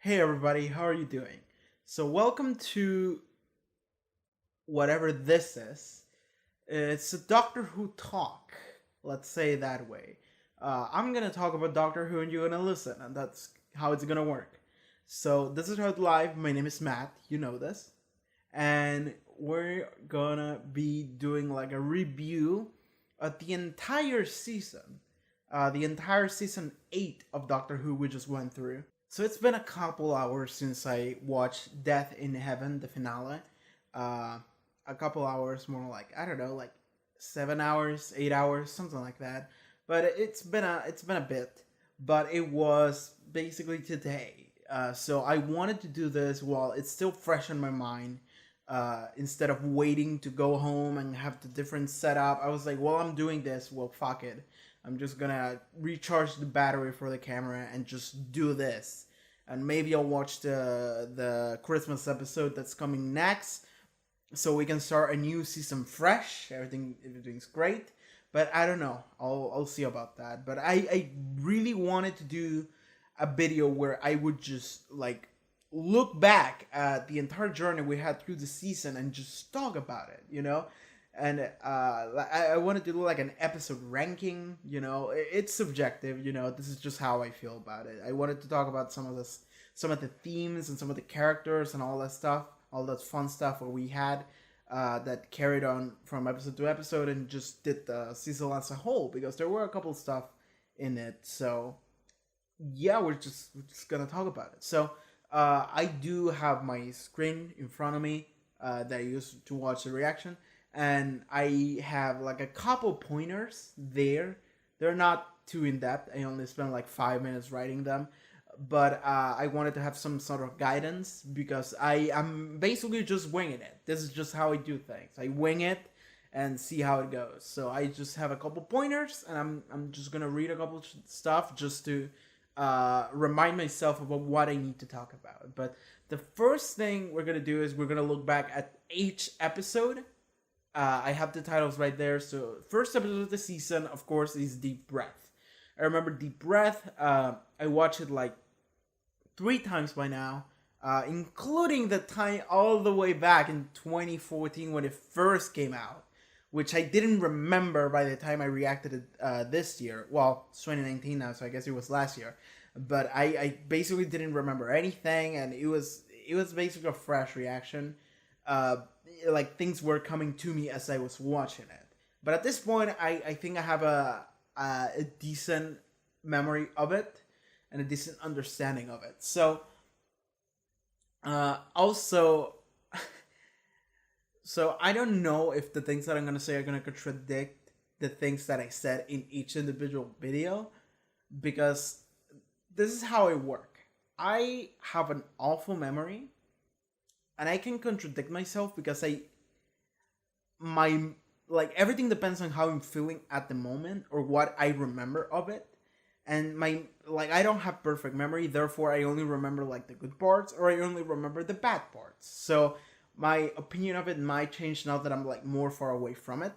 Hey everybody, how are you doing? So, welcome to whatever this is. It's a Doctor Who talk, let's say it that way. I'm gonna talk about Doctor Who and you're gonna listen, and that's how it's gonna work. So, this is Heard Live. My name is Matt, you know this. And we're gonna be doing like a review of the entire season. The entire season 8 of Doctor Who we just went through. So it's been a couple hours since I watched Death in Heaven, the finale. Uh, a couple hours, more like I don't know, like 7 hours, 8 hours, something like that. But it's been a bit. But it was basically today. So I wanted to do this while it's still fresh in my mind. Instead of waiting to go home and have the different setup, I was like, well, I'm doing this. Well, fuck it. I'm just gonna recharge the battery for the camera and just do this. And maybe I'll watch the Christmas episode that's coming next, so we can start a new season fresh. Everything's great, but I don't know. I'll see about that. But I really wanted to do a video where I would just like look back at the entire journey we had through the season and just talk about it. And I wanted to do like an episode ranking. It's subjective. This is just how I feel about it. I wanted to talk about some of the themes and some of the characters and all that stuff, all that fun stuff that we had that carried on from episode to episode and just did the season as a whole, because there were a couple stuff in it. So yeah, we're just gonna talk about it. So I do have my screen in front of me that I use to watch the reaction, and I have like a couple pointers there. They're not too in depth. I only spent like 5 minutes writing them, but I wanted to have some sort of guidance because I am basically just winging it. This is just how I do things. I wing it and see how it goes. So I just have a couple pointers, and I'm just gonna read a couple stuff just to remind myself about what I need to talk about. But the first thing we're gonna do is we're gonna look back at each episode. I have the titles right there. So first episode of the season, of course, is Deep Breath. I remember Deep Breath. I watched it like 3 times by now, including the time all the way back in 2014 when it first came out, which I didn't remember by the time I reacted it this year. Well, it's 2019 now, so I guess it was last year. But I basically didn't remember anything, and it was basically a fresh reaction. Like things were coming to me as I was watching it. But at this point, I think I have a decent memory of it and a decent understanding of it. So, also, so I don't know if the things that I'm gonna say are gonna contradict the things that I said in each individual video, because this is how I work. I have an awful memory, and I can contradict myself because my like everything depends on how I'm feeling at the moment or what I remember of it. And I don't have perfect memory, therefore I only remember like the good parts, or I only remember the bad parts. So my opinion of it might change now that I'm like more far away from it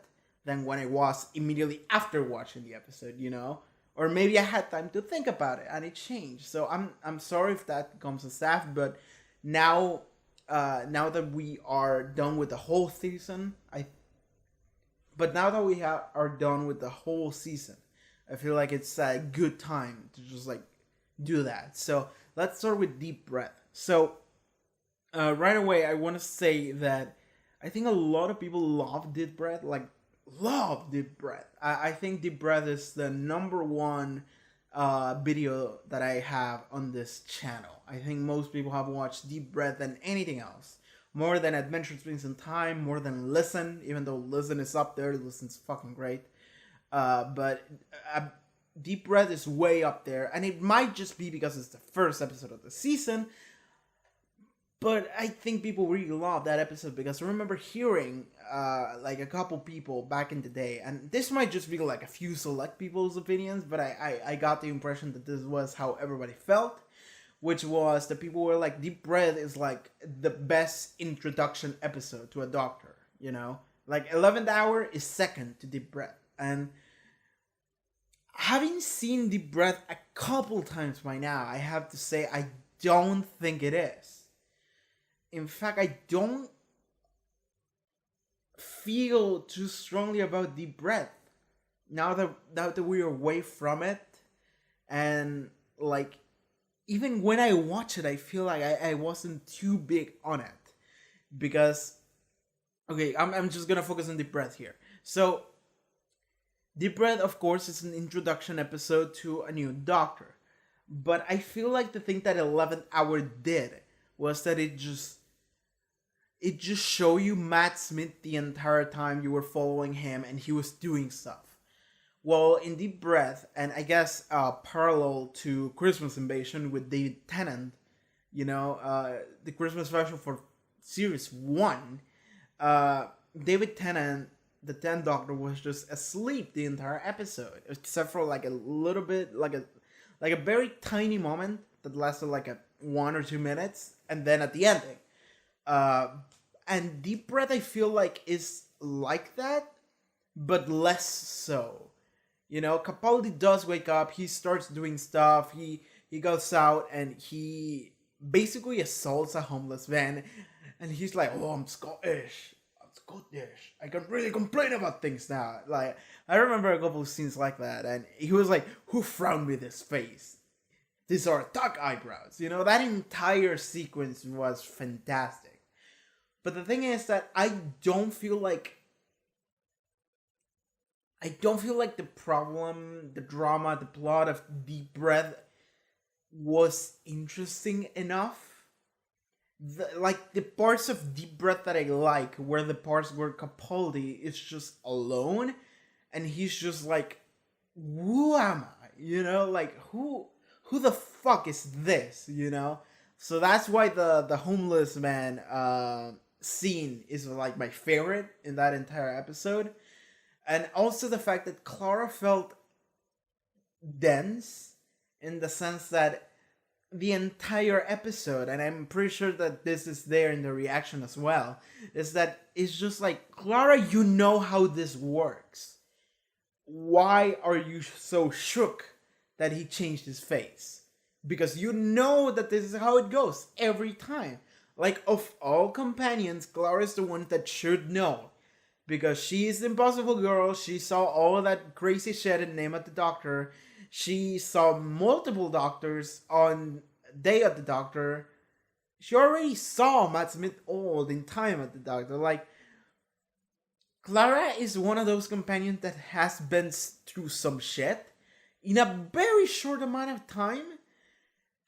than when I was immediately after watching the episode. Or maybe I had time to think about it and it changed. So I'm sorry if that comes as staff, but now now that we are done with the whole season, are done with the whole season, I feel like it's a good time to just like do that. So let's start with Deep Breath. So right away, I want to say that I think a lot of people love Deep Breath, like love Deep Breath. I think Deep Breath is the number one video that I have on this channel. I think most people have watched Deep Breath than anything else. More than Adventure Springs in Time, more than Listen, even though Listen is up there. Listen's fucking great. But Deep Breath is way up there, and it might just be because it's the first episode of the season. But I think people really love that episode because I remember hearing like a couple people back in the day, and this might just be like a few select people's opinions, but I got the impression that this was how everybody felt, which was that people were like, Deep Breath is like the best introduction episode to a doctor, Like 11th Hour is second to Deep Breath. And having seen Deep Breath a couple times by now, I have to say I don't think it is. In fact, I don't feel too strongly about deep breath now that we're away from it. And like, even when I watch it, I feel like I wasn't too big on it. Because, okay, I'm just gonna focus on deep breath here. So deep breath, of course, is an introduction episode to a new doctor. But I feel like the thing that 11th Hour did was that it just showed you Matt Smith the entire time you were following him and he was doing stuff. Well, in Deep Breath, and I guess parallel to Christmas Invasion with David Tennant, the Christmas special for Series 1, David Tennant, the 10th Doctor, was just asleep the entire episode, except for like a little bit, like a very tiny moment that lasted like a 1 or 2 minutes, and then at the ending. And Deep Breath, I feel like, is like that, but less so. Capaldi does wake up, he starts doing stuff, he goes out and he basically assaults a homeless man, and he's like, oh, I'm Scottish, I can really complain about things now. Like, I remember a couple of scenes like that, and he was like, who frowned with his face? These are tuck eyebrows. That entire sequence was fantastic. But the thing is that I don't feel like the problem, the drama, the plot of Deep Breath was interesting enough. The parts of Deep Breath that I like were the parts where Capaldi is just alone and he's just like, who am I? Like, who the fuck is this? So that's why the homeless man scene is like my favorite in that entire episode. And also the fact that Clara felt dense in the sense that the entire episode, and I'm pretty sure that this is there in the reaction as well, is that it's just like, Clara, you know how this works. Why are you so shook that he changed his face? Because you know that this is how it goes every time. Like, of all companions, Clara is the one that should know. Because she is the impossible girl, she saw all of that crazy shit in Name of the Doctor. She saw multiple doctors on Day of the Doctor. She already saw Matt Smith old in Time of the Doctor. Like, Clara is one of those companions that has been through some shit in a very short amount of time.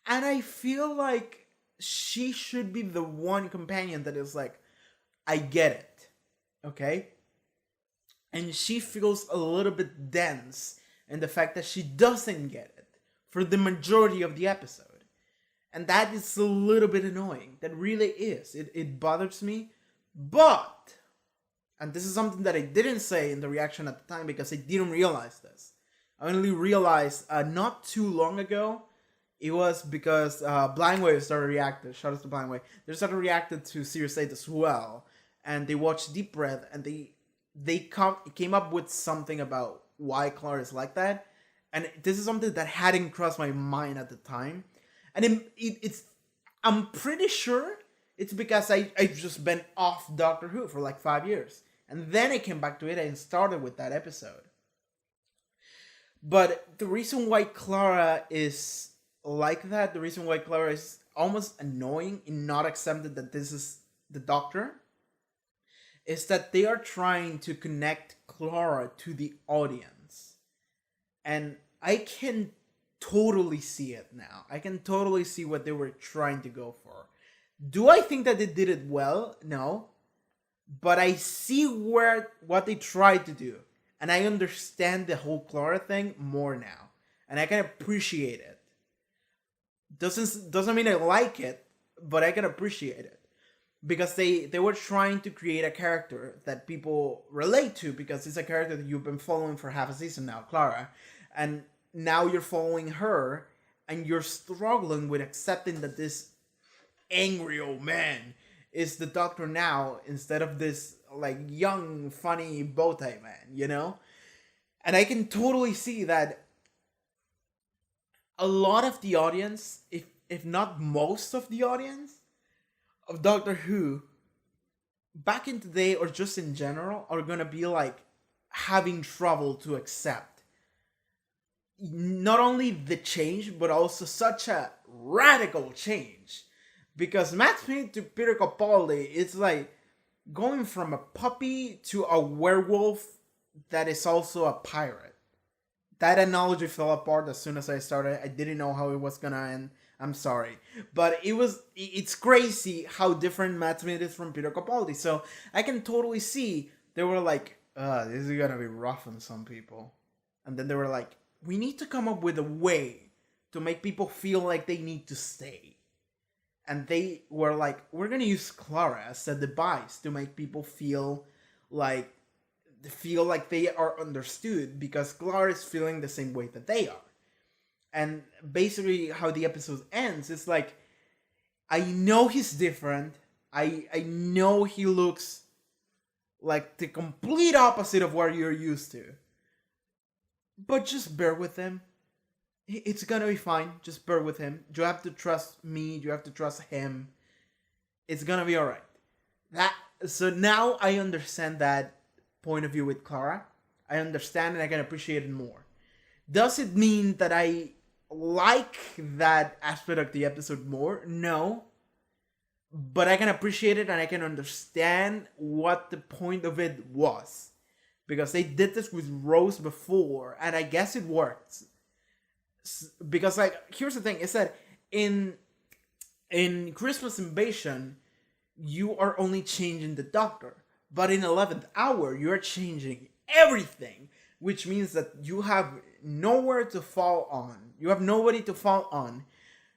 And I feel like she should be the one companion that is like, I get it. Okay? And she feels a little bit dense in the fact that she doesn't get it for the majority of the episode. And that is a little bit annoying. That really is. It bothers me. But, and this is something that I didn't say in the reaction at the time because I didn't realize this. I only realized not too long ago. It was because Blind Wave started reacting. Shout out to Blind Wave. They started reacting to Series 8 as well. And they watched Deep Breath and they came up with something about why Clara is like that. And this is something that hadn't crossed my mind at the time. And it's I'm pretty sure it's because I've just been off Doctor Who for like 5 years. And then I came back to it and started with that episode. But the reason why Clara is like that, the reason why Clara is almost annoying in not accepting that this is the Doctor, is that they are trying to connect Clara to the audience. And I can totally see it now. I can totally see what they were trying to go for. Do I think that they did it well? No. But I see what they tried to do. And I understand the whole Clara thing more now. And I can appreciate it. Doesn't mean I like it, but I can appreciate it. Because they were trying to create a character that people relate to, because it's a character that you've been following for half a season now, Clara. And now you're following her, and you're struggling with accepting that this angry old man is the Doctor now, instead of this like young, funny bow tie man, And I can totally see that a lot of the audience, if not most of the audience of Doctor Who back in today or just in general are gonna be like having trouble to accept not only the change but also such a radical change, because Matt Smith to Peter Capaldi, it's like going from a puppy to a werewolf that is also a pirate. That analogy fell apart as soon as I started. I didn't know how it was gonna end. I'm sorry, but it's crazy how different Matt Smith is from Peter Capaldi. So I can totally see they were like, this is gonna be rough on some people, and then they were like, we need to come up with a way to make people feel like they need to stay. And they were like, we're gonna use Clara as a device to make people feel like they are understood, because Clara is feeling the same way that they are. And basically how the episode ends is like, I know he's different. I know he looks like the complete opposite of what you're used to. But just bear with him. It's gonna be fine. Just bear with him. You have to trust me. You have to trust him. It's gonna be alright. So now I understand that point of view with Clara. I understand and I can appreciate it more. Does it mean that I like that aspect of the episode more? No. But I can appreciate it and I can understand what the point of it was. Because they did this with Rose before, and I guess it worked. Because, like, here's the thing, is that in Christmas Invasion, you are only changing the Doctor. But in 11th Hour, you're changing everything. Which means that you have nowhere to fall on. You have nobody to fall on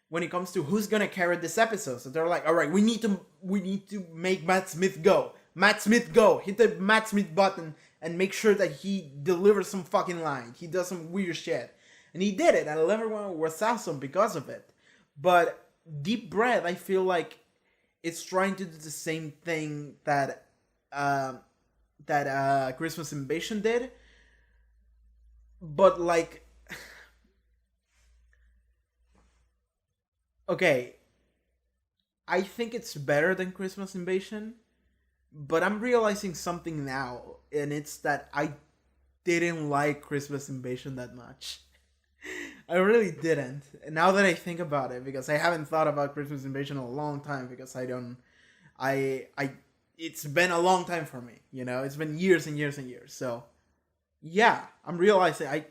when it comes to who's gonna carry this episode. So they're like, alright, we need to make Matt Smith go. Matt Smith go. Hit the Matt Smith button and make sure that he delivers some fucking line. He does some weird shit. And he did it, and 11th Hour was awesome because of it. But Deep Breath, I feel like it's trying to do the same thing that Christmas Invasion did. But like, okay, I think it's better than Christmas Invasion, but I'm realizing something now, and it's that I didn't like Christmas Invasion that much. I really didn't. Now that I think about it, because I haven't thought about Christmas Invasion in a long time, because it's been a long time for me, you know? It's been years and years and years. So, yeah, I'm realizing I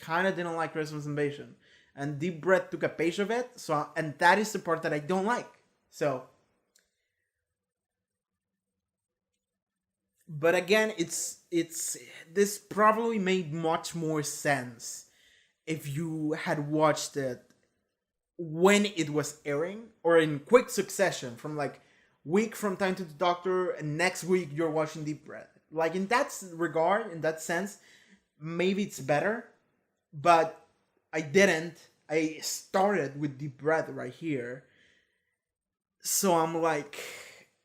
kind of didn't like Christmas Invasion. And Deep Breath took a page of it, and that is the part that I don't like. So, but again, it's this probably made much more sense if you had watched it when it was airing, or in quick succession, from like week from Time to the Doctor, and next week you're watching Deep Breath. Like, in that regard, in that sense, maybe it's better, but I didn't. I started with Deep Breath right here, so I'm like,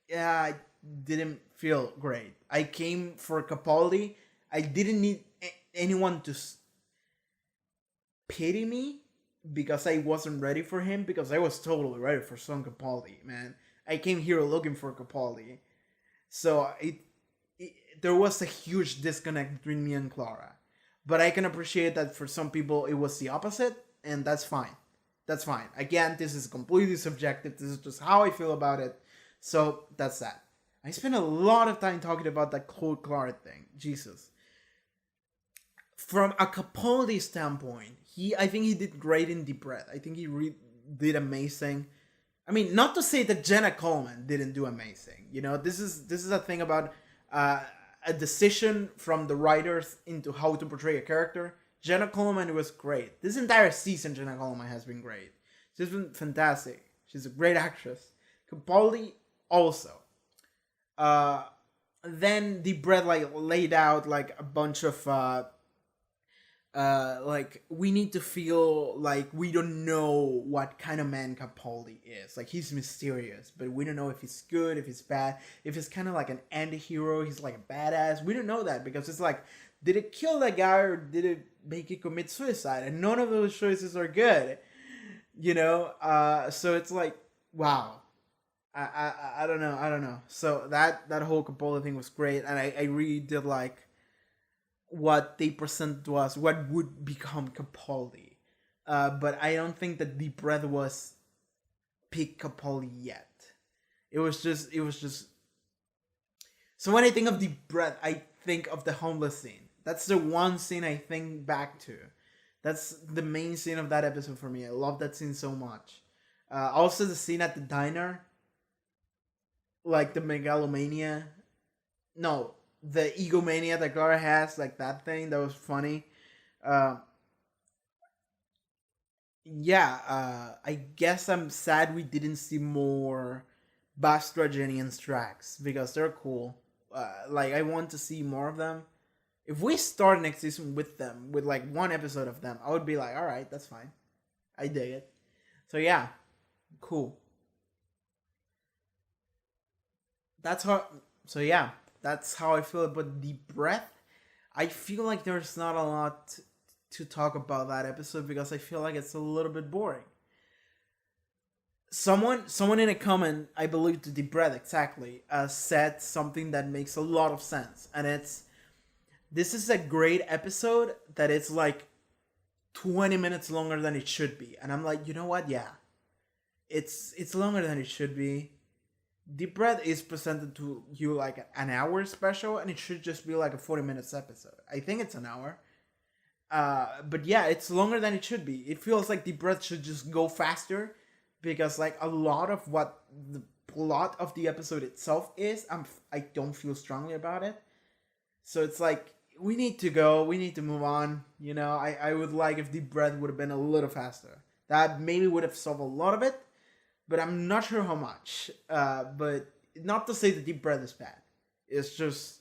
yeah, I didn't feel great. I came for Capaldi. I didn't need anyone to pity me because I wasn't ready for him, because I was totally ready for some Capaldi, man. I came here looking for Capaldi. So there was a huge disconnect between me and Clara. But I can appreciate that for some people it was the opposite, and that's fine. That's fine. Again, this is completely subjective. This is just how I feel about it. So that's that. I spent a lot of time talking about that cold Clara thing. Jesus. From a Capaldi standpoint, I think he did great in Deep Breath. I think he did amazing. I mean, not to say that Jenna Coleman didn't do amazing. You know, this is a thing about a decision from the writers into how to portray a character. Jenna Coleman was great. This entire season, Jenna Coleman has been great. She's been fantastic. She's a great actress. Capaldi also. Then Deep Breath like laid out like a bunch of like, we need to feel like we don't know what kind of man Capaldi is. Like, he's mysterious, but we don't know if he's good, if he's bad, if he's kind of like an anti-hero, he's like a badass. We don't know that, because it's like, did it kill that guy or did it make it commit suicide? And none of those choices are good. So it's like, wow. I don't know, so that whole Capaldi thing was great, and I really did like what they presented to us, what would become Capaldi. But I don't think that Deep Breath was peak Capaldi yet. It was just. So when I think of Deep Breath, I think of the homeless scene. That's the one scene I think back to. That's the main scene of that episode for me. I love that scene so much. Also, the scene at the diner, like the megalomania. No, the egomania that Clara has, like that thing, that was funny. Uh, yeah, I guess I'm sad we didn't see more Bastra, Jenny, and Strax because they're cool. Like, I want to see more of them. If we start next season with them, with like one episode of them, I would be like, all right, that's fine. I dig it. So yeah, cool. That's how. So yeah, that's how I feel about Deep Breath. I feel like there's not a lot to talk about that episode because I feel like it's a little bit boring. Someone in a comment, I believe to Deep Breath exactly, said something that makes a lot of sense, and it's this is a great episode that it's like 20 minutes longer than it should be, and I'm like, you know what? Yeah, it's longer than it should be. Deep Breath is presented to you like an hour special, and it should just be like a 40 minutes episode. I think it's an hour. But yeah, it's longer than it should be. It feels like Deep Breath should just go faster because like a lot of what the plot of the episode itself is, I don't feel strongly about it. So it's like we need to go, we need to move on. I would like if Deep Breath would have been a little faster. That maybe would have solved a lot of it, but I'm not sure how much. But not to say that Deep Breath is bad. It's just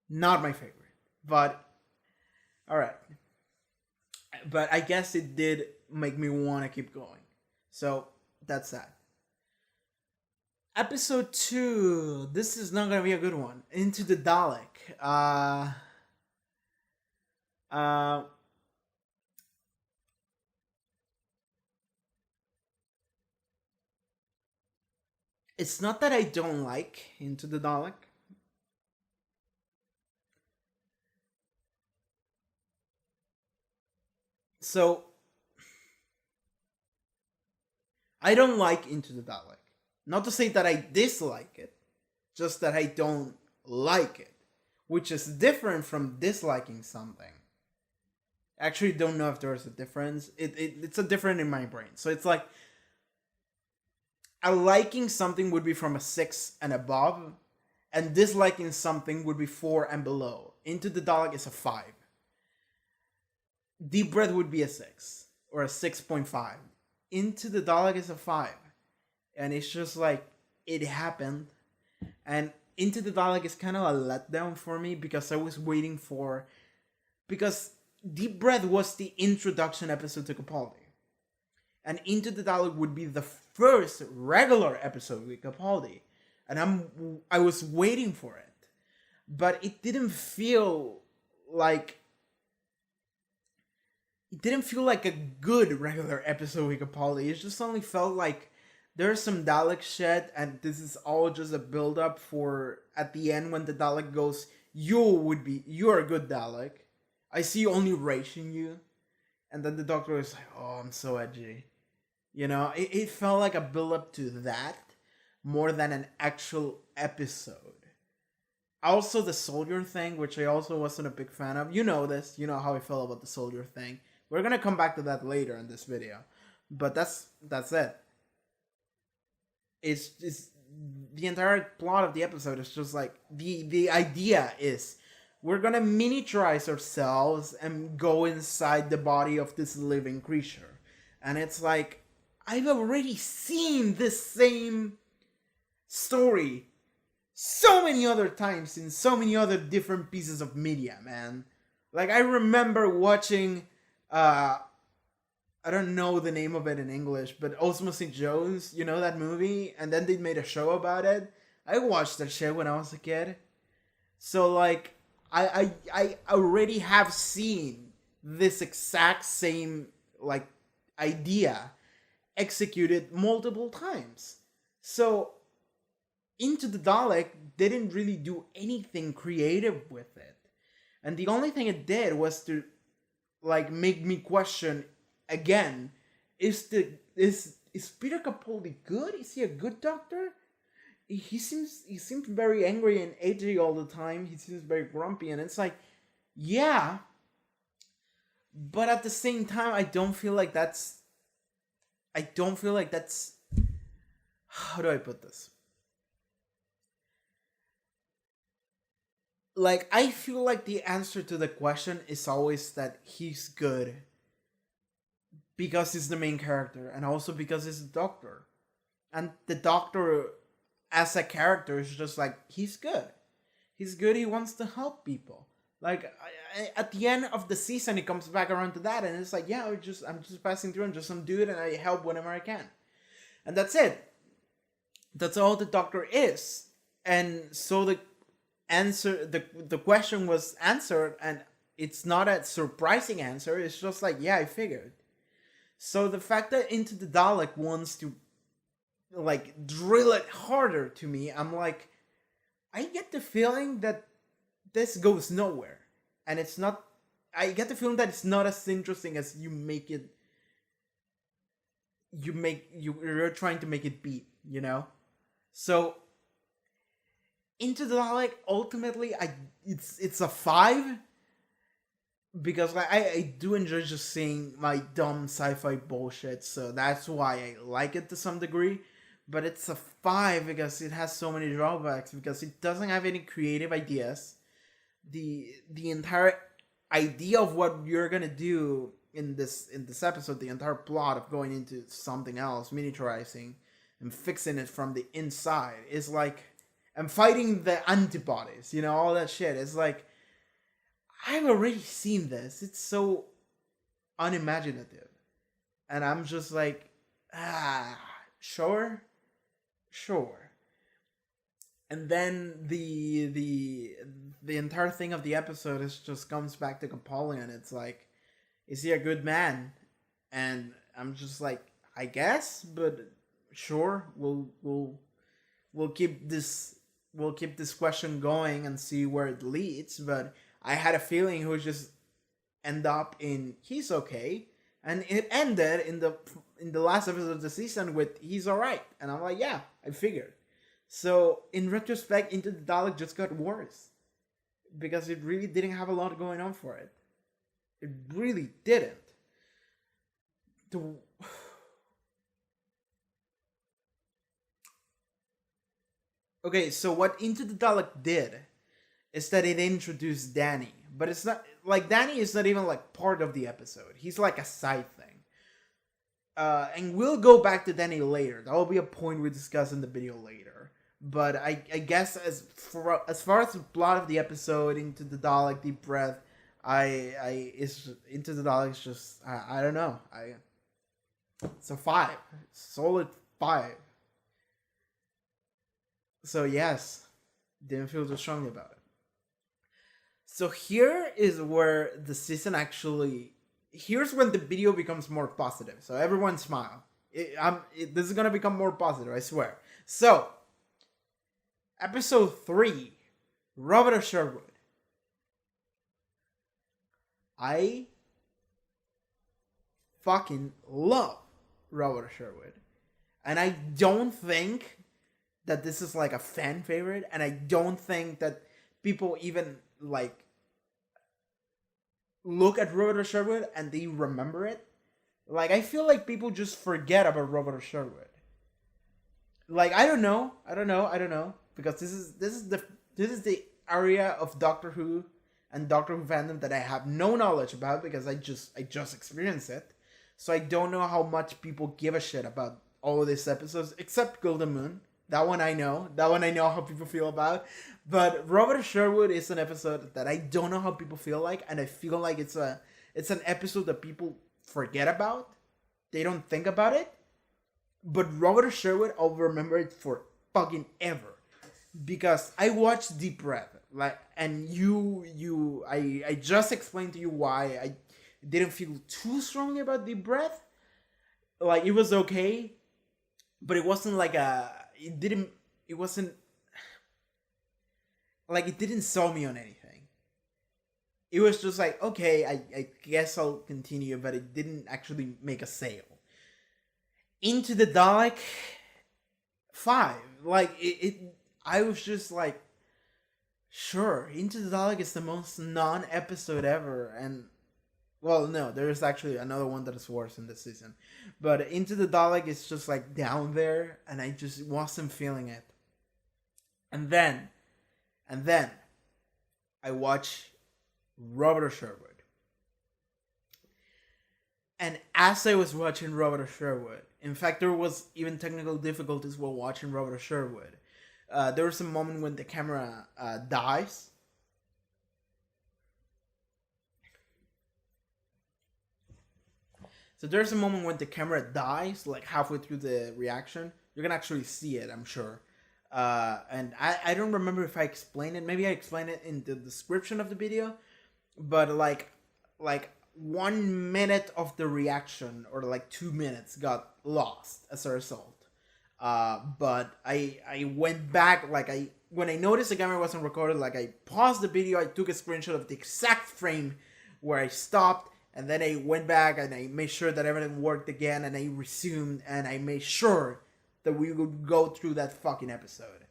not my favorite. But all right. But I guess it did make me want to keep going. So that's that. Episode 2. This is not gonna be a good one. Into the Dalek. Uh, it's not that I don't like Into the Dalek. So I don't like Into the Dalek. Not to say that I dislike it, just that I don't like it, which is different from disliking something. Actually, don't know if there's a difference. It's a different in my brain. So it's like a liking something would be from a 6 and above, and disliking something would be 4 and below. Into the Dalek is a 5. Deep Breath would be a 6 or a 6.5. Into the Dalek is a 5. And it's just like it happened. And Into the Dalek is kind of a letdown for me because I was waiting for. Because Deep Breath was the introduction episode to Capaldi. And Into the Dalek would be the first regular episode with Capaldi. And I was waiting for it. But it didn't feel like a good regular episode with Capaldi. It just only felt like there's some Dalek shit, and this is all just a build up for at the end when the Dalek goes, you're a good Dalek. I see only rage in you. And then the Doctor is like, oh, I'm so edgy. It felt like a build up to that more than an actual episode. Also, the soldier thing, which I also wasn't a big fan of. You know this. You know how I felt about the soldier thing. We're gonna come back to that later in this video. But that's it. It's the entire plot of the episode is just like the idea is we're gonna miniaturize ourselves and go inside the body of this living creature. And it's like I've already seen this same story so many other times in so many other different pieces of media, man. Like I remember watching I don't know the name of it in English, but Osmosis Jones, you know that movie? And then they made a show about it. I watched that shit when I was a kid. So like I already have seen this exact same like idea. executed multiple times. So Into the Dalek didn't really do anything creative with it. And the only thing it did was to like make me question again, is Peter Capaldi good? Is he a good doctor? He seems very angry and edgy all the time. He seems very grumpy, and it's like, yeah, but at the same time, I don't feel like that's how do I put this? Like, I feel like the answer to the question is always that he's good because he's the main character, and also because he's a doctor, and the doctor as a character is just like, he's good. He's good. He wants to help people. Like, at the end of the season, he comes back around to that, and it's like, yeah, I'm just passing through. I'm just some dude, and I help whenever I can, and that's it. That's all the doctor is. And so the question was answered, and it's not a surprising answer. It's just like, yeah, I figured. So the fact that Into the Dalek wants to like drill it harder to me, I'm like, I get the feeling that this goes nowhere, and it's not. I get the feeling that it's not as interesting as you make it. You're trying to make it be, you know. So Into the Dalek, ultimately, it's a 5 because I do enjoy just seeing my dumb sci-fi bullshit, so that's why I like it to some degree. But it's a 5 because it has so many drawbacks, because it doesn't have any creative ideas. The entire idea of what you're gonna do in this episode, the entire plot of going into something else, miniaturizing and fixing it from the inside, is like, and fighting the antibodies, you know, all that shit. It's like, I've already seen this. It's so unimaginative. And I'm just like, sure. And then the entire thing of the episode is just comes back to Capaldi, and it's like, is he a good man? And I'm just like, I guess, but sure, we'll keep this question going and see where it leads. But I had a feeling he would just end up in he's okay, and it ended in the last episode of the season with he's all right, and I'm like, yeah, I figured. So in retrospect, Into the Dalek just got worse because it really didn't have a lot going on for it. It really didn't. Okay, so what Into the Dalek did is that it introduced Danny, but it's not like Danny is not even like part of the episode. He's like a side thing. And we'll go back to Danny later. That will be a point we discuss in the video later. But I guess as far as the plot of the episode, Into the Dalek, Deep Breath, it's Into the Dalek is just I don't know. It's a 5, solid 5. So yes, didn't feel too strongly about it. So here is where the season actually. Here's when the video becomes more positive. So everyone smile. This is gonna become more positive, I swear. So, episode 3, Robert of Sherwood. I fucking love Robert of Sherwood, and I don't think that this is like a fan favorite, and I don't think that people even like look at Robert of Sherwood and they remember it. Like, I feel like people just forget about Robert of Sherwood. Like, I don't know, because this is the area of Doctor Who and Doctor Who fandom that I have no knowledge about, because I just experienced it. So I don't know how much people give a shit about all of these episodes, except Golden Moon. That one I know how people feel about. But Robert of Sherwood is an episode that I don't know how people feel like, and I feel like it's an episode that people forget about. They don't think about it. But Robert of Sherwood, I'll remember it for fucking ever, because I watched Deep Breath, like, and I just explained to you why I didn't feel too strongly about Deep Breath. Like, it was okay, but it wasn't like it wasn't like, it didn't sell me on anything. It was just like, okay, I guess I'll continue, but it didn't actually make a sale. Into the Dalek 5, like, I was just like, sure, Into the Dalek is the most non-episode ever, and well, no, there is actually another one that is worse in this season, but Into the Dalek is just like down there, and I just wasn't feeling it. And then I watch Robert Sherwood. And as I was watching Robert Sherwood, in fact, there was even technical difficulties while watching Robert Sherwood. There was a moment when the camera dies. So there's a moment when the camera dies, like halfway through the reaction. You can actually see it, I'm sure. And I don't remember if I explained it. Maybe I explained it in the description of the video. But like 1 minute of the reaction, or like 2 minutes, got lost as a result. But I went back, like, when I noticed the camera wasn't recorded, like, I paused the video, I took a screenshot of the exact frame where I stopped, and then I went back and I made sure that everything worked again, and I resumed, and I made sure that we would go through that fucking episode.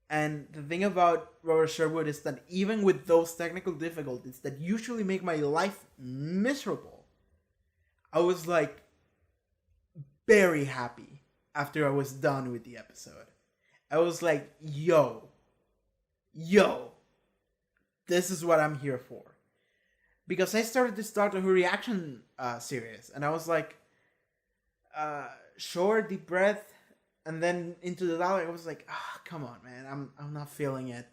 And the thing about Robert Sherwood is that even with those technical difficulties that usually make my life miserable, I was like very happy after I was done with the episode. I was like, yo, this is what I'm here for. Because I started this Doctor Who reaction series, and I was like, short, deep breath, and then Into the Dalek. I was like, come on, man, I'm not feeling it.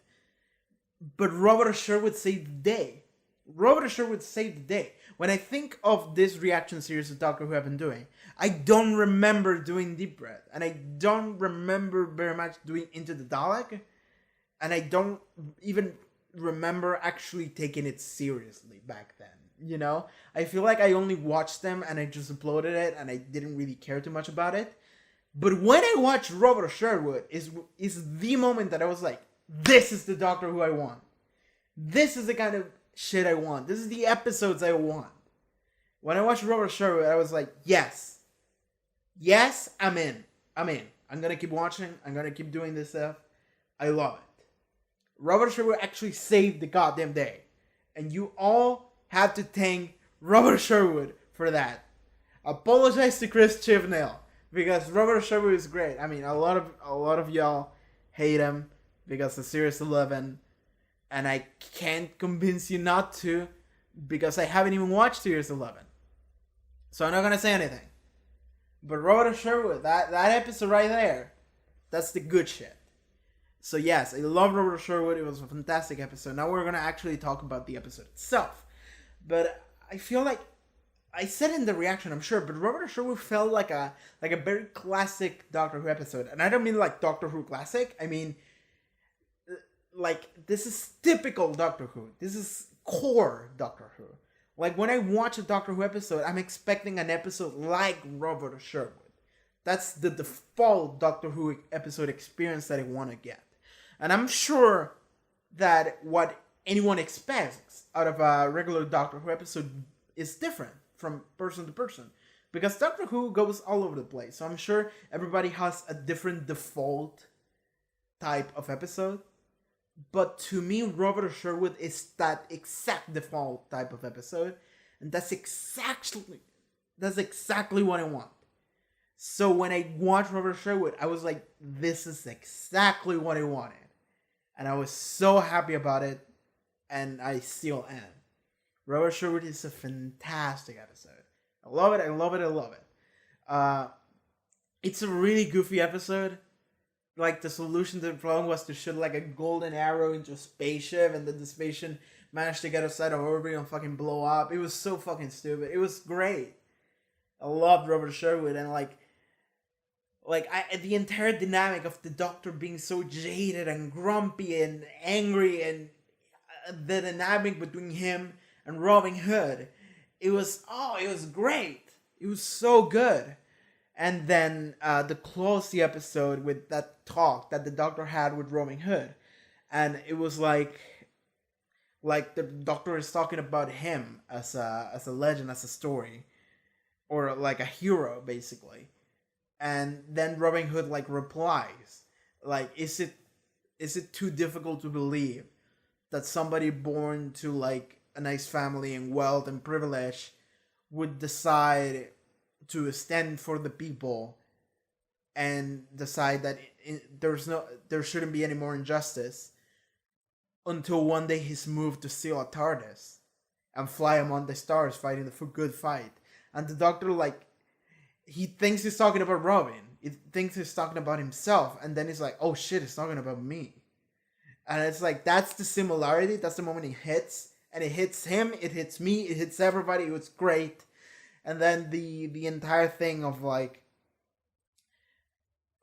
But Robert Sherwood saved the day. Robert Sherwood saved the day. When I think of this reaction series of Doctor Who I've been doing, I don't remember doing Deep Breath, and I don't remember very much doing Into the Dalek, and I don't even remember actually taking it seriously back then. You know, I feel like I only watched them and I just uploaded it, and I didn't really care too much about it. But when I watched Robert Sherwood, is the moment that I was like, this is the Doctor Who I want. This is the kind of shit I want. This is the episodes I want. When I watched Robert Sherwood, I was like, yes, I'm in. I'm gonna keep watching. I'm gonna keep doing this stuff. I love it. Robert Sherwood actually saved the goddamn day, and you all have to thank Robert Sherwood for that. Apologize to Chris Chibnall, because Robert Sherwood is great. I mean, a lot of y'all hate him because of Series 11, and I can't convince you not to, because I haven't even watched Series 11. So I'm not gonna say anything. But Robert Sherwood, that episode right there, that's the good shit. So yes, I love Robert Sherwood. It was a fantastic episode. Now we're gonna actually talk about the episode itself. But I feel like I said in the reaction, I'm sure, but Robert Sherwood felt like a very classic Doctor Who episode. And I don't mean like Doctor Who classic. I mean, like, this is typical Doctor Who. This is core Doctor Who. Like, when I watch a Doctor Who episode, I'm expecting an episode like Robert Sherwood. That's the default Doctor Who episode experience that I want to get. And I'm sure that what anyone expects out of a regular Doctor Who episode is different from person to person. Because Doctor Who goes all over the place. So I'm sure everybody has a different default type of episode. But to me, Robert Sherwood is that exact default type of episode. And that's exactly what I want. So when I watched Robert Sherwood, I was like, this is exactly what I wanted. And I was so happy about it. And I still am. Robert Sherwood is a fantastic episode. I love it. It's a really goofy episode. Like, the solution to the problem was to shoot like a golden arrow into a spaceship, and then the spaceship managed to get outside of orbit and fucking blow up. It was so fucking stupid. It was great. I loved Robert Sherwood, and the entire dynamic of the Doctor being so jaded and grumpy and angry, and the dynamic between him and Robin Hood. It was great. It was so good. and then the close the episode with that talk that the Doctor had with Robin Hood, and it was like the Doctor is talking about him as a legend, as a story, or like a hero basically, and then Robin Hood like replies like, is it too difficult to believe that somebody born to like a nice family and wealth and privilege would decide to stand for the people and decide that there shouldn't be any more injustice, until one day he's moved to steal a TARDIS and fly among the stars fighting the good fight. And the Doctor, like, he thinks he's talking about Robin. He thinks he's talking about himself. And then he's like, oh shit, he's talking about me. And it's like, that's the similarity. That's the moment he hits. And it hits him, it hits me, it hits everybody. It was great. And then the entire thing of like,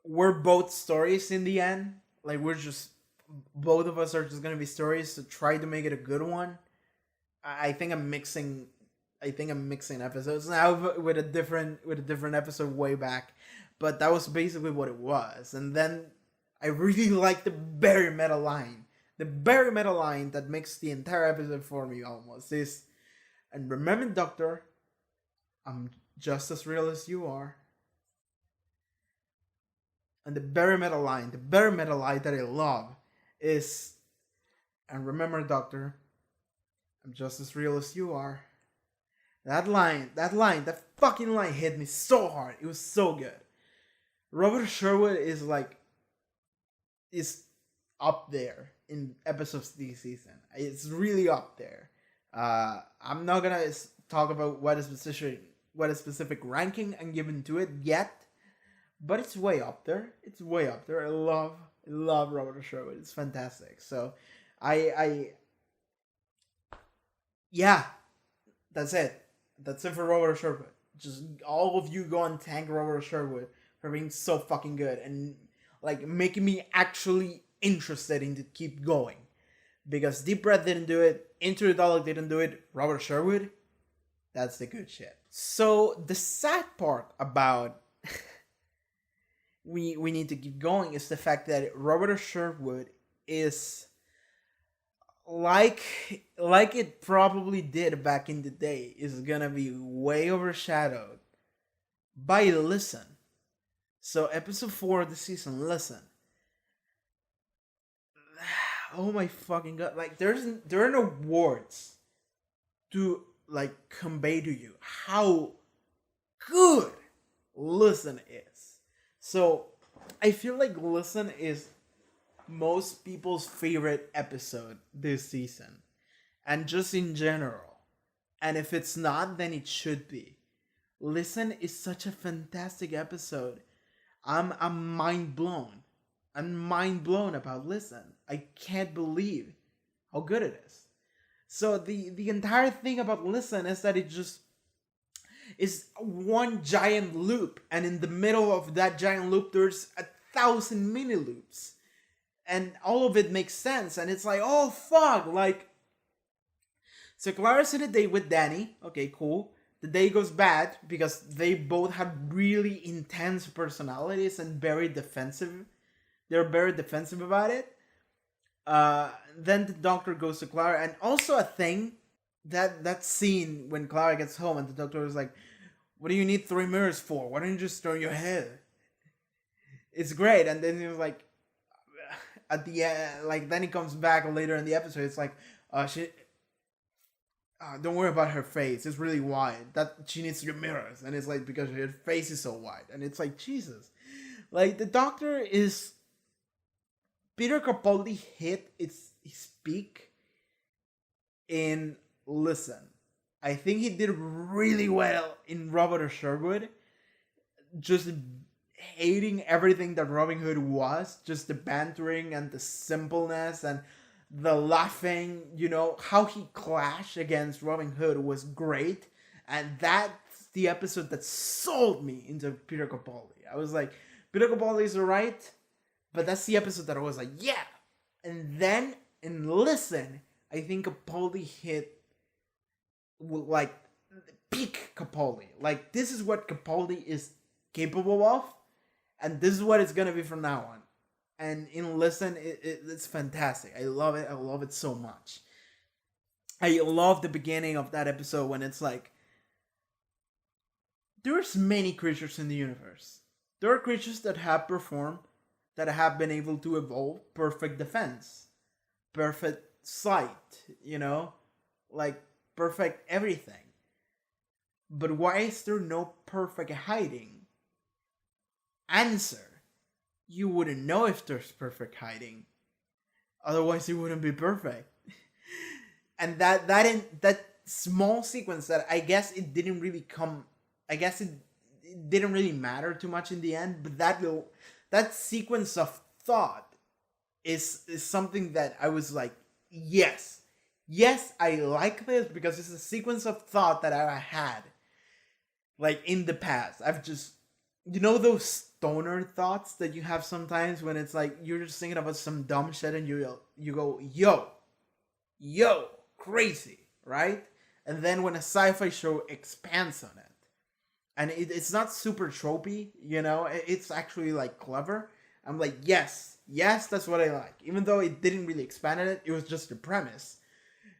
we're both stories in the end. Like, both of us are just gonna be stories to try to make it a good one. I think I'm mixing episodes now with a different episode way back, but that was basically what it was. And then I really like the very meta line. The very meta line that makes the entire episode for me almost is, and remember, Doctor, I'm just as real as you are. And the very meta line that I love is, and remember, Doctor, I'm just as real as you are. That fucking line hit me so hard. It was so good. Robert Sherwood is up there in episodes this season. It's really up there. I'm not gonna talk about what a specific ranking I'm giving to it yet, but it's way up there. I love Robert Sherwood. It's fantastic. So yeah, that's it. That's it for Robert Sherwood. Just all of you go and thank Robert Sherwood for being so fucking good and like making me actually interested in to keep going. Because Deep Breath didn't do it, Into the Dalek didn't do it, Robert Sherwood, that's the good shit. So the sad part about we need to keep going is the fact that Robert Sherwood is like it probably did back in the day, is gonna be way overshadowed by Listen. So episode 4 of the season, Listen. Oh my fucking god! Like there are no words to like convey to you how good Listen is. So I feel like Listen is most people's favorite episode this season, and just in general. And if it's not, then it should be. Listen is such a fantastic episode. I'm mind blown. I'm mind blown about Listen. I can't believe how good it is. So the entire thing about Listen is that it just is one giant loop, and in the middle of that giant loop there's 1,000 mini loops. And all of it makes sense, and it's like, oh fuck, like, so Clara's in a date with Danny. Okay, cool. The day goes bad because they both have really intense personalities and very defensive. They're very defensive about it. Then the Doctor goes to Clara, and also a thing that scene when Clara gets home and the Doctor is like, "What do you need 3 mirrors for? Why don't you just turn your head?" It's great, and then he was like, at the end, like then he comes back later in the episode. It's like, don't worry about her face. It's really wide. That she needs 3 mirrors, and it's like because her face is so wide, and it's like Jesus, like the Doctor is. Peter Capaldi hit his peak in Listen. I think he did really well in Robert Sherwood. Just hating everything that Robin Hood was. Just the bantering and the simpleness and the laughing. You know, how he clashed against Robin Hood was great. And that's the episode that sold me into Peter Capaldi. I was like, Peter Capaldi is alright. But that's the episode that I was like, yeah. And then in Listen, I think Capaldi hit like peak Capaldi. Like this is what Capaldi is capable of, and this is what it's gonna be from now on. And in Listen, it's fantastic. I love it. I love it so much. I love the beginning of that episode when it's like, there's many creatures in the universe. There are creatures that have performed, that have been able to evolve perfect defense, perfect sight, like perfect everything. But why is there no perfect hiding? Answer: you wouldn't know if there's perfect hiding. Otherwise, it wouldn't be perfect. And that small sequence that I guess it didn't really come. I guess it didn't really matter too much in the end. But that sequence of thought is something that I was like, yes, I like this because it's a sequence of thought that I had, like, in the past. I've just, those stoner thoughts that you have sometimes when it's like you're just thinking about some dumb shit and you go, yo, crazy, right? And then when a sci-fi show expands on it, and it's not super tropey, it's actually like clever. I'm like, yes, that's what I like. Even though it didn't really expand on it, it was just the premise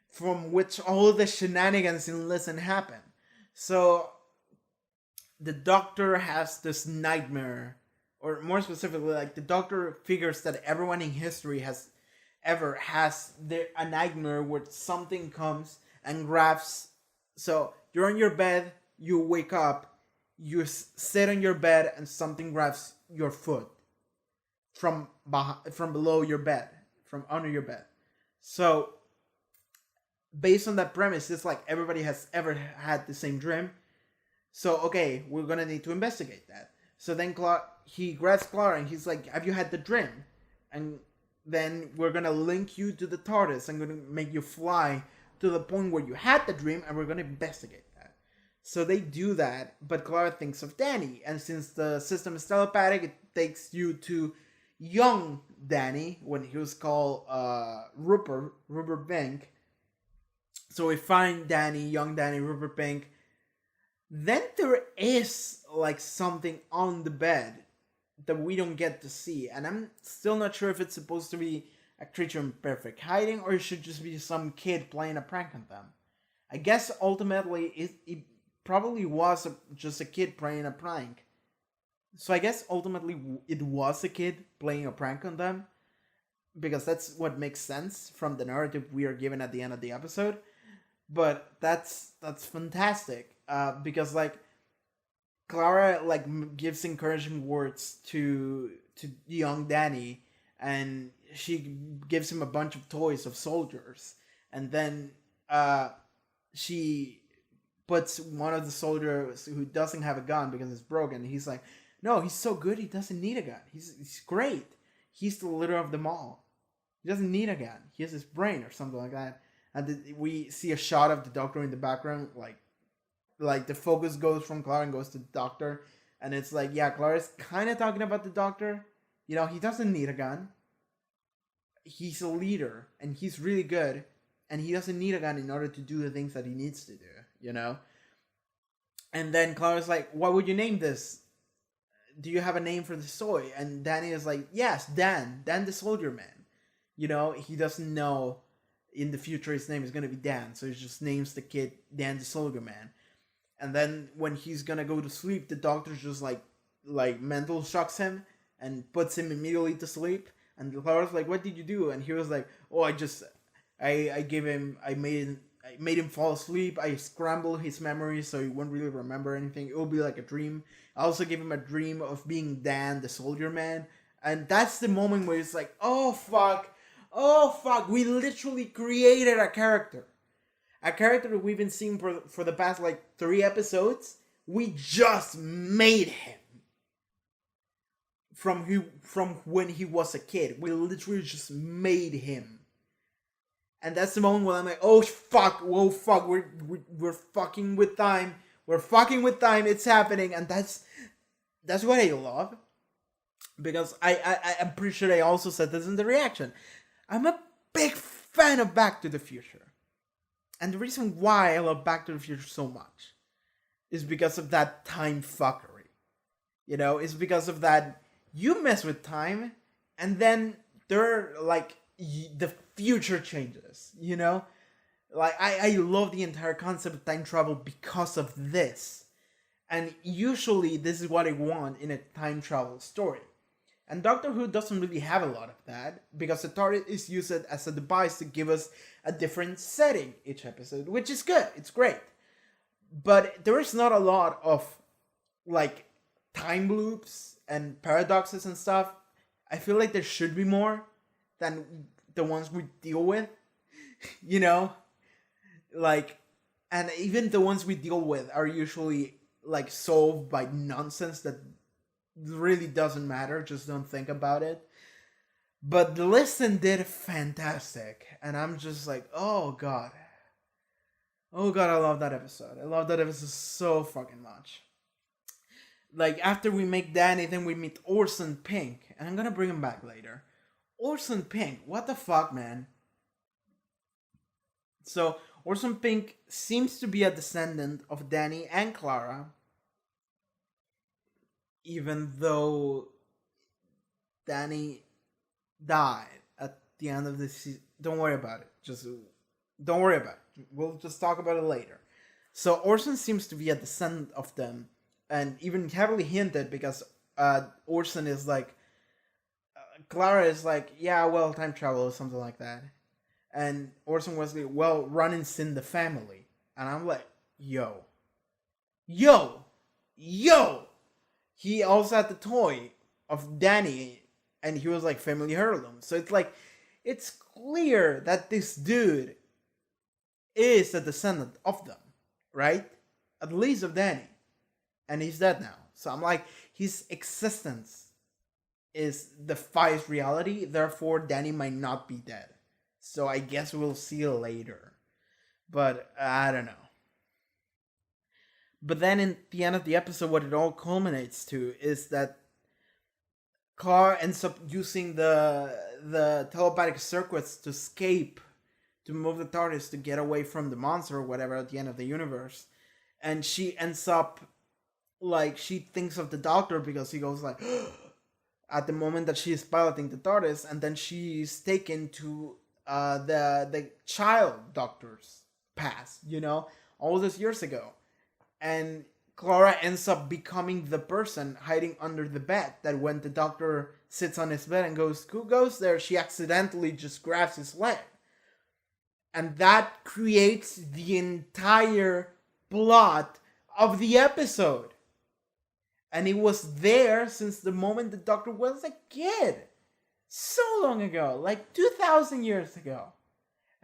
from which all the shenanigans in Listen happen. So the Doctor has this nightmare, or more specifically, like, the Doctor figures that everyone in history has a nightmare where something comes and grabs. So you're on your bed, you wake up, you sit on your bed, and something grabs your foot from below your bed, from under your bed. So based on that premise, it's like everybody has ever had the same dream. So, okay, we're gonna need to investigate that. So then he grabs Clara and he's like, have you had the dream? And then we're gonna link you to the TARDIS. I'm gonna make you fly to the point where you had the dream, and we're gonna investigate that. So they do that, but Clara thinks of Danny. And since the system is telepathic, it takes you to young Danny, when he was called Rupert Pink. So we find young Danny, Rupert Pink. Then there is like something on the bed that we don't get to see, and I'm still not sure if it's supposed to be a creature in perfect hiding or it should just be some kid playing a prank on them. I guess ultimately it probably was just a kid playing a prank. So I guess ultimately it was a kid playing a prank on them, because that's what makes sense from the narrative we are given at the end of the episode. But that's fantastic, because like Clara like gives encouraging words to young Danny, and she gives him a bunch of toys of soldiers, and then she puts one of the soldiers who doesn't have a gun because it's broken. He's like, no, he's so good, he doesn't need a gun. He's great. He's the leader of them all. He doesn't need a gun. He has his brain or something like that. And we see a shot of the Doctor in the background, like the focus goes from Clara and goes to the Doctor, and it's like, yeah, Clara's kind of talking about the Doctor. He doesn't need a gun. He's a leader, and he's really good, and he doesn't need a gun in order to do the things that he needs to do, And then Clara's like, what would you name this? Do you have a name for the toy? And Danny is like, yes, Dan the Soldier Man. He doesn't know in the future his name is going to be Dan, so he just names the kid Dan the Soldier Man. And then when he's going to go to sleep, the Doctor just like mental shocks him and puts him immediately to sleep. And Clara's like, what did you do? And he was like, oh, I made him fall asleep. I scrambled his memory so he wouldn't really remember anything. It will be like a dream. I also gave him a dream of being Dan the Soldier Man. And that's the moment where it's like, oh fuck, we literally created a character. A character that we've been seeing for the past like 3 episodes. We just made him. From when he was a kid. We literally just made him. And that's the moment where I'm like, oh fuck, we're fucking with time. We're fucking with time, it's happening. And that's what I love. Because I'm pretty sure I also said this in the reaction. I'm a big fan of Back to the Future. And the reason why I love Back to the Future so much is because of that time fuckery. It's because of that you mess with time, and then there like the future changes. Like I love the entire concept of time travel because of this. And usually this is what I want in a time travel story. And Doctor Who doesn't really have a lot of that because the TARDIS is used as a device to give us a different setting each episode, which is good. It's great. But there is not a lot of like time loops and paradoxes and stuff. I feel like there should be more than the ones we deal with, you know? Like, and even the ones we deal with are usually like solved by nonsense that really doesn't matter. Just don't think about it. But the Listen did fantastic, and I'm just like, oh god, I love that episode. I love that episode so fucking much. Like after we make Danny, then we meet Orson Pink, and I'm gonna bring him back later. Orson Pink, what the fuck, man? So Orson Pink seems to be a descendant of Danny and Clara, even though Danny died at the end of the season. Don't worry about it. Just don't worry about it. We'll just talk about it later. So Orson seems to be a descendant of them, and even heavily hinted because Orson is like, Clara is like, yeah, well, time travel or something like that. And Orson was like, well, running's in the family. And I'm like, yo. He also had the toy of Danny, and he was like family heirloom. So it's like, it's clear that this dude is a descendant of them, right? At least of Danny. And he's dead now. So I'm like, his existence defies reality, therefore Danny might not be dead. So I guess we'll see it later. But I don't know. But then in the end of the episode, what it all culminates to is that Clara ends up using the telepathic circuits to escape, to move the TARDIS to get away from the monster or whatever at the end of the universe. And she ends up, like, she thinks of the Doctor because he goes like, at the moment that she is piloting the TARDIS, and then she's taken to the child Doctor's past, all those years ago. And Clara ends up becoming the person hiding under the bed that when the Doctor sits on his bed and goes, who goes there? She accidentally just grabs his leg. And that creates the entire plot of the episode. And it was there since the moment the Doctor was a kid. So long ago. Like 2,000 years ago.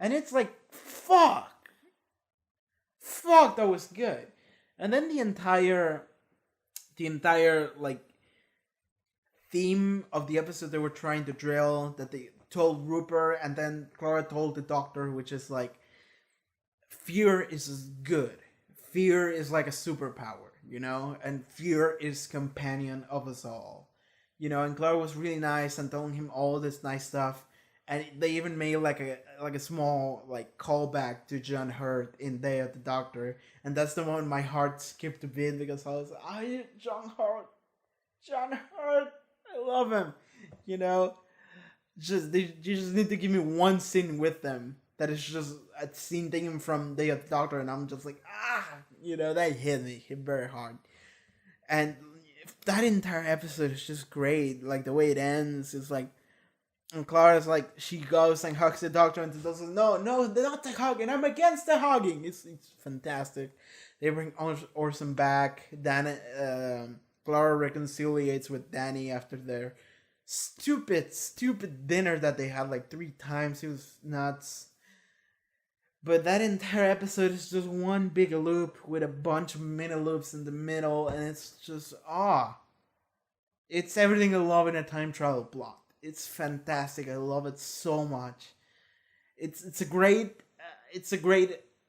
And it's like, fuck. Fuck, that was good. And then the entire like theme of the episode they were trying to drill, that they told Rupert and then Clara told the Doctor, which is like, fear is good. Fear is like a superpower, and fear is companion of us all. And Clara was really nice and telling him all this nice stuff. And they even made like a small like callback to John Hurt in Day of the Doctor, and that's the moment my heart skipped a bit because I was like, John Hurt, I love him, you just need to give me one scene with them that is just a scene taken from Day of the Doctor, and I'm just like that hit very hard, and that entire episode is just great. Like the way it ends is like. And Clara's like, she goes and hugs the Doctor, and the Doctor says, no, they're not the hugging. I'm against the hugging. It's fantastic. They bring Orson back. Clara reconciliates with Danny after their stupid dinner that they had like 3 times. It was nuts. But that entire episode is just one big loop with a bunch of mini loops in the middle, and it's just, it's everything I love in a time travel plot. It's fantastic. I love it so much. It's a great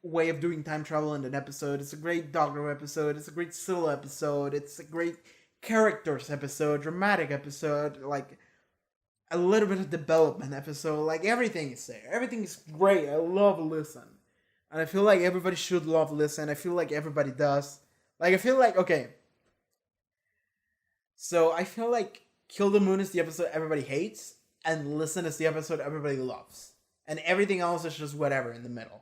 way of doing time travel in an episode. It's a great Doctor episode. It's a great Scylla episode. It's a great characters episode, dramatic episode, like a little bit of development episode. Like everything is there. Everything is great. I love Listen. And I feel like everybody should love Listen. I feel like everybody does. Like I feel like, okay, So I feel like Kill the Moon is the episode everybody hates, and Listen is the episode everybody loves, and everything else is just whatever in the middle.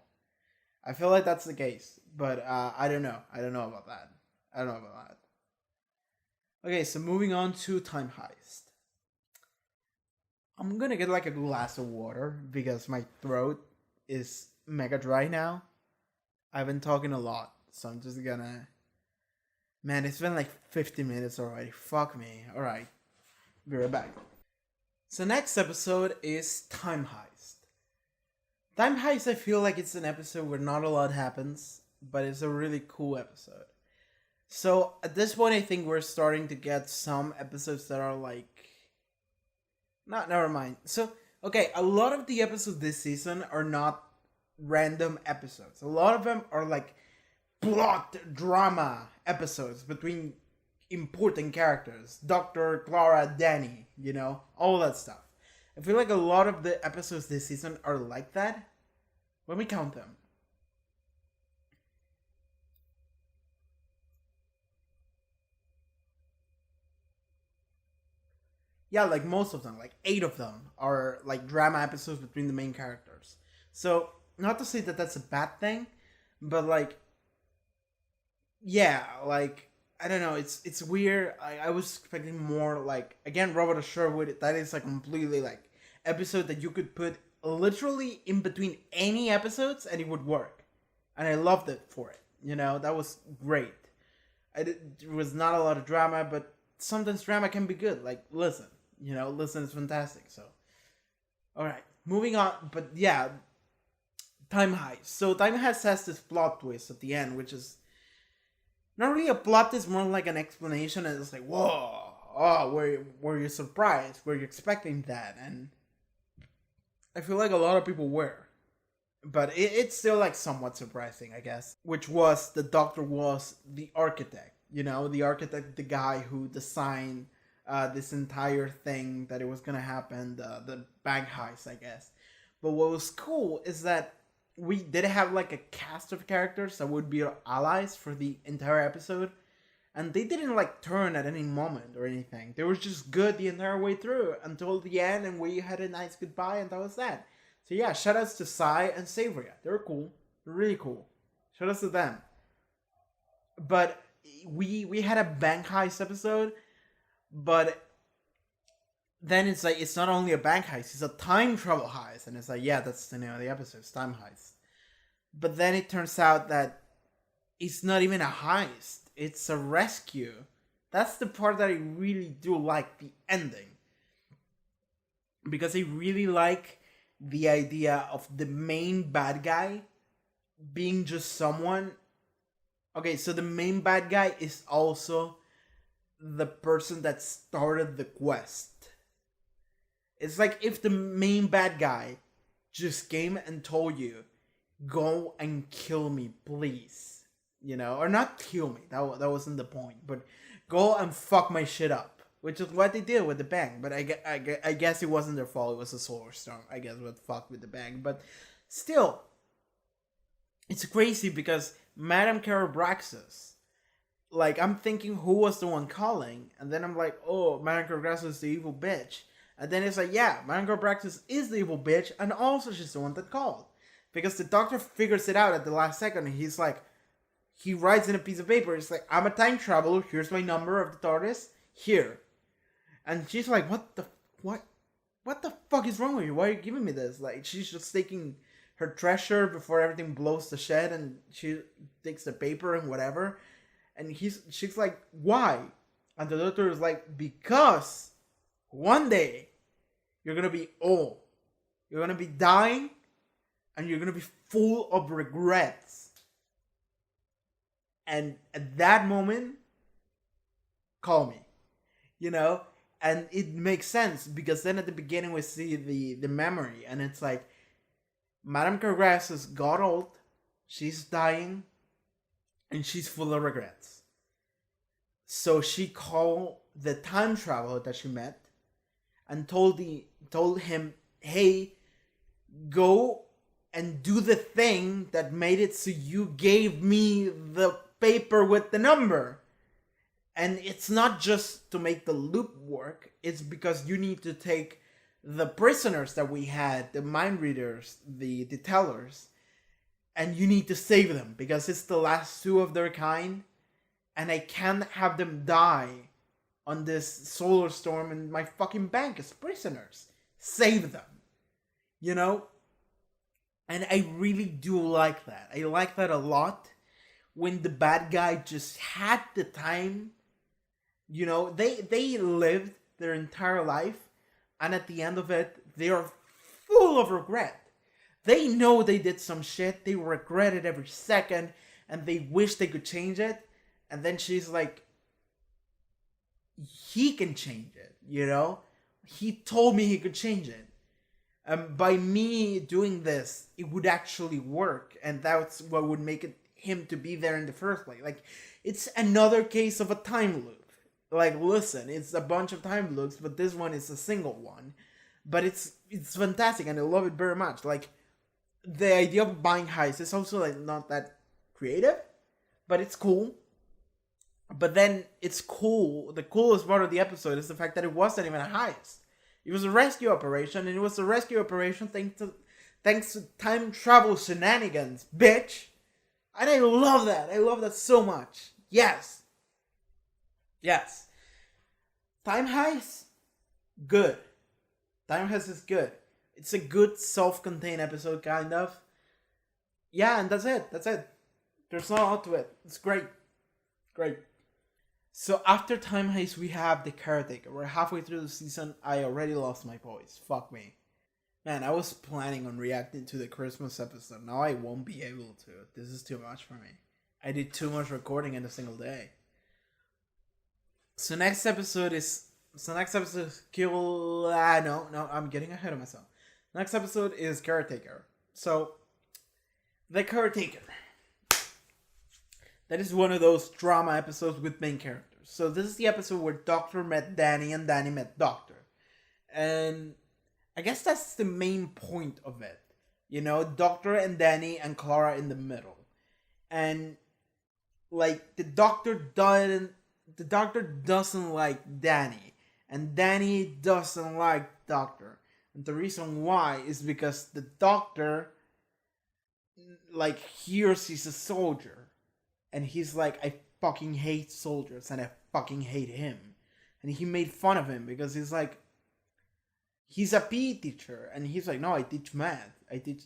I feel like that's the case, but I don't know. I don't know about that. I don't know about that. Okay, so moving on to Time Heist. I'm gonna get like a glass of water because my throat is mega dry now. I've been talking a lot, so I'm just gonna. Man, it's been like 50 minutes already. Fuck me. Alright, be right back. So, next episode is Time Heist. Time Heist, I feel like it's an episode where not a lot happens, but it's a really cool episode. So, at this point, I think we're starting to get some episodes that are like. Not, never mind. So, okay, a lot of the episodes this season are not random episodes. A lot of them are like plot drama episodes between important characters. Dr. Clara, Danny, all that stuff. I feel like a lot of the episodes this season are like that. When we count them. Yeah, like most of them, like 8 of them are like drama episodes between the main characters. So, not to say that that's a bad thing, but like, yeah, like, I don't know, it's weird. I was expecting more, like, again, Robert Sherwood, that is a completely, like, episode that you could put literally in between any episodes and it would work. And I loved it for it, that was great. There was not a lot of drama, but sometimes drama can be good. Like, Listen is fantastic, so. Alright, moving on, but yeah, Time Heist. So Time Heist has this plot twist at the end, which is not really a plot twist, more like an explanation, and it's like, whoa, oh, were you surprised? Were you expecting that? And I feel like a lot of people were. But it's still like somewhat surprising, I guess. Which was the doctor was the architect. The architect, the guy who designed this entire thing that it was gonna happen, the bank heist, I guess. But what was cool is that we did have like a cast of characters that would be our allies for the entire episode, and they didn't like turn at any moment or anything. They were just good the entire way through until the end, and we had a nice goodbye, and that was that. So yeah, shoutouts to Sai and Savoria. They were cool. They're really cool. Shoutouts to them. But we had a bank heist episode, but then it's like, it's not only a bank heist, it's a time travel heist. And it's like, yeah, that's the name of the episode, it's Time Heist. But then it turns out that it's not even a heist, it's a rescue. That's the part that I really do like, the ending. Because I really like the idea of the main bad guy being just someone. Okay, so the main bad guy is also the person that started the quest. It's like if the main bad guy just came and told you, go and kill me, please. Or not kill me, that wasn't the point, but go and fuck my shit up. Which is what they did with the bank, but I guess it wasn't their fault, it was a solar storm, I guess, what fucked with the bank. But still, it's crazy because Madame Carabraxis, like, I'm thinking who was the one calling, and then I'm like, oh, Madame Carabraxis is the evil bitch. And then it's like, yeah, Madame Carabraxis is the evil bitch, and also she's the one that called. Because the doctor figures it out at the last second, and he's like, he writes in a piece of paper, it's like, I'm a time traveler, here's my number of the TARDIS, here. And she's like, what the fuck is wrong with you? Why are you giving me this? Like, she's just taking her treasure before everything blows to shed, and she takes the paper and whatever. And she's like, why? And the doctor is like, because one day you're gonna be old. You're gonna be dying, and you're gonna be full of regrets. And at that moment, call me. And it makes sense, because then at the beginning we see the memory, and it's like, Madame Carabraxis got old, she's dying, and she's full of regrets. So she called the time traveler that she met and told him, hey, go and do the thing that made it so you gave me the paper with the number. And it's not just to make the loop work, it's because you need to take the prisoners that we had, the mind readers, the tellers, and you need to save them because it's the last two of their kind, and I can't have them die on this solar storm in my fucking bank as prisoners. Save them. You know? And I really do like that. I like that a lot. When the bad guy just had the time, you know, they lived their entire life, and at the end of it, they are full of regret. They know they did some shit, they regret it every second, and they wish they could change it. And then she's like, he can change it, you know? He told me he could change it. By me doing this, it would actually work, and that's what would make it him to be there in the first place. Like, it's another case of a time loop. Like, listen, it's a bunch of time loops, but this one is a single one. But it's fantastic, and I love it very much. Like, the idea of buying heists is also like not that creative, but it's cool. But then it's cool. The coolest part of the episode is the fact that it wasn't even a heist. It was a rescue operation, and it was a rescue operation thanks to time travel shenanigans, bitch. And I love that. I love that so much. Yes. Yes. Time Heist, good. Time Heist is good. It's a good self-contained episode, kind of. Yeah, and that's it. That's it. There's no lot to it. It's great. Great. So after Time Heist, we have The Caretaker. We're halfway through the season. I already lost my voice. Fuck me. Man, I was planning on reacting to the Christmas episode. Now I won't be able to. This is too much for me. I did too much recording in a single day. So next episode is Kill... no, I'm getting ahead of myself. Next episode is Caretaker. So, The Caretaker. That is one of those drama episodes with main characters. So this is the episode where Doctor met Danny and Danny met Doctor. And I guess that's the main point of it. You know, Doctor and Danny and Clara in the middle. And like the doctor doesn't like Danny. And Danny doesn't like Doctor. And the reason why is because the Doctor like hears he's a soldier. And he's like, I fucking hate soldiers and I fucking hate him. And he made fun of him because he's like, he's a PE teacher, and he's like, no, I teach math.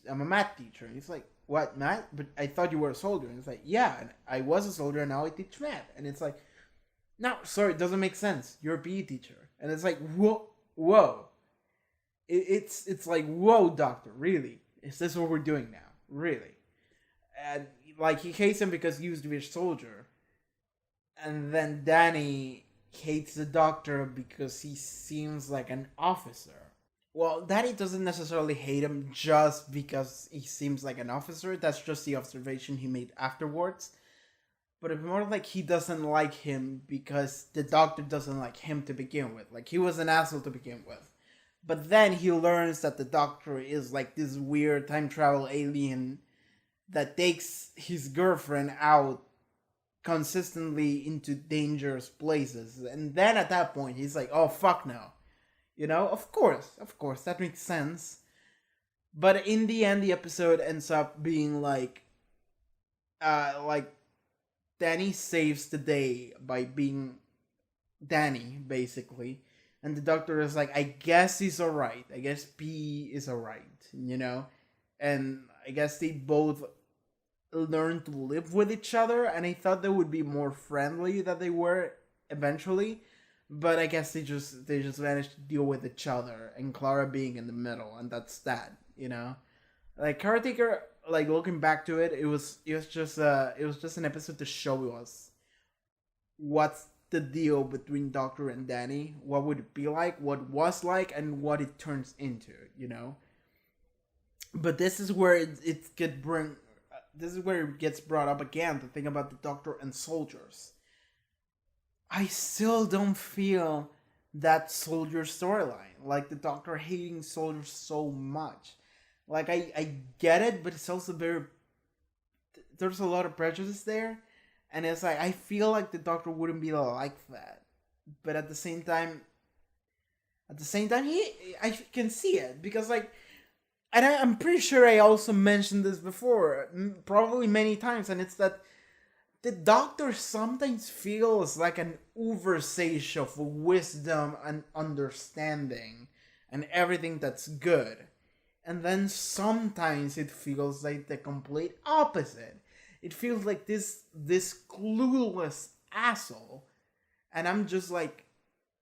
I'm a math teacher. And he's like, what, math? But I thought you were a soldier. And it's like, yeah, and I was a soldier, and now I teach math. And it's like, no, sorry, it doesn't make sense. You're a PE teacher. And it's like, whoa. It's like, whoa, doctor, really? Is this what we're doing now? Really? And like, he hates him because he used to be a soldier. And then Danny hates the doctor because he seems like an officer. Well, Danny doesn't necessarily hate him just because he seems like an officer. That's just the observation he made afterwards. But it's more like he doesn't like him because the doctor doesn't like him to begin with. Like, he was an asshole to begin with. But then he learns that the doctor is like this weird time travel alien that takes his girlfriend out consistently into dangerous places. And then at that point, he's like, oh, fuck no. You know, of course, that makes sense. But in the end, the episode ends up being like Danny saves the day by being Danny, basically. And the doctor is like, I guess he's alright. I guess P is alright, you know? And I guess they both learn to live with each other. And I thought they would be more friendly than they were eventually. But I guess they just managed to deal with each other, and Clara being in the middle, and that's that, you know. Like, Caretaker, like, looking back to it, it was just an episode to show us what's the deal between Doctor and Danny, what would it be like, what was like, and what it turns into, you know. But this is where it gets brought up again, the thing about the Doctor and soldiers. I still don't feel that soldier storyline. Like, the Doctor hating soldiers so much. Like, I get it, but it's also there's a lot of prejudice there. And it's like, I feel like the Doctor wouldn't be like that. But at the same time, I can see it. Because, like, and I'm pretty sure I also mentioned this before, probably many times, and it's that the Doctor sometimes feels like an oversage of wisdom and understanding and everything that's good. And then sometimes it feels like the complete opposite. It feels like this clueless asshole. And I'm just like,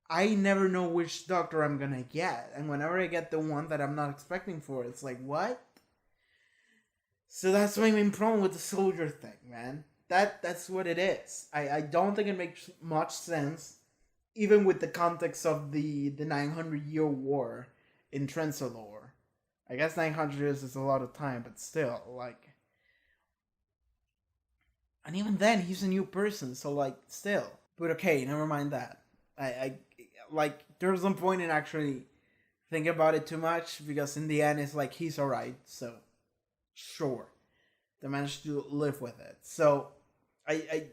I never know which Doctor I'm gonna get. And whenever I get the one that I'm not expecting for, it's like, what? So that's my main problem with the soldier thing, man. That's what it is. I don't think it makes much sense, even with the context of the 900-year war in Transalore. I guess 900 years is a lot of time, but still, like... And even then, he's a new person, so, like, still. But okay, never mind that. I like, there's no point in actually thinking about it too much, because in the end, it's like, he's alright, so... Sure. They managed to live with it. So, I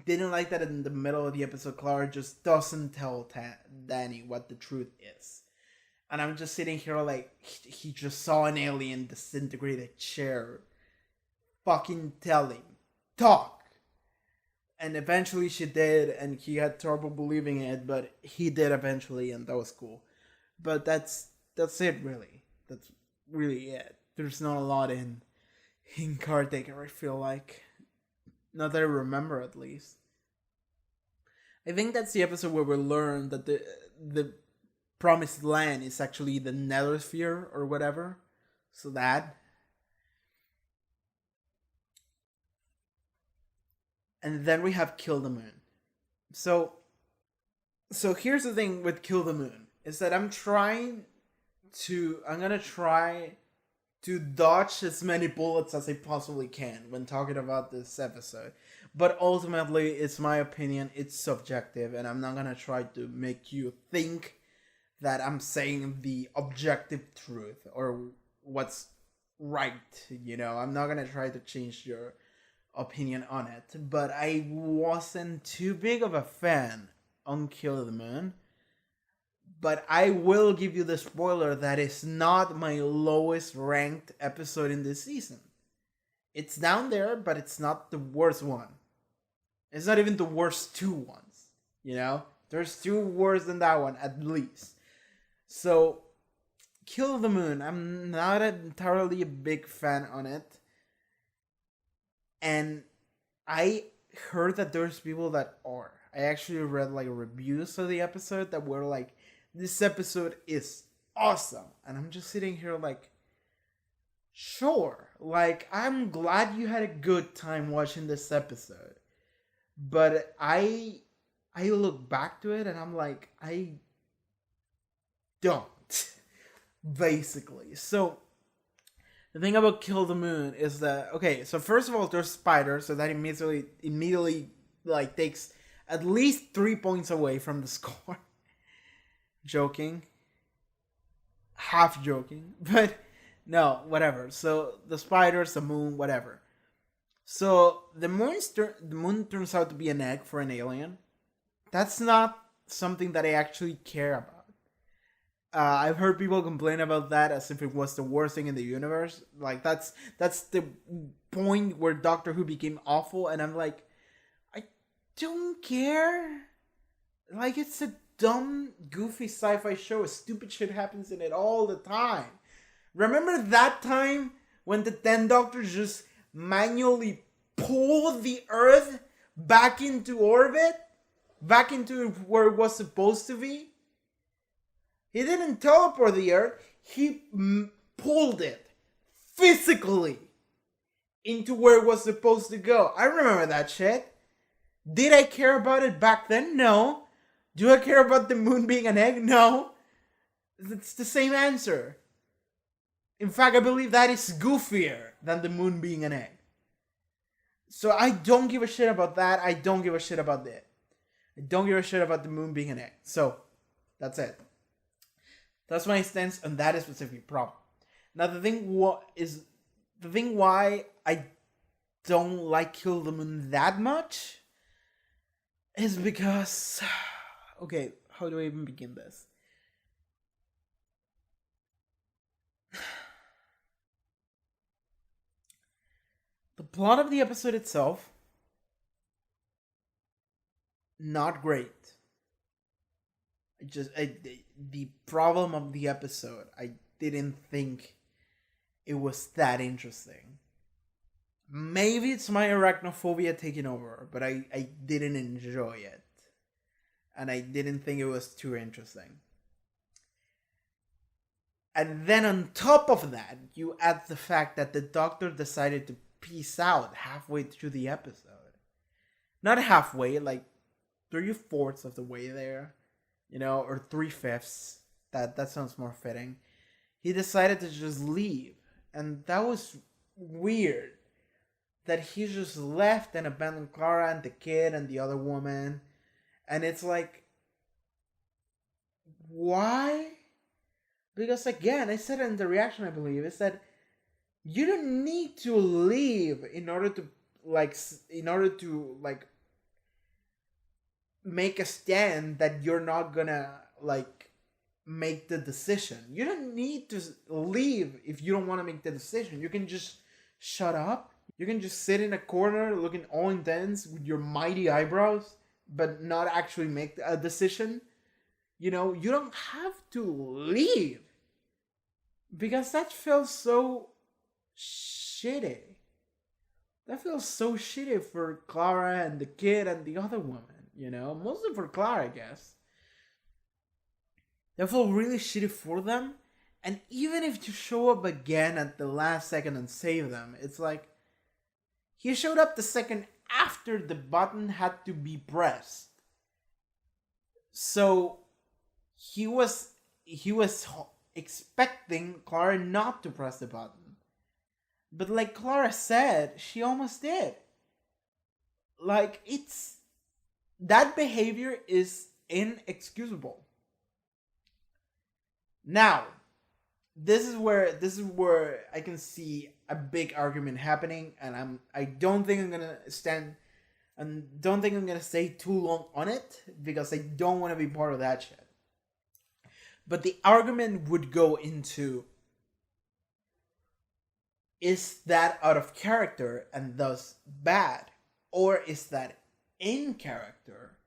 didn't like that in the middle of the episode, Clara just doesn't tell Danny what the truth is. And I'm just sitting here like, he just saw an alien disintegrate a chair. Fucking tell him. Talk! And eventually she did, and he had trouble believing it, but he did eventually, and that was cool. But that's it, really. That's really it. There's not a lot in Caretaker, I feel like. Not that I remember, at least. I think that's the episode where we learn that the Promised Land is actually the Nether Sphere or whatever. So that. And then we have Kill the Moon. So here's the thing with Kill the Moon. Is that I'm gonna try to dodge as many bullets as I possibly can when talking about this episode. But ultimately, it's my opinion, it's subjective, and I'm not gonna try to make you think that I'm saying the objective truth or what's right, you know? I'm not gonna try to change your opinion on it. But I wasn't too big of a fan on Kill the Moon. But I will give you the spoiler that it's not my lowest ranked episode in this season. It's down there, but it's not the worst one. It's not even the worst two ones. You know? There's two worse than that one, at least. So, Kill the Moon, I'm not entirely a big fan on it. And I heard that there's people that are. I actually read like reviews of the episode that were like, this episode is awesome. And I'm just sitting here like, sure. Like, I'm glad you had a good time watching this episode. But I look back to it and I'm like, I don't. Basically. So, the thing about Kill the Moon is that, okay, so first of all, there's spiders, so that immediately like takes at least 3 points away from the score. Joking. Half joking. But no, whatever. So the spiders, the moon, whatever. So the moon turns out to be an egg for an alien. That's not something that I actually care about. I've heard people complain about that as if it was the worst thing in the universe. Like, that's the point where Doctor Who became awful, and I'm like, I don't care. Like, it's a dumb, goofy sci-fi show. Stupid shit happens in it all the time. Remember that time when the 10 Doctors just manually pulled the Earth back into orbit? Back into where it was supposed to be? He didn't teleport the Earth. He pulled it physically into where it was supposed to go. I remember that shit. Did I care about it back then? No. Do I care about the moon being an egg? No. It's the same answer. In fact, I believe that is goofier than the moon being an egg. So I don't give a shit about that. I don't give a shit about it. I don't give a shit about the moon being an egg. So, that's it. That's my stance on that specific problem. Now, the thing why I don't like Kill the Moon that much is because, okay, how do I even begin this? The plot of the episode itself, not great. The problem of the episode, I didn't think it was that interesting. Maybe it's my arachnophobia taking over, but I didn't enjoy it. And I didn't think it was too interesting. And then on top of that, you add the fact that the doctor decided to peace out halfway through the episode. Not halfway, like 3/4 of the way there, or 3/5. That sounds more fitting. He decided to just leave, and that was weird. That he just left and abandoned Clara and the kid and the other woman, and it's like, why? Because again, I said it in the reaction, I believe, is that you don't need to leave in order to make a stand that you're not gonna make the decision. You don't need to leave if you don't want to make the decision. You can just shut up. You can just sit in a corner looking all intense with your mighty eyebrows, but not actually make a decision. You don't have to leave. Because that feels so shitty. That feels so shitty for Clara and the kid and the other woman, Mostly for Clara, I guess. That felt really shitty for them. And even if you show up again at the last second and save them, it's like, he showed up the second after the button had to be pressed. So he was expecting Clara not to press the button. But like Clara said, she almost did. That behavior is inexcusable. Now, this is where I can see a big argument happening, and I don't think I'm gonna stay too long on it, because I don't want to be part of that shit. But the argument would go into, is that out of character and thus bad? Or is that in character?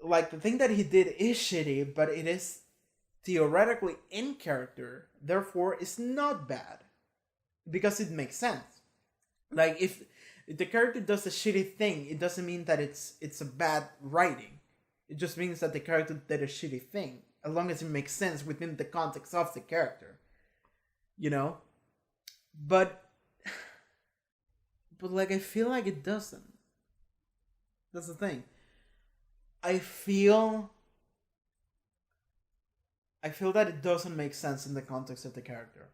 Like, the thing that he did is shitty, but it is theoretically in character, therefore it's not bad. Because it makes sense. Like, if the character does a shitty thing, it doesn't mean that it's a bad writing. It just means that the character did a shitty thing, as long as it makes sense within the context of the character. But I feel like it doesn't. That's the thing. I feel that it doesn't make sense in the context of the character.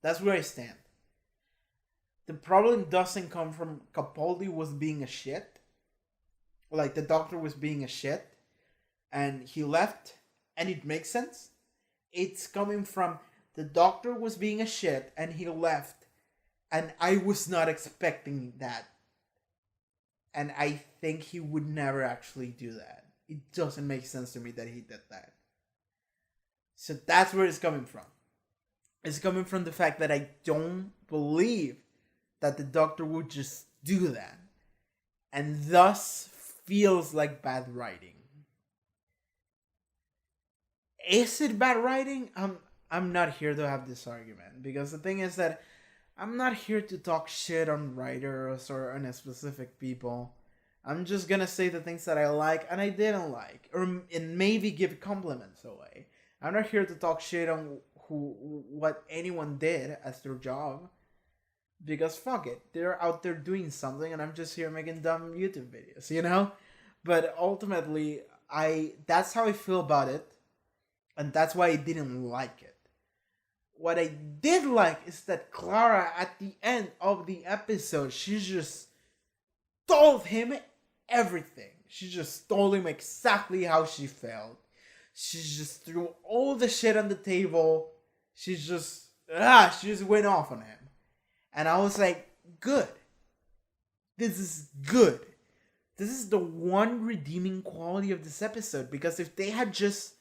That's where I stand. The problem doesn't come from Capaldi was being a shit. Like, the doctor was being a shit, and he left, and it makes sense. It's coming from the doctor was being a shit, and he left, and I was not expecting that. And I think he would never actually do that. It doesn't make sense to me that he did that. So that's where it's coming from. It's coming from the fact that I don't believe that the doctor would just do that. And thus feels like bad writing. Is it bad writing? I'm not here to have this argument. Because the thing is that I'm not here to talk shit on writers or on specific people. I'm just gonna say the things that I like and I didn't like. And maybe give compliments away. I'm not here to talk shit on what anyone did as their job. Because fuck it. They're out there doing something and I'm just here making dumb YouTube videos, But ultimately, that's how I feel about it. And that's why I didn't like it. What I did like is that Clara, at the end of the episode, she just told him everything. She just told him exactly how she felt. She just threw all the shit on the table. She just went off on him. And I was like, good. This is good. This is the one redeeming quality of this episode, because if they had just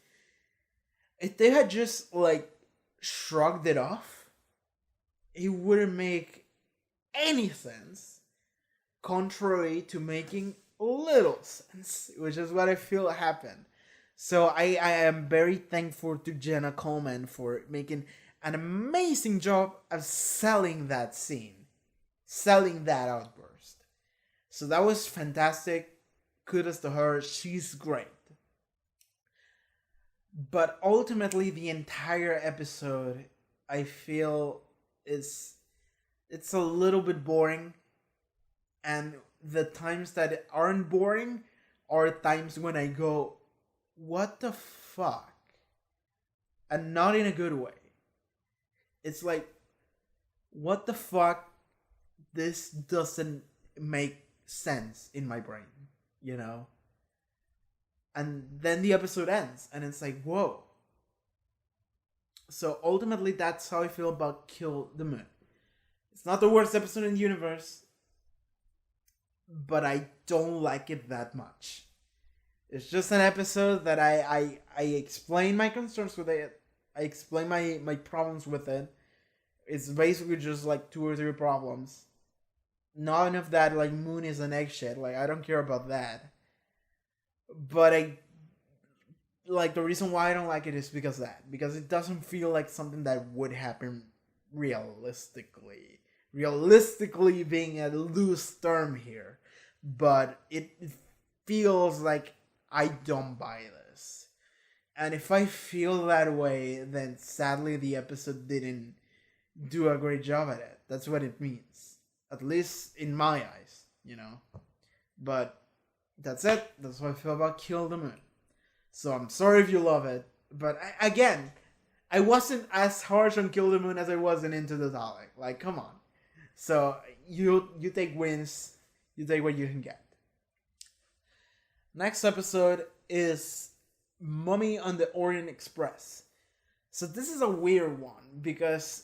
like shrugged it off, it wouldn't make any sense, contrary to making little sense, which is what I feel happened. So I am very thankful to Jenna Coleman for making an amazing job of selling that scene, selling that outburst. So that was fantastic. Kudos to her. She's great. But ultimately, the entire episode, I feel, is it's a little bit boring, and the times that aren't boring are times when I go, what the fuck? And not in a good way. It's like, what the fuck? This doesn't make sense in my brain, you know? And then the episode ends, and it's like, whoa. So ultimately, that's how I feel about Kill the Moon. It's not the worst episode in the universe, but I don't like it that much. It's just an episode that I explain my concerns with it. I explain my problems with it. It's basically just like 2 or 3 problems. None of that, like, Moon is an egg shit. Like, I don't care about that. But like, the reason why I don't like it is because of that. Because it doesn't feel like something that would happen realistically. Realistically being a loose term here. But it feels like I don't buy this. And if I feel that way, then sadly the episode didn't do a great job at it. That's what it means. At least in my eyes, you know. But that's it. That's what I feel about Kill the Moon. So I'm sorry if you love it. But I wasn't as harsh on Kill the Moon as I was in Into the Dalek. Like, come on. So you take wins. You take what you can get. Next episode is Mummy on the Orient Express. So this is a weird one, because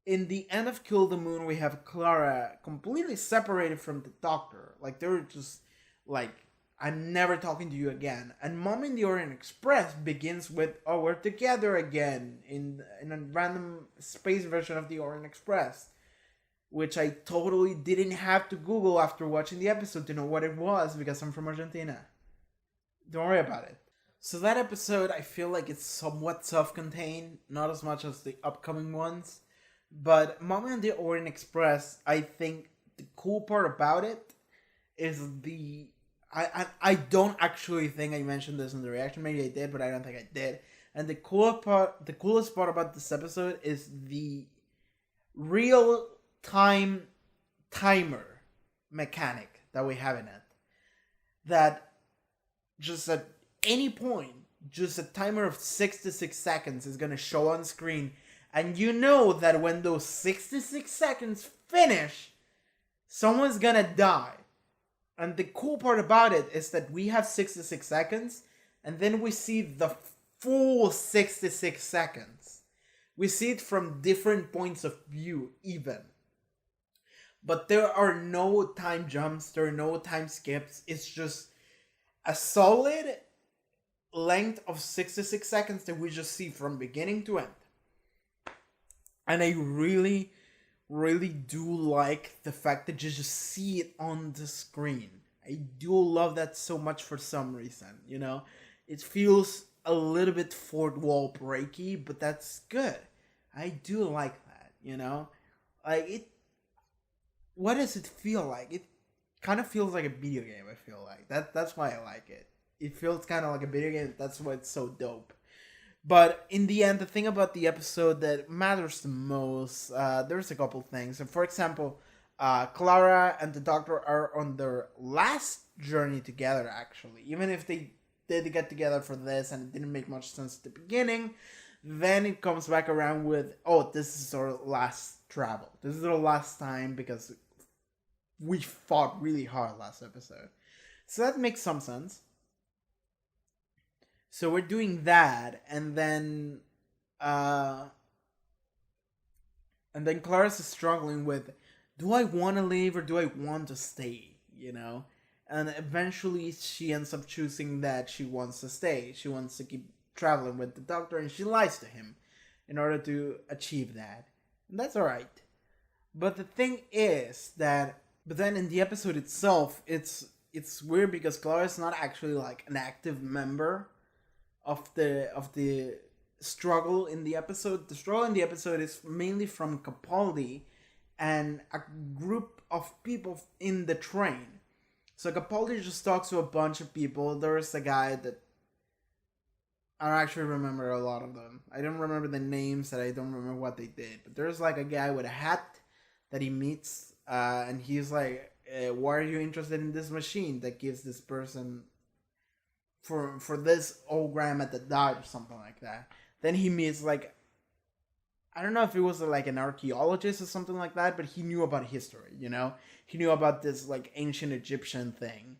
in the end of Kill the Moon, we have Clara completely separated from the Doctor. Like, they're just like, I'm never talking to you again. And Mummy in the Orient Express begins with, oh, we're together again in a random space version of the Orient Express, which I totally didn't have to Google after watching the episode to know what it was, because I'm from Argentina. Don't worry about it. So that episode, I feel like it's somewhat self-contained, not as much as the upcoming ones. But Mummy on the Orient Express, I think the cool part about it is I don't actually think I mentioned this in the reaction. Maybe I did, but I don't think I did. And the coolest part about this episode is the real time timer mechanic that we have in it. That just at any point, just a timer of 66 seconds is gonna show on screen, and you know that when those 66 seconds finish, someone's gonna die. And the cool part about it is that we have 66 seconds, and then we see the full 66 seconds. We see it from different points of view, even. But there are no time jumps, there are no time skips. It's just a solid length of 66 seconds that we just see from beginning to end. And I really, really do like the fact that you just see it on the screen. I do love that so much for some reason, you know? It feels a little bit fourth wall breaky, but that's good. I do like that, you know? Like, it... What does it feel like? It kind of feels like a video game, I feel like. That's why I like it. It feels kind of like a video game. That's why it's so dope. But in the end, the thing about the episode that matters the most, there's a couple things. And for example, Clara and the Doctor are on their last journey together, actually. Even if they did get together for this and it didn't make much sense at the beginning, then it comes back around with, oh, this is our last travel. This is our last time because we fought really hard last episode. So that makes some sense. So we're doing that, and then Clarice is struggling with do I want to leave or do I want to stay? And eventually she ends up choosing that she wants to stay. She wants to keep traveling with the doctor, and she lies to him in order to achieve that. And that's alright. But the thing is that, but then in the episode itself, it's weird because Clara is not actually like an active member of the struggle in the episode. The struggle in the episode is mainly from Capaldi and a group of people in the train. So Capaldi just talks to a bunch of people. There's a guy that I don't actually remember a lot of them. I don't remember the names, and I don't remember what they did. But there's like a guy with a hat that he meets, and he's like, "Why are you interested in this machine that gives this person for this old grandma that died or something like that?" Then he meets like, I don't know if it was like an archaeologist or something like that, but he knew about history. He knew about this like ancient Egyptian thing.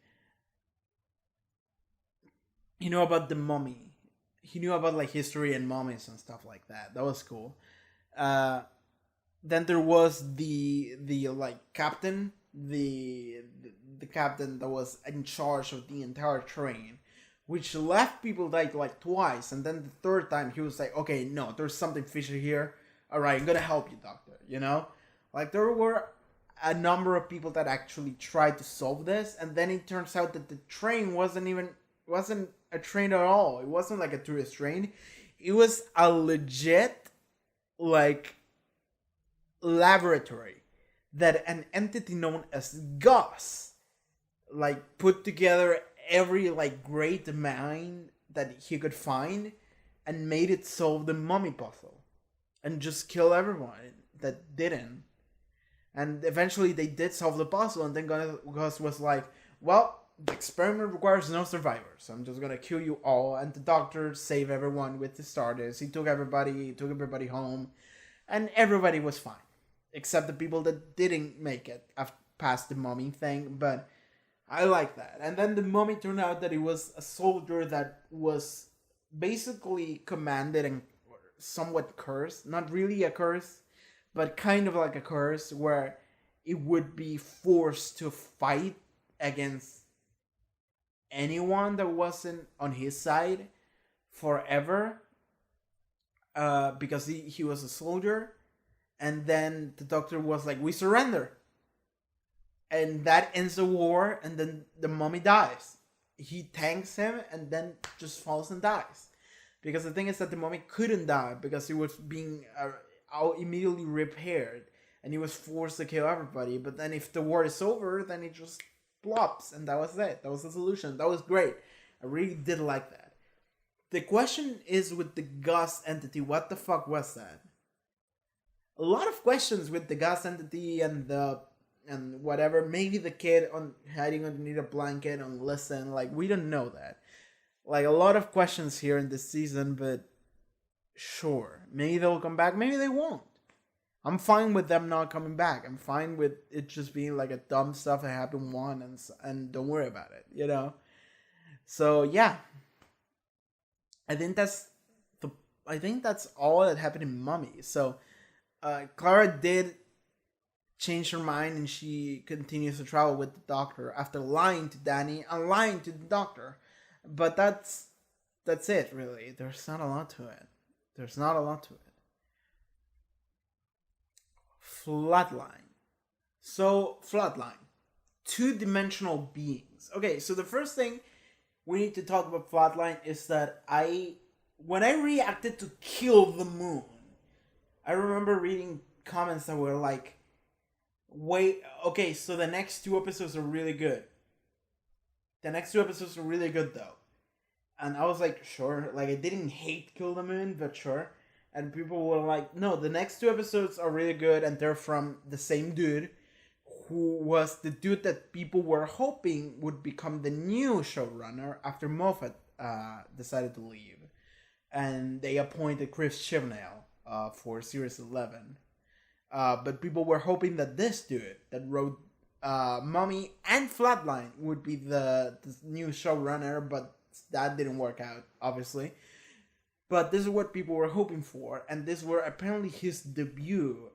He knew about the mummy. He knew about like history and mummies and stuff like that. That was cool. Uh, then there was the like captain, the captain that was in charge of the entire train, which left people like twice, and then the third time he was like, okay, no, there's something fishy here. All right, I'm gonna help you, doctor. Like there were a number of people that actually tried to solve this, and then it turns out that the train wasn't a train at all. It wasn't like a tourist train. It was a legit like laboratory that an entity known as Gus like put together every like great mind that he could find and made it solve the mummy puzzle and just kill everyone that didn't. And eventually they did solve the puzzle, and then Gus was like, well, the experiment requires no survivors, so I'm just gonna kill you all. And the doctor saved everyone with the TARDIS. He took everybody home, and everybody was fine. Except the people that didn't make it past the mummy thing, but I like that. And then the mummy turned out that it was a soldier that was basically commanded and somewhat cursed. Not really a curse, but kind of like a curse where it would be forced to fight against anyone that wasn't on his side forever, because he was a soldier. And then the doctor was like, we surrender. And that ends the war, and then the mummy dies. He thanks him and then just falls and dies. Because the thing is that the mummy couldn't die because he was being immediately repaired, and he was forced to kill everybody. But then if the war is over, then it just plops, and that was it. That was the solution. That was great. I really did like that. The question is with the Gus entity, what the fuck was that? A lot of questions with the Gus entity and whatever. Maybe the kid hiding underneath a blanket and listen. Like, we don't know that. Like, a lot of questions here in this season, but sure. Maybe they'll come back. Maybe they won't. I'm fine with them not coming back. I'm fine with it just being like a dumb stuff that happened and don't worry about it, So yeah, I think that's all that happened in Mummy. So Clara did change her mind, and she continues to travel with the doctor after lying to Danny and lying to the doctor. But that's it, really. There's not a lot to it. Flatline. So, Flatline. Two-dimensional beings. Okay, so the first thing we need to talk about Flatline is that when I reacted to Kill the Moon, I remember reading comments that were like, wait, okay, so the next two episodes are really good. The next two episodes are really good, though. And I was like, sure. Like, I didn't hate Kill the Moon, but sure. And people were like, no, the next two episodes are really good, and they're from the same dude, who was the dude that people were hoping would become the new showrunner after Moffat decided to leave. And they appointed Chris Chibnall for Series 11. But people were hoping that this dude that wrote Mummy and Flatline would be the new showrunner, but that didn't work out, obviously. But this is what people were hoping for, and this were apparently his debut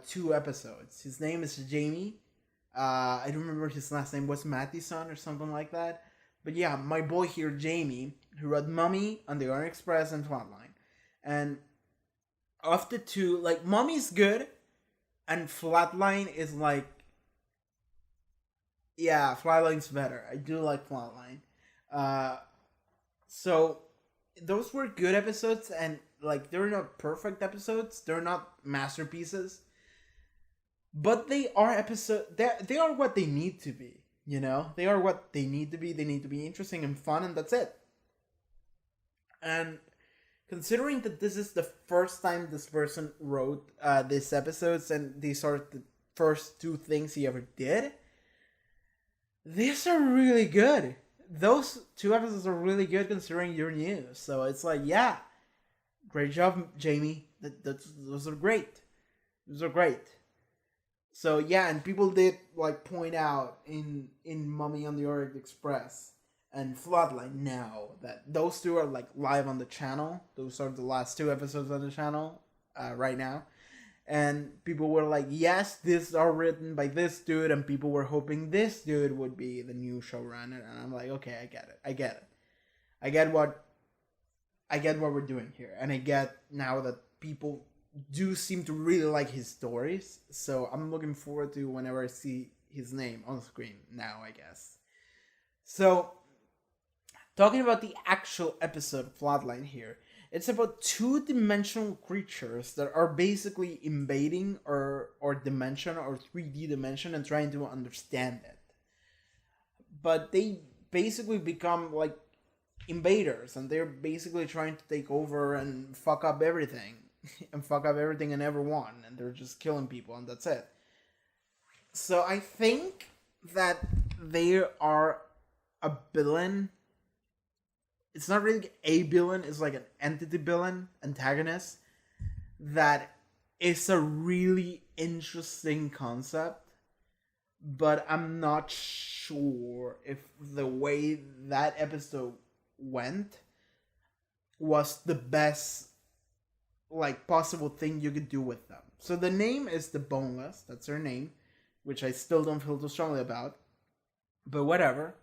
2 episodes. His name is Jamie. I don't remember his last name was Mattison or something like that. But yeah, my boy here, Jamie, who wrote Mummy on the Orient Express and Flatline. And of the two, like, Mummy's good, and Flatline is like, yeah, Flatline's better. I do like Flatline. So those were good episodes, and like they're not perfect episodes. They're not masterpieces, but they are episode. They are what they need to be. You know, they are what they need to be. They need to be interesting and fun, and that's it. And considering that this is the first time this person wrote these episodes, and these are the first 2 things he ever did, these are really good. Those 2 episodes are really good considering you're new. So it's like, yeah, great job, Jamie. Those are great. Those are great. So yeah, and people did like point out in Mummy on the Orient Express and Floodline now that those 2 are like live on the channel. Those are the last 2 episodes on the channel right now. And people were like, yes, these are written by this dude, and people were hoping this dude would be the new showrunner. And I'm like, okay, I get it. I get what we're doing here. And I get now that people do seem to really like his stories. So I'm looking forward to whenever I see his name on screen now, I guess. So, talking about the actual episode Flatline here, it's about 2-dimensional creatures that are basically invading our dimension or 3D dimension and trying to understand it. But they basically become like invaders, and they're basically trying to take over and fuck up everything. And fuck up everything and everyone, and they're just killing people, and that's it. So I think that they are a villain. It's not really a villain, it's like an entity villain, antagonist, that is a really interesting concept, but I'm not sure if the way that episode went was the best like possible thing you could do with them. So the name is the Boneless, that's her name, which I still don't feel too strongly about, but whatever.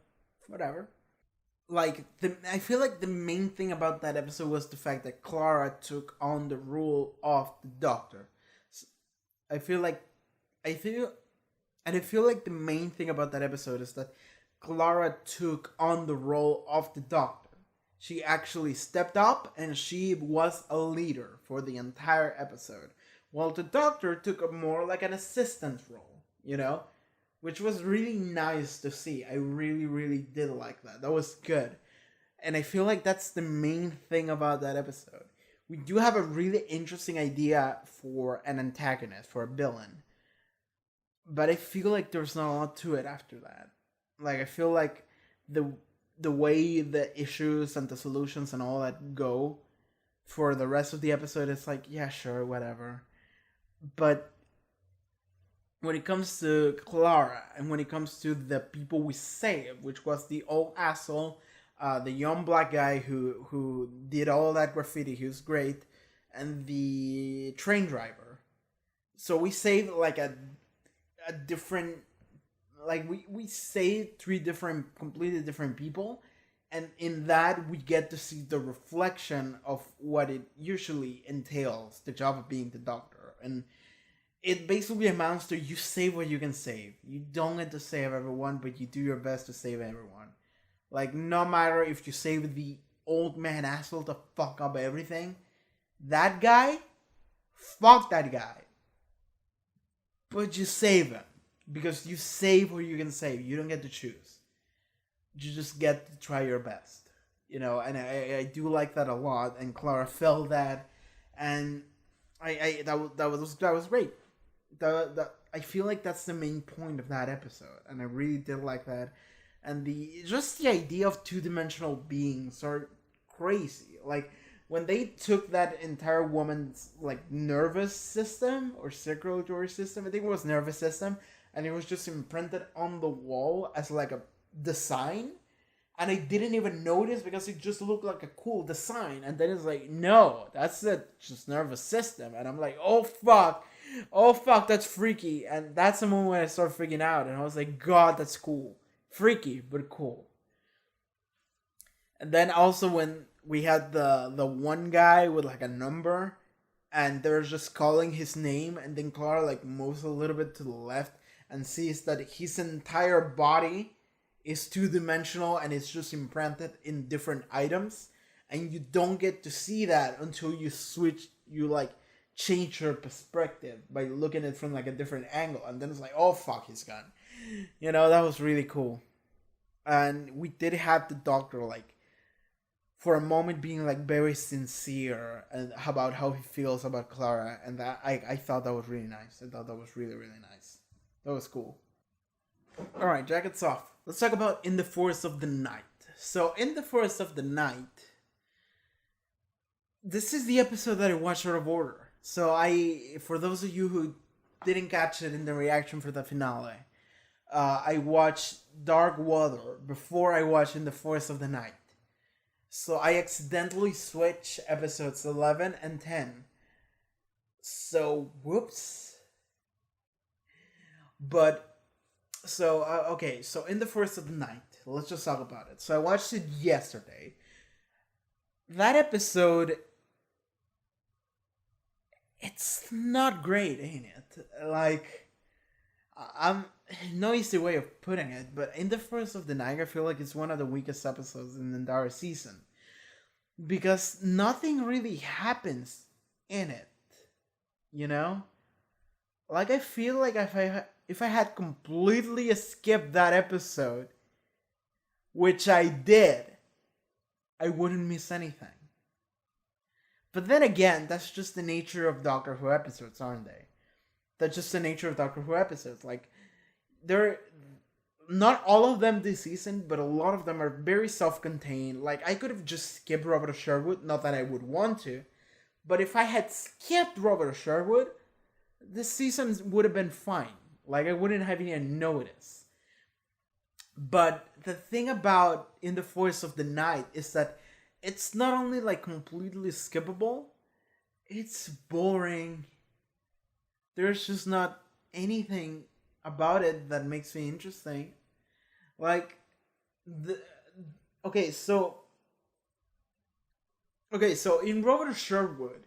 Like, I feel like the main thing about that episode was the fact that Clara took on the role of the Doctor. So I feel like the main thing about that episode is that Clara took on the role of the Doctor. She actually stepped up and she was a leader for the entire episode, while the Doctor took a more like an assistant role, you know? Which was really nice to see. I really, really did like that. That was good. And I feel like that's the main thing about that episode. We do have a really interesting idea for an antagonist, for a villain. But I feel like there's not a lot to it after that. Like, I feel like the way the issues and the solutions and all that go for the rest of the episode, it's like, yeah, sure, whatever. But when it comes to Clara and when it comes to the people we saved, which was the old asshole, the young black guy who did all that graffiti, he was great, and the train driver. So we saved like a different, like we saved 3 completely different people, and in that we get to see the reflection of what it usually entails, the job of being the Doctor. And it basically amounts to you save what you can save. You don't get to save everyone, but you do your best to save everyone. Like, no matter if you save the old man asshole to fuck up everything, that guy, fuck that guy. But you save him. Because you save what you can save. You don't get to choose. You just get to try your best. You know, and I do like that a lot. And Clara felt that. And that was great. I feel like that's the main point of that episode, and I really did like that. And the idea of 2-dimensional beings are crazy. Like, when they took that entire woman's like nervous system or circulatory system, I think it was nervous system, and it was just imprinted on the wall as like a design. and I didn't even notice because it just looked like a cool design. And then it's like, no, that's the just nervous system. And I'm like, oh fuck, that's freaky. And that's the moment when I started freaking out, and I was like, God, that's cool, freaky but cool. And then also when we had the one guy with like a number, and they're just calling his name, and then Clara like moves a little bit to the left and sees that his entire body is two-dimensional and it's just imprinted in different items, and you don't get to see that until you like change your perspective by looking at it from like a different angle, and then it's like, oh fuck, he's gone. That was really cool. And we did have the doctor like for a moment being like very sincere and about how he feels about Clara, and that I thought that was really nice. I thought that was really, really nice. That was cool. Alright, jackets off. Let's talk about In the Forest of the Night. So In the Forest of the Night, this is the episode that I watched out of order. So for those of you who didn't catch it in the reaction for the finale, I watched Dark Water before I watched In the Forest of the Night. So I accidentally switched episodes 11 and 10. So, whoops. But, okay, so In the Forest of the Night, let's just talk about it. So I watched it yesterday. That episode, it's not great, ain't it? Like, I'm no easy way of putting it, but In the Forest of the Night, I feel like it's one of the weakest episodes in the entire season, because nothing really happens in it. Like, I feel like if I had completely skipped that episode, which I did, I wouldn't miss anything. But then again, that's just the nature of Doctor Who episodes, aren't they? That's just the nature of Doctor Who episodes. Like, they're not all of them this season, but a lot of them are very self-contained. Like, I could have just skipped Robert Sherwood, not that I would want to, but if I had skipped Robert Sherwood, this season would have been fine. Like, I wouldn't have even noticed. But the thing about In the Forest of the Night is that it's not only like completely skippable, it's boring. There's just not anything about it that makes me interesting. Like, okay, so in Robert Sherwood,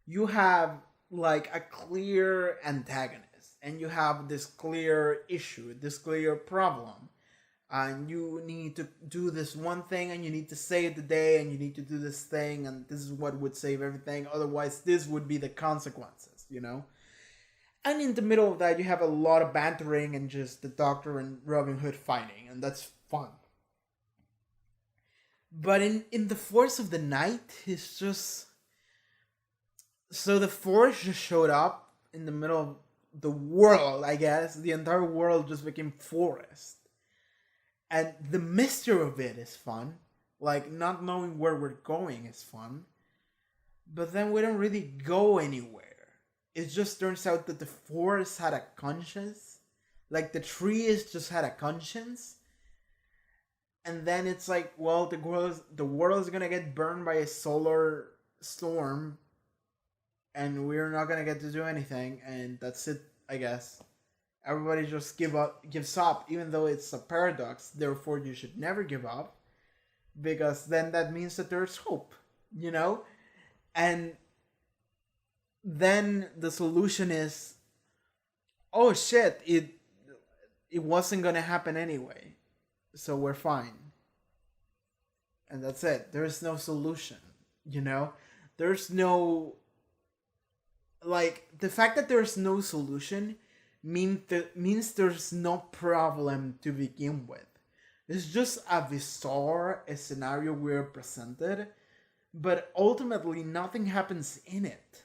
you have like a clear antagonist, and you have this clear issue, this clear problem, and you need to do this one thing, and you need to save the day, and you need to do this thing, and this is what would save everything, otherwise this would be the consequences, And in the middle of that, you have a lot of bantering and just the Doctor and Robin Hood fighting, and that's fun. But in the Force of the Night, it's just... So the Force just showed up in the middle of the world, I guess. The entire world just became forest. And the mystery of it is fun. Like, not knowing where we're going is fun. But then we don't really go anywhere. It just turns out that the forest had a conscience. Like, the trees just had a conscience. And then it's like, well, the world is gonna get burned by a solar storm, and we're not gonna get to do anything, and that's it, I guess. Everybody just gives up, even though it's a paradox. Therefore, you should never give up, because then that means that there's hope, And then the solution is, oh shit, it wasn't gonna happen anyway, so we're fine. And that's it. There's no solution, There's no... Like, the fact that there's no solution means there's no problem to begin with. It's just a bizarre scenario we're presented, but ultimately nothing happens in it.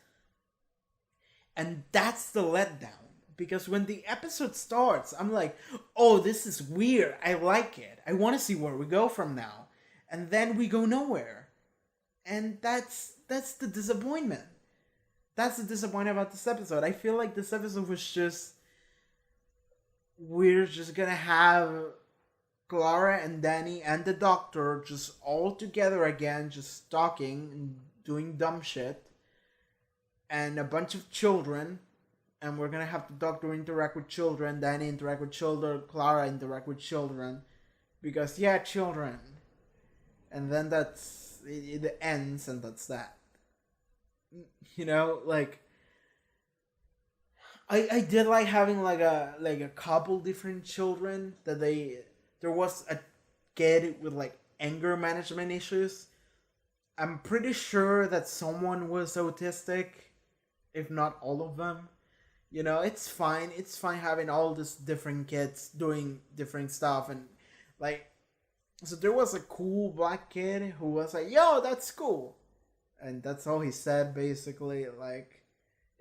And that's the letdown. Because when the episode starts, I'm like, oh, this is weird. I like it. I want to see where we go from now. And then we go nowhere. And that's the disappointment. That's the disappointment about this episode. I feel like this episode was just... We're just gonna have Clara and Danny and the doctor just all together again, just talking and doing dumb shit. And a bunch of children. And we're gonna have the doctor interact with children, Danny interact with children, Clara interact with children. Because, yeah, children. And then it ends and that's that. You know, like, I did like having like a couple different children that there was a kid with like anger management issues. I'm pretty sure that someone was autistic, if not all of them. You know, it's fine. It's fine having all these different kids doing different stuff. And, like, so there was a cool black kid who was like, yo, that's cool. And that's all he said, basically. Like,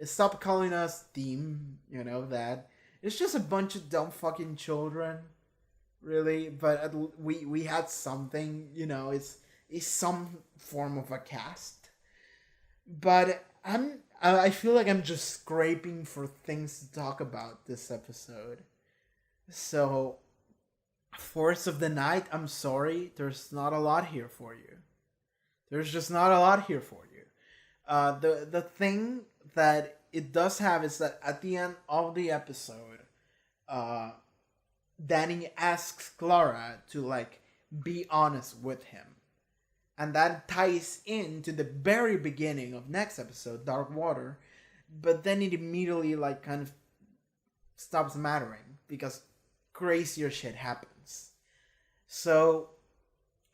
stop calling us team, you know, that. It's just a bunch of dumb fucking children, really. But we had something, you know, it's some form of a cast. But I feel like I'm just scraping for things to talk about this episode. So, Force of the Night, I'm sorry, there's not a lot here for you. There's just not a lot here for you. The thing that it does have is that at the end of the episode, Danny asks Clara to, like, be honest with him. And that ties into the very beginning of next episode, Dark Water. But then it immediately, like, kind of stops mattering because crazier shit happens. So,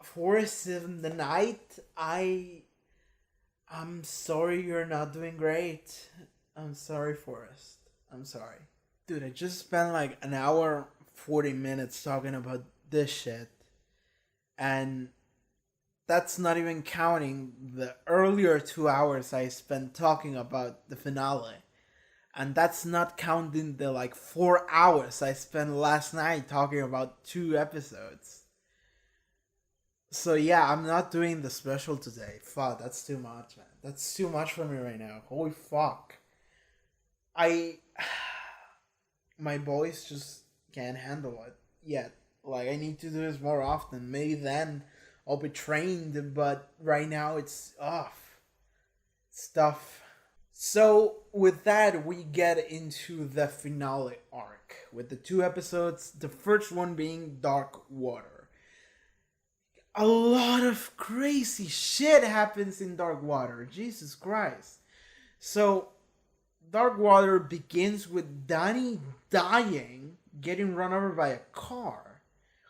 Forest in the Night, I'm sorry you're not doing great. I'm sorry, Forrest. I'm sorry. Dude, I just spent like an hour, 40 minutes talking about this shit. And that's not even counting the earlier 2 hours I spent talking about the finale. And that's not counting the like 4 hours I spent last night talking about 2 episodes. So yeah, I'm not doing the special today. Fuck, that's too much, man. That's too much for me right now. Holy fuck. My voice just can't handle it yet. Like, I need to do this more often. Maybe then I'll be trained, but right now it's off. It's tough. So, with that, we get into the finale arc, with the 2 episodes, the first one being Dark Water. A lot of crazy shit happens in Dark Water, Jesus Christ. So, Dark Water begins with Danny dying, getting run over by a car,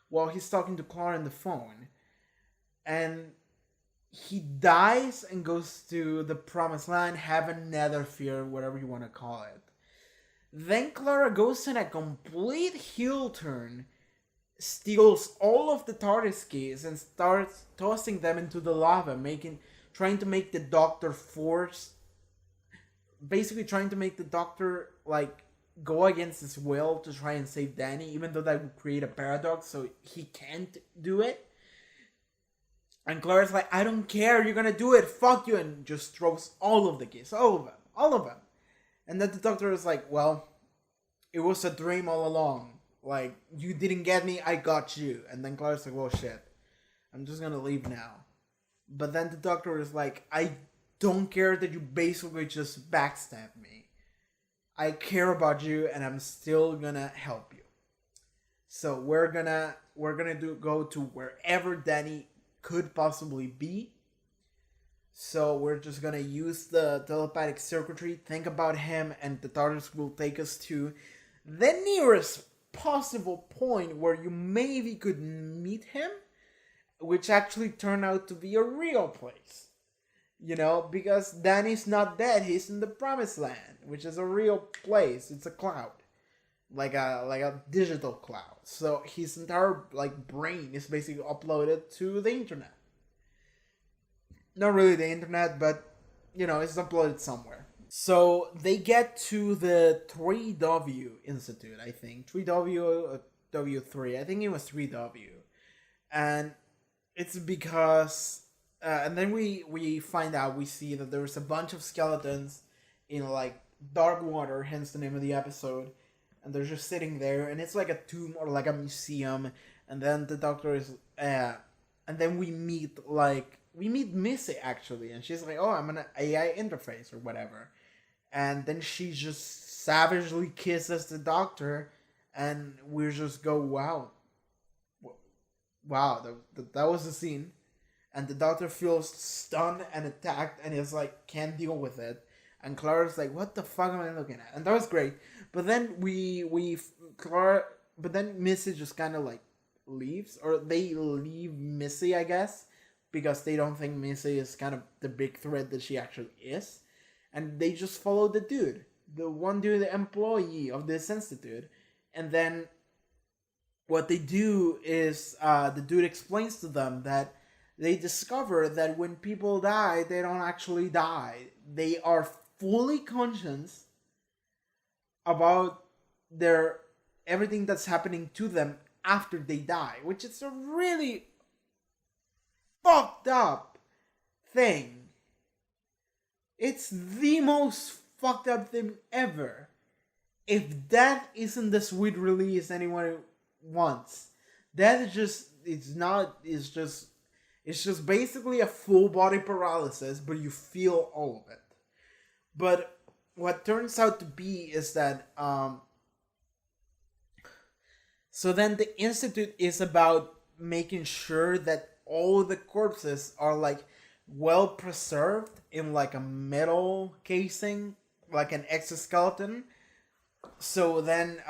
while he's talking to Clara on the phone. And he dies and goes to the promised land, heaven, nethersphere, whatever you want to call it. Then Clara goes in a complete heel turn, steals all of the TARDIS keys and starts tossing them into the lava, trying to make the Doctor trying to make the Doctor like go against his will to try and save Danny, even though that would create a paradox, so he can't do it. And Clara's like, I don't care, you're gonna do it, fuck you, and just throws all of the keys, all of them. And then the Doctor is like, well, it was a dream all along. Like, you didn't get me, I got you. And then Clara's like, well, shit, I'm just gonna leave now. But then the Doctor is like, I don't care that you basically just backstab me. I care about you, and I'm still gonna help you. So we're gonna go to wherever Danny could possibly be. So we're just gonna use the telepathic circuitry, think about him, and the TARDIS will take us to the nearest possible point where you maybe could meet him, which actually turned out to be a real place. You know, because Danny's not dead, he's in the Promised Land, which is a real place. It's a cloud. Like a digital cloud. So his entire like brain is basically uploaded to the internet. Not really the internet, but you know, it's uploaded somewhere. So they get to the 3W Institute, I think. 3W or W3. I think it was 3W. And it's because and then we find out, we see that there's a bunch of skeletons in like Dark Water, hence the name of the episode. And they're just sitting there, and it's like a tomb or like a museum, and then the doctor is, and then we meet Missy actually, and she's like, "Oh, I'm an AI interface or whatever," and then she just savagely kisses the doctor, and we just go, "Wow, wow, that was the scene." And the doctor feels stunned and attacked, and he's like, can't deal with it. And Clara's like, what the fuck am I looking at? And that was great. But then Clara, but then Missy just kind of like leaves, or they leave Missy, I guess, because they don't think Missy is kind of the big threat that she actually is. And they just follow the dude, the one dude, the employee of this institute. And then what they do is the dude explains to them that they discover that when people die, they don't actually die. They are fully conscious about their everything that's happening to them after they die, which is a really fucked up thing. It's the most fucked up thing ever. If death isn't the sweet release anyone wants, death is just it's just basically a full body paralysis, but you feel all of it. But what turns out to be is that so then the institute is about making sure that all the corpses are like well preserved in like a metal casing, like an exoskeleton. So then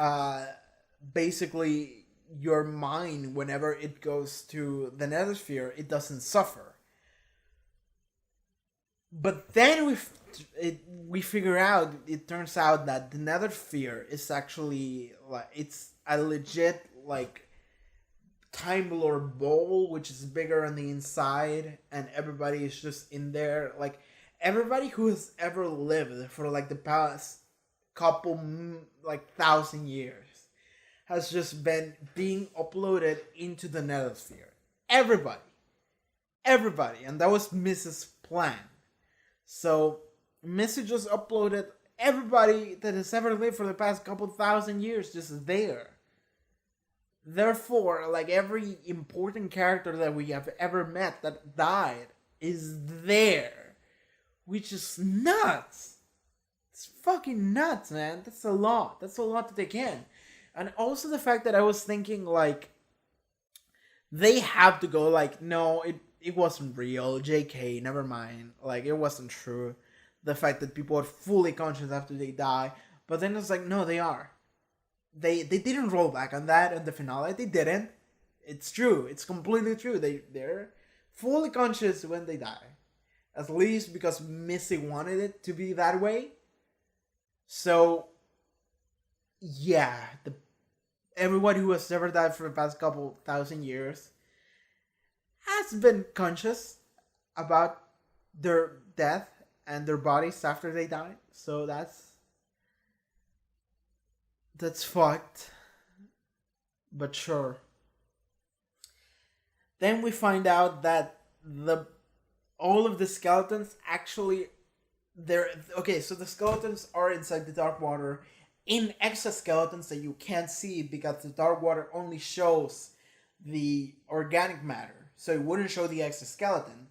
basically your mind, whenever it goes to the nether sphere, it doesn't suffer. But then we figure out, it turns out that the nether sphere is actually like, it's a legit like Time Lord bowl, which is bigger on the inside, and everybody is just in there. Like everybody who has ever lived for like the past couple like 1,000 years has just been being uploaded into the nethersphere. Everybody. And that was Mrs. Plan. So Missy just uploaded everybody that has ever lived for the past couple 1,000 years just there. Therefore, like every important character that we have ever met that died is there. Which is nuts. It's fucking nuts, man. That's a lot. That's a lot to take in. And also the fact that I was thinking, like, they have to go, like, no, it wasn't real. JK, never mind. Like, it wasn't true. The fact that people are fully conscious after they die. But then it's like, no, they are. They didn't roll back on that in the finale. They didn't. It's true. It's completely true. They're fully conscious when they die. At least because Missy wanted it to be that way. So, yeah, everybody who has ever died for the past couple 1,000 years has been conscious about their death and their bodies after they die. So that's fucked. But sure. Then we find out that all of the skeletons actually so the skeletons are inside the dark water in exoskeletons that you can't see because the dark water only shows the organic matter. So it wouldn't show the exoskeleton.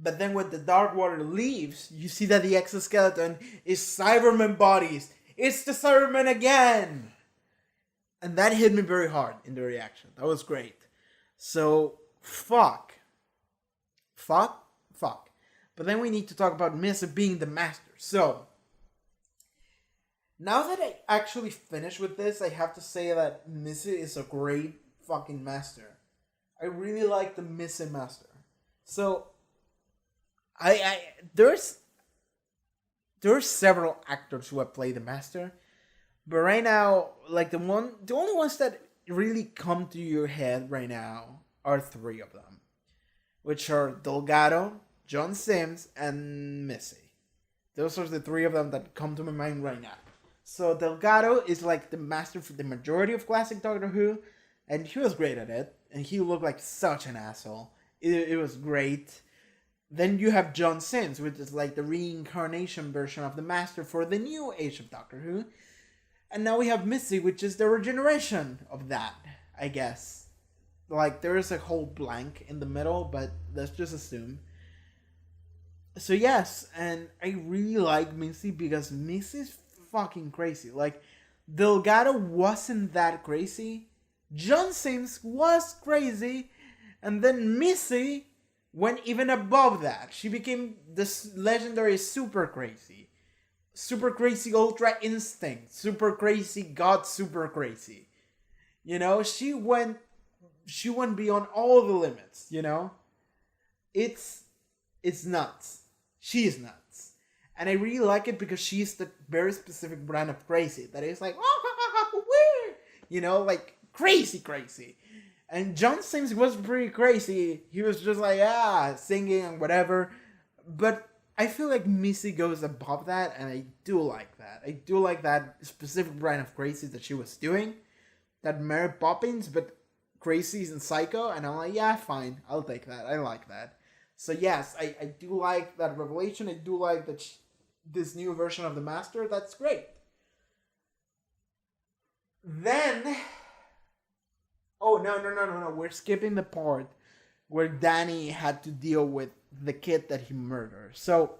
But then when the dark water leaves, you see that the exoskeleton is Cyberman bodies. It's the Cyberman again! And that hit me very hard in the reaction. That was great. So, fuck. But then we need to talk about Missy being the master. So, now that I actually finished with this, I have to say that Missy is a great fucking master. I really like the Missy master. So, there's several actors who have played the master, but right now, like the only ones that really come to your head right now are three of them, which are Delgado, John Sims, and Missy. Those are the three of them that come to my mind right now. So Delgado is like the master for the majority of classic Doctor Who, and he was great at it, and he looked like such an asshole. It was great. Then you have John Sims, which is like the reincarnation version of the master for the new age of Doctor Who. And now we have Missy, which is the regeneration of that, I guess. Like there is a whole blank in the middle, but let's just assume. So yes, and I really like Missy because Missy's fucking crazy. Like Delgado wasn't that crazy. John Sims was crazy, and then Missy went even above that. She became this legendary super crazy. Super crazy ultra instinct. Super crazy god super crazy. You know, she went beyond all the limits, you know? It's it's nuts. She is nuts. And I really like it because she's the very specific brand of crazy that is like, you know, like crazy, crazy. And John Sims was pretty crazy. He was just like, singing and whatever. But I feel like Missy goes above that, and I do like that. I do like that specific brand of crazy that she was doing. That Mary Poppins, but crazies and psycho. And I'm like, yeah, fine. I'll take that. I like that. So yes, I do like that revelation. I do like that this new version of the Master. That's great. Then, oh no! We're skipping the part where Danny had to deal with the kid that he murdered. So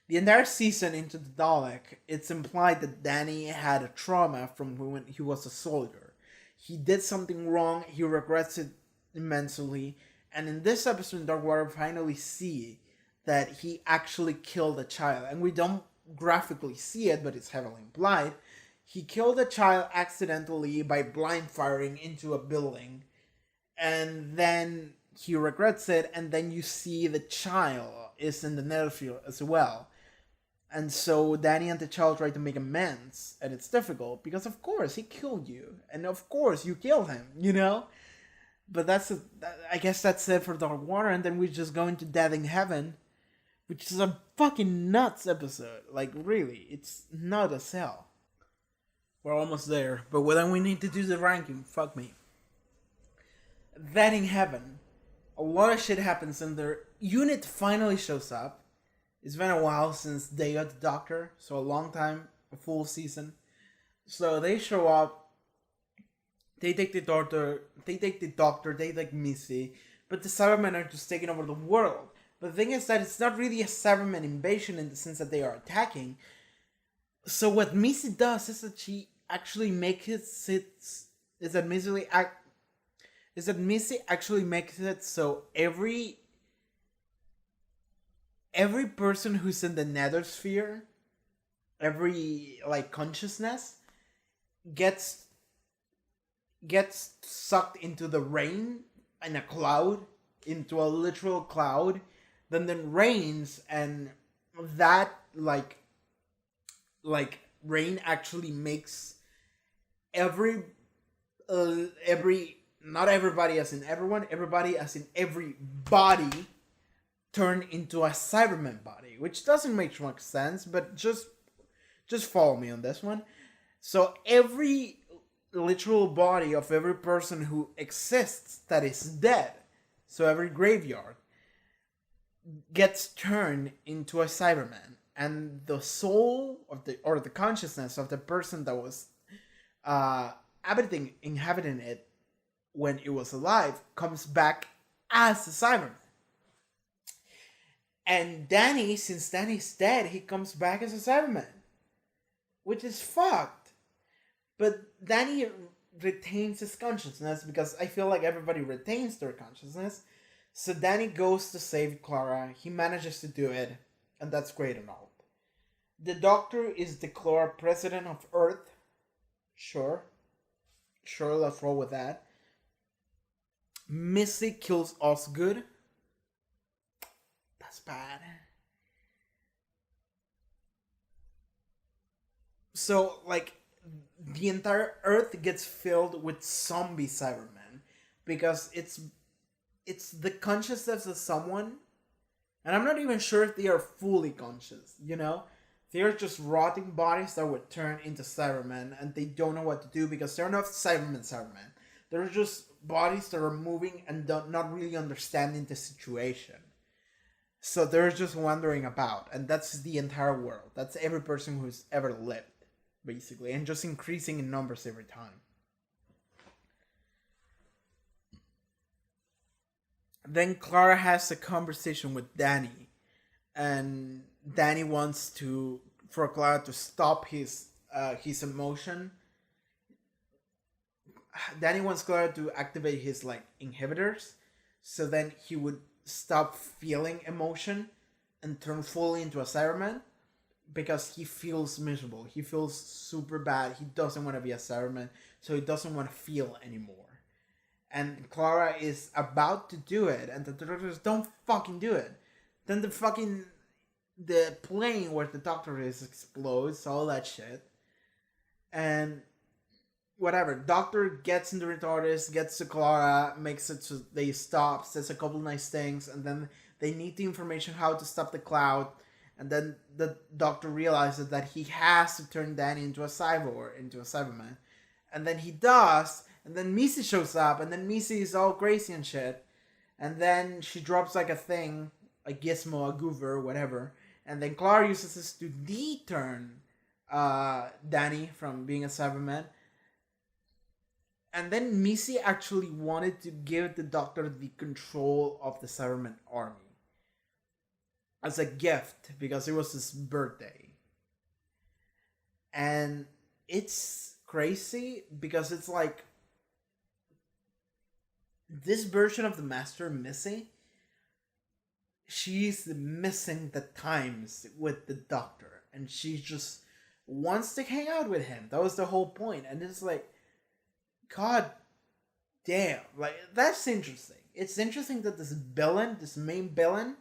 the entire season into the Dalek, it's implied that Danny had a trauma from when he was a soldier. He did something wrong. He regrets it immensely. And in this episode in Darkwater, we finally see that he actually killed a child. And we don't graphically see it, but it's heavily implied. He killed a child accidentally by blind firing into a building. And then he regrets it. And then you see the child is in the Netherfield as well. And so Danny and the child try to make amends. And it's difficult because, of course, he killed you. And of course, you killed him, you know? But I guess that's it for Dark Water, and then we just go into Dead in Heaven, which is a fucking nuts episode. Like, really, it's not as hell. We're almost there, but then we need to do the ranking. Fuck me. Dead in Heaven. A lot of shit happens in there. Unit finally shows up. It's been a while since they got the Doctor, so a long time, a full season. So they show up. They take the Doctor, they take Missy, but the Cybermen are just taking over the world. But the thing is that it's not really a Cybermen invasion in the sense that they are attacking. So what Missy does is that she actually makes it Missy actually makes it so every person who's in the Nether sphere, every like consciousness gets sucked into the rain in a cloud, into a literal cloud, then rains, and that like rain actually makes every not everybody as in everyone, everybody as in every body turn into a Cyberman body, which doesn't make much sense, but just follow me on this one. So every literal body of every person who exists that is dead, so every graveyard, gets turned into a Cyberman, and the soul of the consciousness of the person that was inhabiting it when it was alive comes back as a Cyberman. And Danny, since Danny's dead, he comes back as a Cyberman, which is fucked. But Danny retains his consciousness because I feel like everybody retains their consciousness. So Danny goes to save Clara. He manages to do it, and that's great and all. The Doctor is declared president of Earth. Sure, let's roll with that. Missy kills Osgood. That's bad. So, like, the entire Earth gets filled with zombie Cybermen because it's the consciousness of someone, and I'm not even sure if they are fully conscious, you know? They are just rotting bodies that would turn into Cybermen, and they don't know what to do because they're not Cybermen. They're just bodies that are moving and not really understanding the situation. So they're just wandering about, and that's the entire world. That's every person who's ever lived, basically, and just increasing in numbers every time. Then Clara has a conversation with Danny, and Danny wants to for Clara to stop his emotion. Danny wants Clara to activate his like inhibitors, so then he would stop feeling emotion and turn fully into a Cyberman because he feels miserable. He feels super bad. He doesn't want to be a Cyberman, so he doesn't want to feel anymore. And Clara is about to do it, and the doctors don't fucking do it. Then the plane where the doctor is explodes, all that shit, and whatever. Doctor gets into the TARDIS, gets to Clara, makes it so they stop, says a couple nice things, and then they need the information how to stop the cloud. And then the doctor realizes that he has to turn Danny into a cyborg, into a Cyberman. And then he does, and then Missy shows up, and then Missy is all crazy and shit. And then she drops like a thing, a gizmo, a goover, whatever. And then Clara uses this to deturn Danny from being a Cyberman. And then Missy actually wanted to give the Doctor the control of the Cyberman army as a gift because it was his birthday. And it's crazy because it's like this version of the Master, Missy, she's missing the times with the Doctor, and she just wants to hang out with him. That was the whole point. And it's like, God damn, like that's interesting. It's interesting that this villain, this main villain,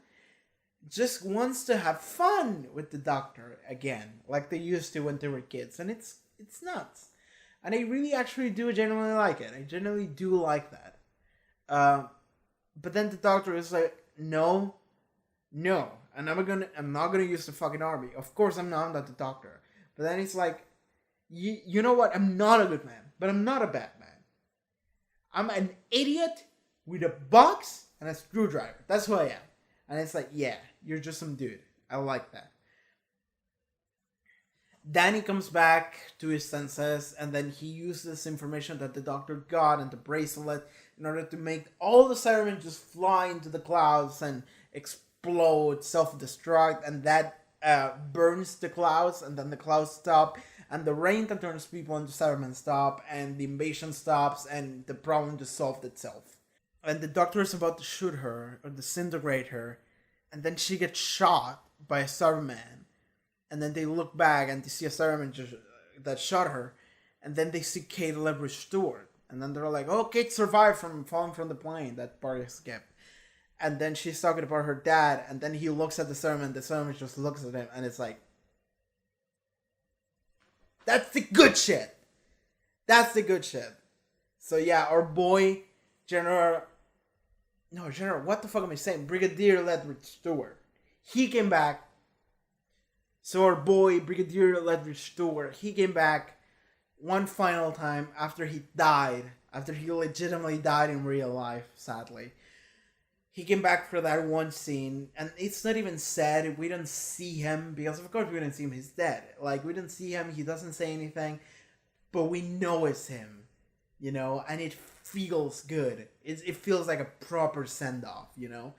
just wants to have fun with the Doctor again, like they used to when they were kids, and it's nuts. And I really actually do genuinely like it. I genuinely do like that. But then the Doctor is like, no, and I'm not gonna use the fucking army. Of course I'm not the Doctor. But then he's like, you know what? I'm not a good man, but I'm not a bad man. I'm an idiot with a box and a screwdriver. That's who I am. And it's like, yeah, you're just some dude. I like that. Danny comes back to his senses, and then he uses information that the Doctor got and the bracelet in order to make all the Cybermen just fly into the clouds and explode, self-destruct, and that burns the clouds, and then the clouds stop, and the rain that turns people into Cybermen stop, and the invasion stops, and the problem just solved itself. And the Doctor is about to shoot her, or disintegrate her, and then she gets shot by a Cyberman. And then they look back and they see a Cyberman that shot her, and then they see Kate Leverage Stewart. And then they're like, oh, Kate survived from falling from the plane. That part is skipped. And then she's talking about her dad, and then he looks at the Cyberman just looks at him, and it's like, that's the good shit. That's the good shit. So yeah, our boy, what the fuck am I saying? Brigadier Leverage Stewart. He came back. So our boy, Brigadier Leverage Stewart, he came back one final time after he died. After he legitimately died in real life, sadly. He came back for that one scene, and it's not even said. We don't see him, because of course we didn't see him, he's dead. Like, we didn't see him, he doesn't say anything, but we know it's him, you know, and it feels good. It feels like a proper send-off, you know.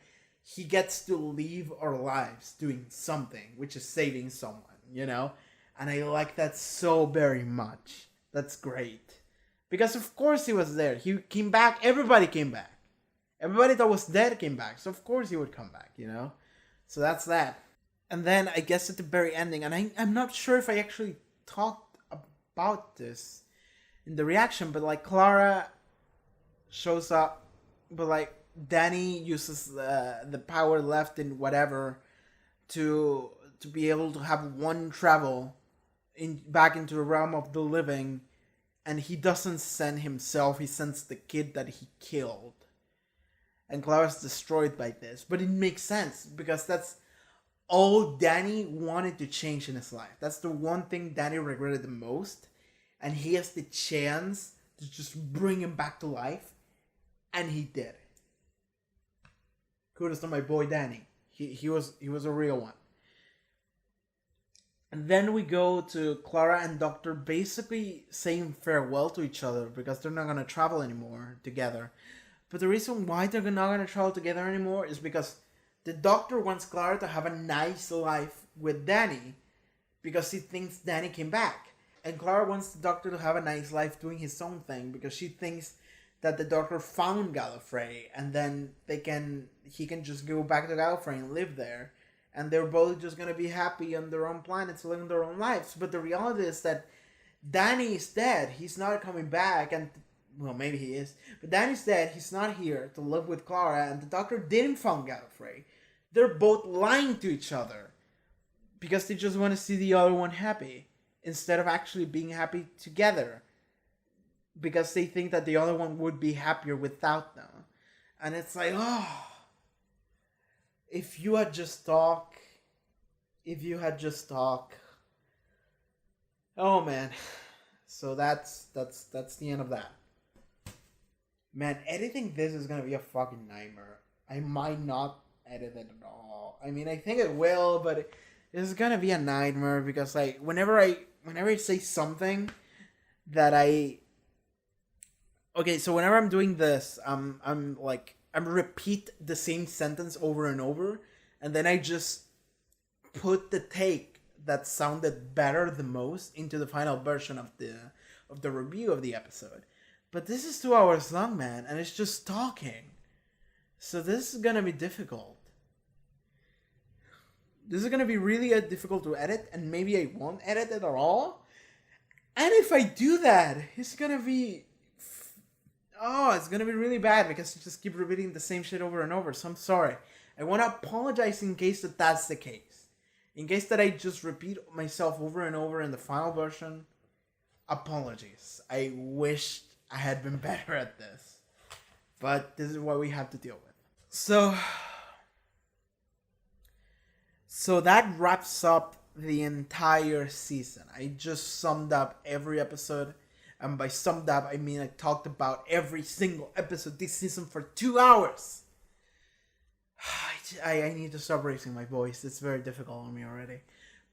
He gets to live our lives doing something, which is saving someone, you know? And I like that so very much. That's great. Because of course he was there. He came back, everybody came back. Everybody that was dead came back, so of course he would come back, you know? So that's that. And then I guess at the very ending, and I'm not sure if I actually talked about this in the reaction, but like Clara shows up, but like Danny uses the power left in whatever to be able to have one travel back into the realm of the living, and he doesn't send himself, he sends the kid that he killed. And Clara's destroyed by this. But it makes sense, because that's all Danny wanted to change in his life. That's the one thing Danny regretted the most. And he has the chance to just bring him back to life. And he did. Kudos to my boy Danny. He was a real one. And then we go to Clara and Doctor basically saying farewell to each other, because they're not going to travel anymore together. But the reason why they're not gonna travel together anymore is because the doctor wants Clara to have a nice life with Danny because he thinks Danny came back. And Clara wants the doctor to have a nice life doing his own thing because she thinks that the doctor found Gallifrey and then he can just go back to Gallifrey and live there. And they're both just gonna be happy on their own planets, living their own lives. But the reality is that Danny is dead. He's not coming back, and well, maybe he is. But Danny's dead. He's not here to live with Clara, and the doctor didn't find Gallifrey. They're both lying to each other because they just want to see the other one happy instead of actually being happy together because they think that the other one would be happier without them. And it's like, oh, if you had just talked, oh man. So that's the end of that. Man, editing this is gonna be a fucking nightmare. I might not edit it at all. I mean, I think it will, but it's gonna be a nightmare because like whenever I say something that so whenever I'm doing this, I'm repeat the same sentence over and over, and then I just put the take that sounded better the most into the final version of the review of the episode. But this is 2 hours long, man, and it's just talking. So this is gonna be difficult. This is gonna be really difficult to edit, and maybe I won't edit it at all. And if I do that, it's gonna be really bad because I just keep repeating the same shit over and over. So I'm sorry. I want to apologize in case that's the case. In case that I just repeat myself over and over in the final version. Apologies. I wished I had been better at this. But this is what we have to deal with. So that wraps up the entire season. I just summed up every episode. And by summed up, I mean I talked about every single episode this season for 2 hours. I need to stop raising my voice. It's very difficult on me already.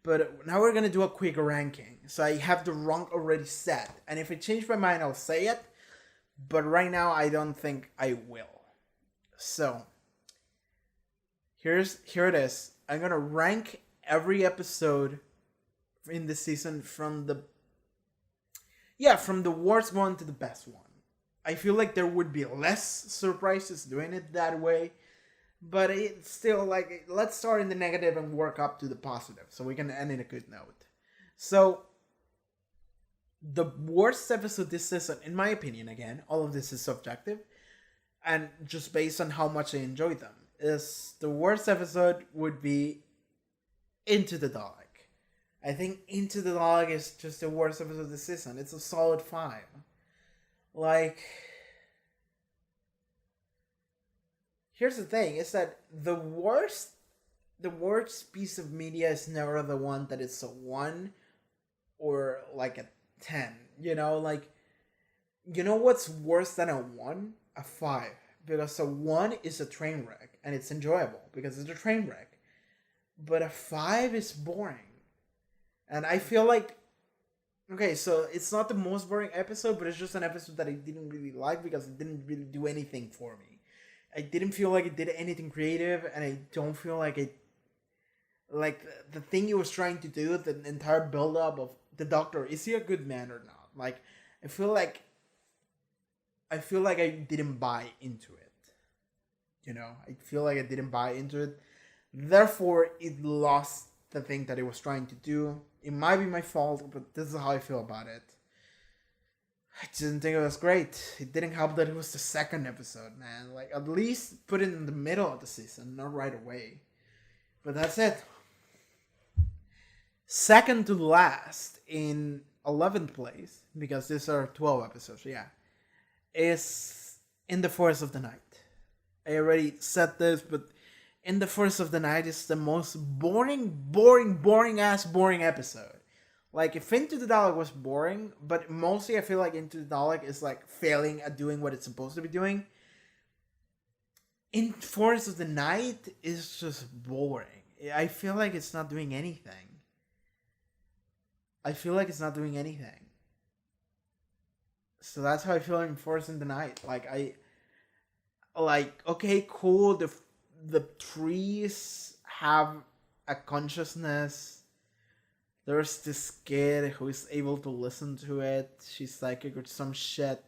But now we're going to do a quick ranking. So I have the rank already set. And if I change my mind, I'll say it. But right now, I don't think I will. So, here it is. I'm going to rank every episode in this season from the worst one to the best one. I feel like there would be less surprises doing it that way. But it's still like, let's start in the negative and work up to the positive. So we can end in a good note. So, the worst episode this season, in my opinion, again, all of this is subjective. And just based on how much I enjoyed them. Is the worst episode would be Into the Dalek. I think Into the Dalek is just the worst episode this season. It's a solid 5. Like, here's the thing, is that the worst piece of media is never the one that is a 1 or like a 10. You know, like, you know what's worse than a 1? A 5. Because a 1 is a train wreck, and it's enjoyable because it's a train wreck. But a 5 is boring. And I feel like, okay, so it's not the most boring episode, but it's just an episode that I didn't really like because it didn't really do anything for me. I didn't feel like it did anything creative, and I don't feel like it, like the thing he was trying to do, the entire build-up of the Doctor, is he a good man or not? Like, I feel like I didn't buy into it. You know, I feel like I didn't buy into it. Therefore, it lost the thing that it was trying to do. It might be my fault, but this is how I feel about it. I didn't think it was great. It didn't help that it was the second episode, man. Like, at least put it in the middle of the season, not right away. But that's it. Second to last, in 11th place, because these are 12 episodes, yeah, is In the Forest of the Night. I already said this, but In the Forest of the Night is the most boring episode. Like, if Into the Dalek was boring, but mostly I feel like Into the Dalek is like failing at doing what it's supposed to be doing. In Forest of the Night is just boring. I feel like it's not doing anything. So that's how I feel in Forest in the Night. Like, Like, okay, cool, the trees have a consciousness. There's this kid who is able to listen to it. She's psychic or some shit.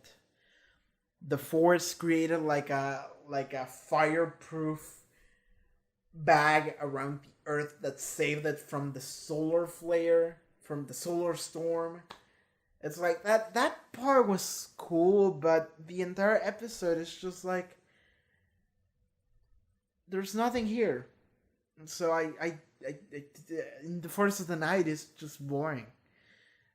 The forest created like a fireproof bag around the earth that saved it from the solar flare, from the solar storm. It's like that part was cool, but the entire episode is just like there's nothing here. So I in the forest of the night is just boring.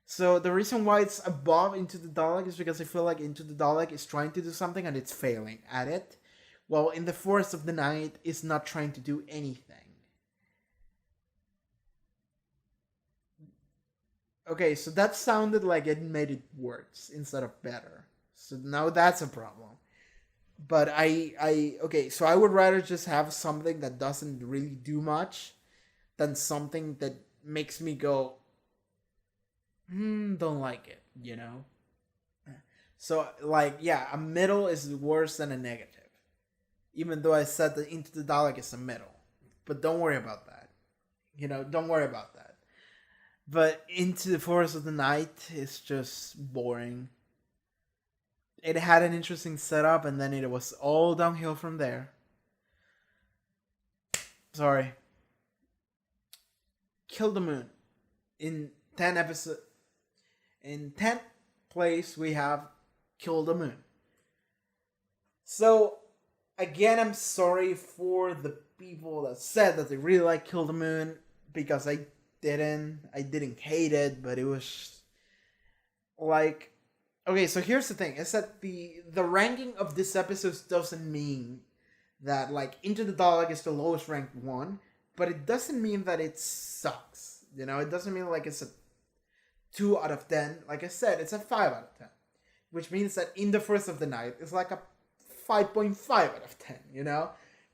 So the reason why it's above Into the Dalek is because I feel like Into the Dalek is trying to do something and it's failing at it. While In the Forest of the Night is not trying to do anything. Okay, so that sounded like it made it worse instead of better. So now that's a problem. But okay, so I would rather just have something that doesn't really do much than something that makes me go, don't like it, you know? So, like, yeah, a middle is worse than a negative. Even though I said that Into the Dalek is a middle. But don't worry about that. Don't worry about that. But Into the Forest of the Night is just boring. It had an interesting setup, and then it was all downhill from there. Sorry. Kill the Moon. In 10 episodes. In 10th place, we have Kill the Moon. So, again, I'm sorry for the people that said that they really like Kill the Moon, because I didn't hate it, but it was like, okay, so here's the thing, is that the ranking of this episode doesn't mean that like Into the Dalek is the lowest ranked one, but it doesn't mean that it sucks. It doesn't mean like it's a 2 out of 10. Like I said, it's a 5 out of 10, which means that In the First of the Night is like a 5.5 out of 10.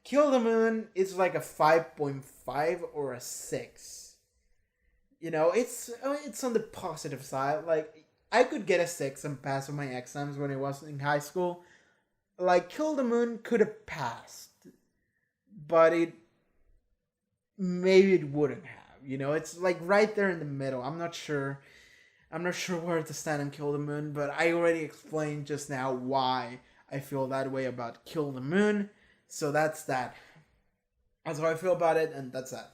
Kill the Moon is like a 5.5 or a 6. It's on the positive side. Like, I could get a 6 and pass on my exams when I was in high school. Like, Kill the Moon could have passed, but maybe it wouldn't have. It's like right there in the middle. I'm not sure where to stand on Kill the Moon, but I already explained just now why I feel that way about Kill the Moon. So that's that. That's how I feel about it, and that's that.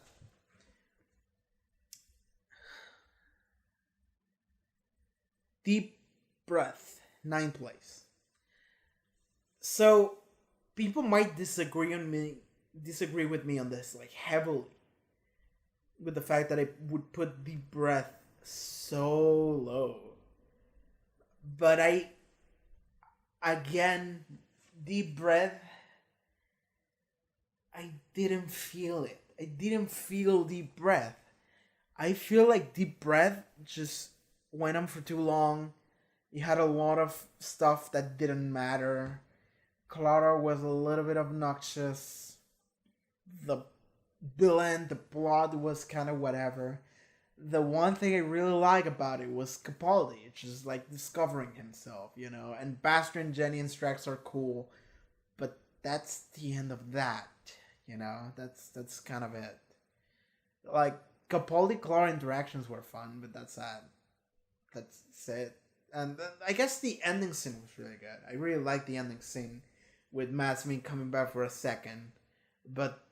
Deep Breath, 9th place. So people might disagree with me on this, like, heavily, with the fact that I would put Deep Breath so low. But again, Deep Breath, I didn't feel it. I didn't feel Deep Breath. I feel like Deep Breath just went on for too long. It had a lot of stuff that didn't matter. Clara was a little bit obnoxious. The villain, the plot was kind of whatever. The one thing I really like about it was Capaldi, just like discovering himself, and Baxter and Jenny and Strax are cool, but that's the end of that, that's kind of it. Like, Capaldi Clara interactions were fun, but that's it. And I guess the ending scene was really good. I really liked the ending scene with Matt Smith coming back for a second, but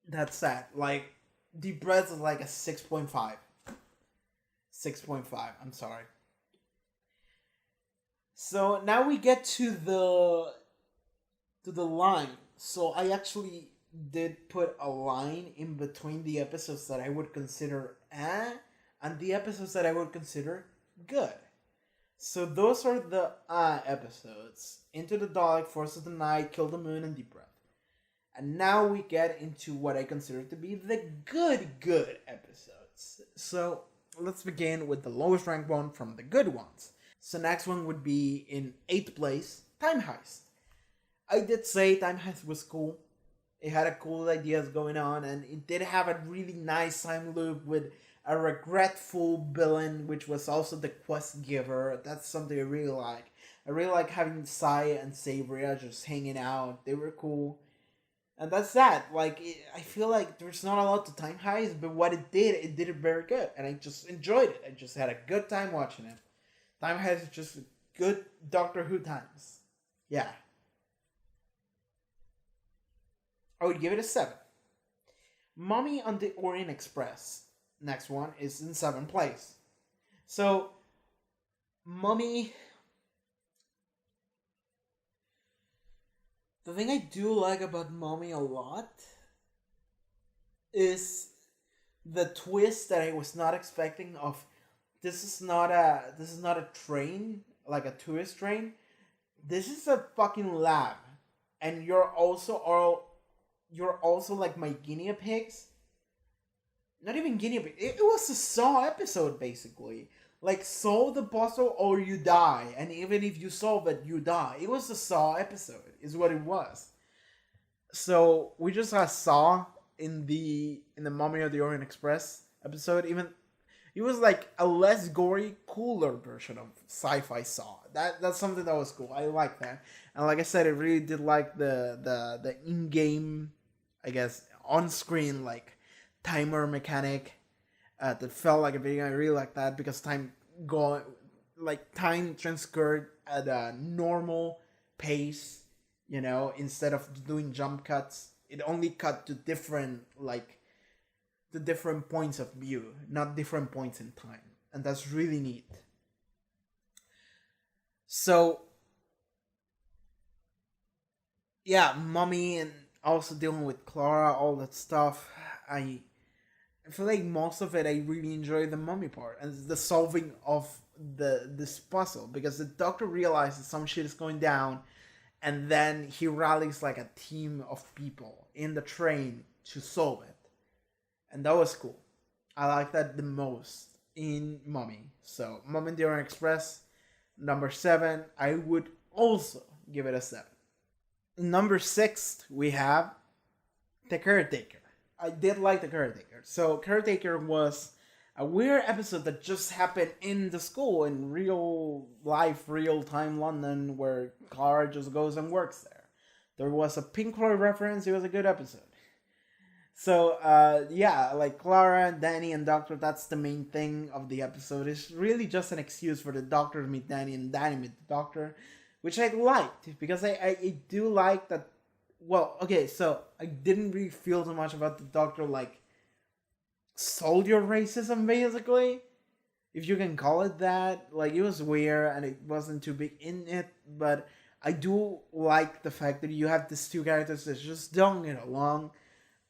that's that. Like, Deep Breath is like a 6.5. 6.5, I'm sorry. So now we get to the line. So I actually did put a line in between the episodes that I would consider and the episodes that I would consider good. So those are the episodes. Into the Dalek, Force of the Night, Kill the Moon, and Deep Breath. And now we get into what I consider to be the good episodes. So let's begin with the lowest ranked one from the good ones. So next one would be in 8th place, Time Heist. I did say Time Heist was cool. It had a cool ideas going on, and it did have a really nice time loop with a regretful villain, which was also the quest giver. That's something I really like. I really like having Sai and Sabria just hanging out. They were cool. And that's that. Like, I feel like there's not a lot to Time Heist, but what it did it very good. And I just enjoyed it. I just had a good time watching it. Time Heist is just good Doctor Who times. Yeah. I would give it a 7. Mummy on the Orient Express. Next one is in 7th place. So, Mummy. The thing I do like about Mummy a lot is the twist that I was not expecting of this is not a train, like a tourist train. This is a fucking lab. And you're also like my guinea pigs. Not even guinea pig. It was a Saw episode basically. Like, solve the puzzle or you die, and even if you solve it, you die. It was a Saw episode, is what it was. So we just had Saw in the Mummy of the Orient Express episode. Even it was like a less gory, cooler version of sci-fi Saw. That's something that was cool. I like that, and like I said, I really did like the in-game, I guess, on-screen like timer mechanic that felt like a video. I really like that because time transcurred at a normal pace, instead of doing jump cuts. It only cut to the different points of view, not different points in time. And that's really neat. So, yeah, Mummy and also dealing with Clara, all that stuff. I feel like most of it I really enjoy the Mummy part and the solving of this puzzle, because the Doctor realizes some shit is going down, and then he rallies like a team of people in the train to solve it, and that was cool. I like that the most in Mummy. So Mummy and the Orient Express, number 7. I would also give it a 7. Number 6 we have The Caretaker. I did like The Caretaker. So Caretaker was a weird episode that just happened in the school in real life, real time London, where Clara just goes and works there. There was a Pink Floyd reference. It was a good episode. So yeah, like Clara and Danny and Doctor, that's the main thing of the episode. It's really just an excuse for the Doctor to meet Danny and Danny meet the Doctor, which I liked because I do like that. Well, okay, so I didn't really feel too much about the Doctor, like, soldier racism, basically, if you can call it that. Like, it was weird and it wasn't too big in it, but I do like the fact that you have these two characters that just don't get along,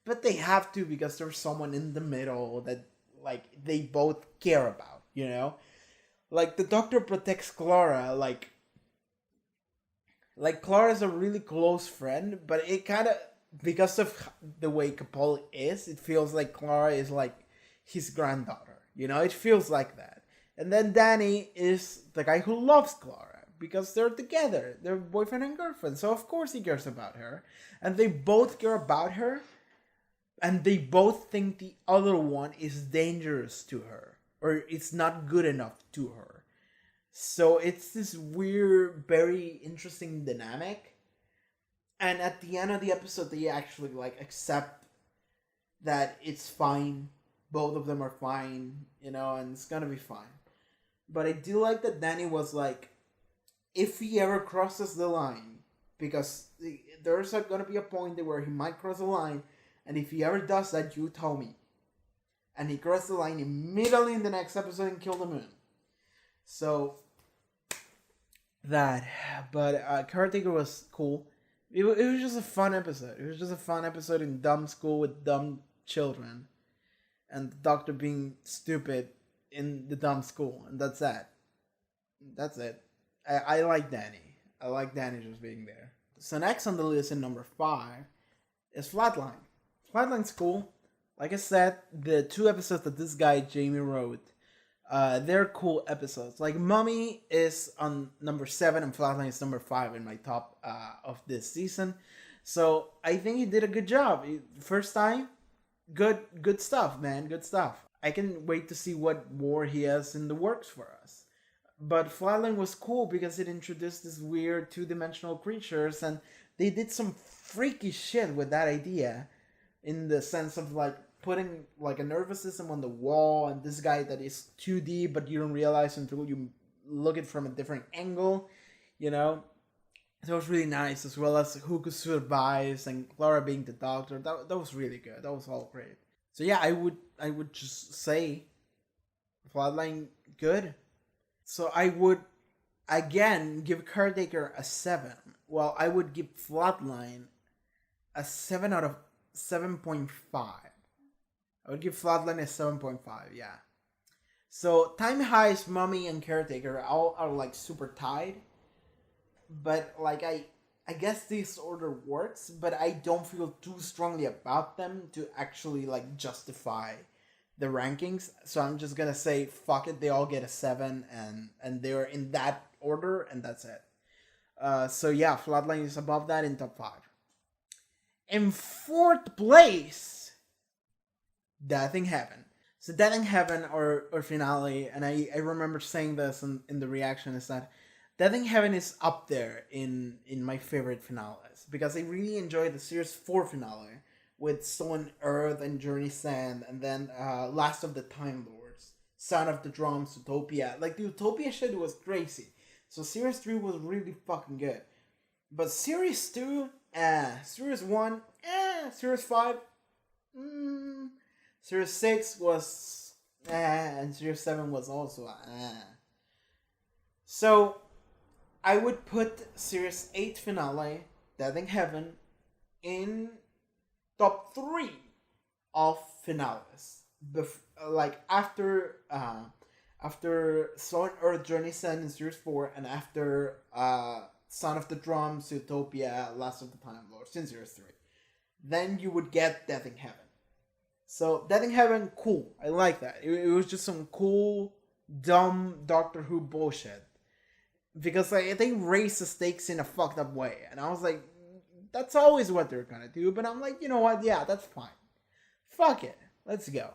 but they have to because there's someone in the middle that, like, they both care about, Like, the Doctor protects Clara, like Clara's a really close friend, but it kind of, because of the way Capaldi is, it feels like Clara is like his granddaughter. It feels like that. And then Danny is the guy who loves Clara because they're together. They're boyfriend and girlfriend. So of course he cares about her. And they both care about her. And they both think the other one is dangerous to her. Or it's not good enough to her. So it's this weird, very interesting dynamic. And at the end of the episode, they actually accept that it's fine. Both of them are fine, and it's gonna be fine. But I do like that Danny was like, if he ever crosses the line, because there's gonna be a point where he might cross the line, and if he ever does that, you tell me. And he crossed the line immediately in the next episode and killed the moon. So, that. But Caretaker was cool. It was just a fun episode. It was just a fun episode in dumb school with dumb children. And the Doctor being stupid in the dumb school. And that's that. That's it. I like Danny. I like Danny just being there. So next on the list in number 5 is Flatline. Flatline's cool. Like I said, the 2 episodes that this guy, Jamie, wrote, they're cool episodes. Like, Mummy is on number 7 and Flatline is number 5 in my top of this season. So I think he did a good job. First time, good stuff, man. Good stuff. I can wait to see what more he has in the works for us. But Flatline was cool because it introduced this weird two-dimensional creatures, and they did some freaky shit with that idea, in the sense of like putting like a nervous system on the wall, and this guy that is 2D, but you don't realize until you look at it from a different angle, you know. So it was really nice, as well as who could survive and Clara being the doctor. That was really good. That was all great. So yeah, I would just say Flatline good. So I would again give Caretaker a 7. Well, I would give Flatline a 7 out of 7.5. I would give Flatline a 7.5, yeah. So Time Heist, Mummy, and Caretaker all are like super tied. But like I guess this order works, but I don't feel too strongly about them to actually like justify the rankings. So I'm just gonna say fuck it, they all get a 7, and they're in that order, and that's it. So yeah, Flatline is above that in top 5. In 4th place, Death in Heaven. So Death in Heaven or finale, and I remember saying this in the reaction, is that Death in Heaven is up there in my favorite finales, because I really enjoyed the Series 4 finale with Stolen Earth and Journey Sand, and then Last of the Time Lords, Sound of the Drums, Utopia. Like, the Utopia shit was crazy. So Series 3 was really fucking good. But Series 2, Series 1, Series 5, Series 6 was, and Series 7 was also, So, I would put Series 8 finale, Death in Heaven, in top 3 of finales. Like after Stolen Earth, Journey Sand in Series 4, and after Sound of the Drums, Utopia, Last of the Time Lords in Series 3. Then you would get Death in Heaven. So Death in Heaven, cool. I like that. It was just some cool, dumb Doctor Who bullshit. Because like they raised the stakes in a fucked up way, and I was like, that's always what they're gonna do. But I'm like, you know what? Yeah, that's fine. Fuck it, let's go.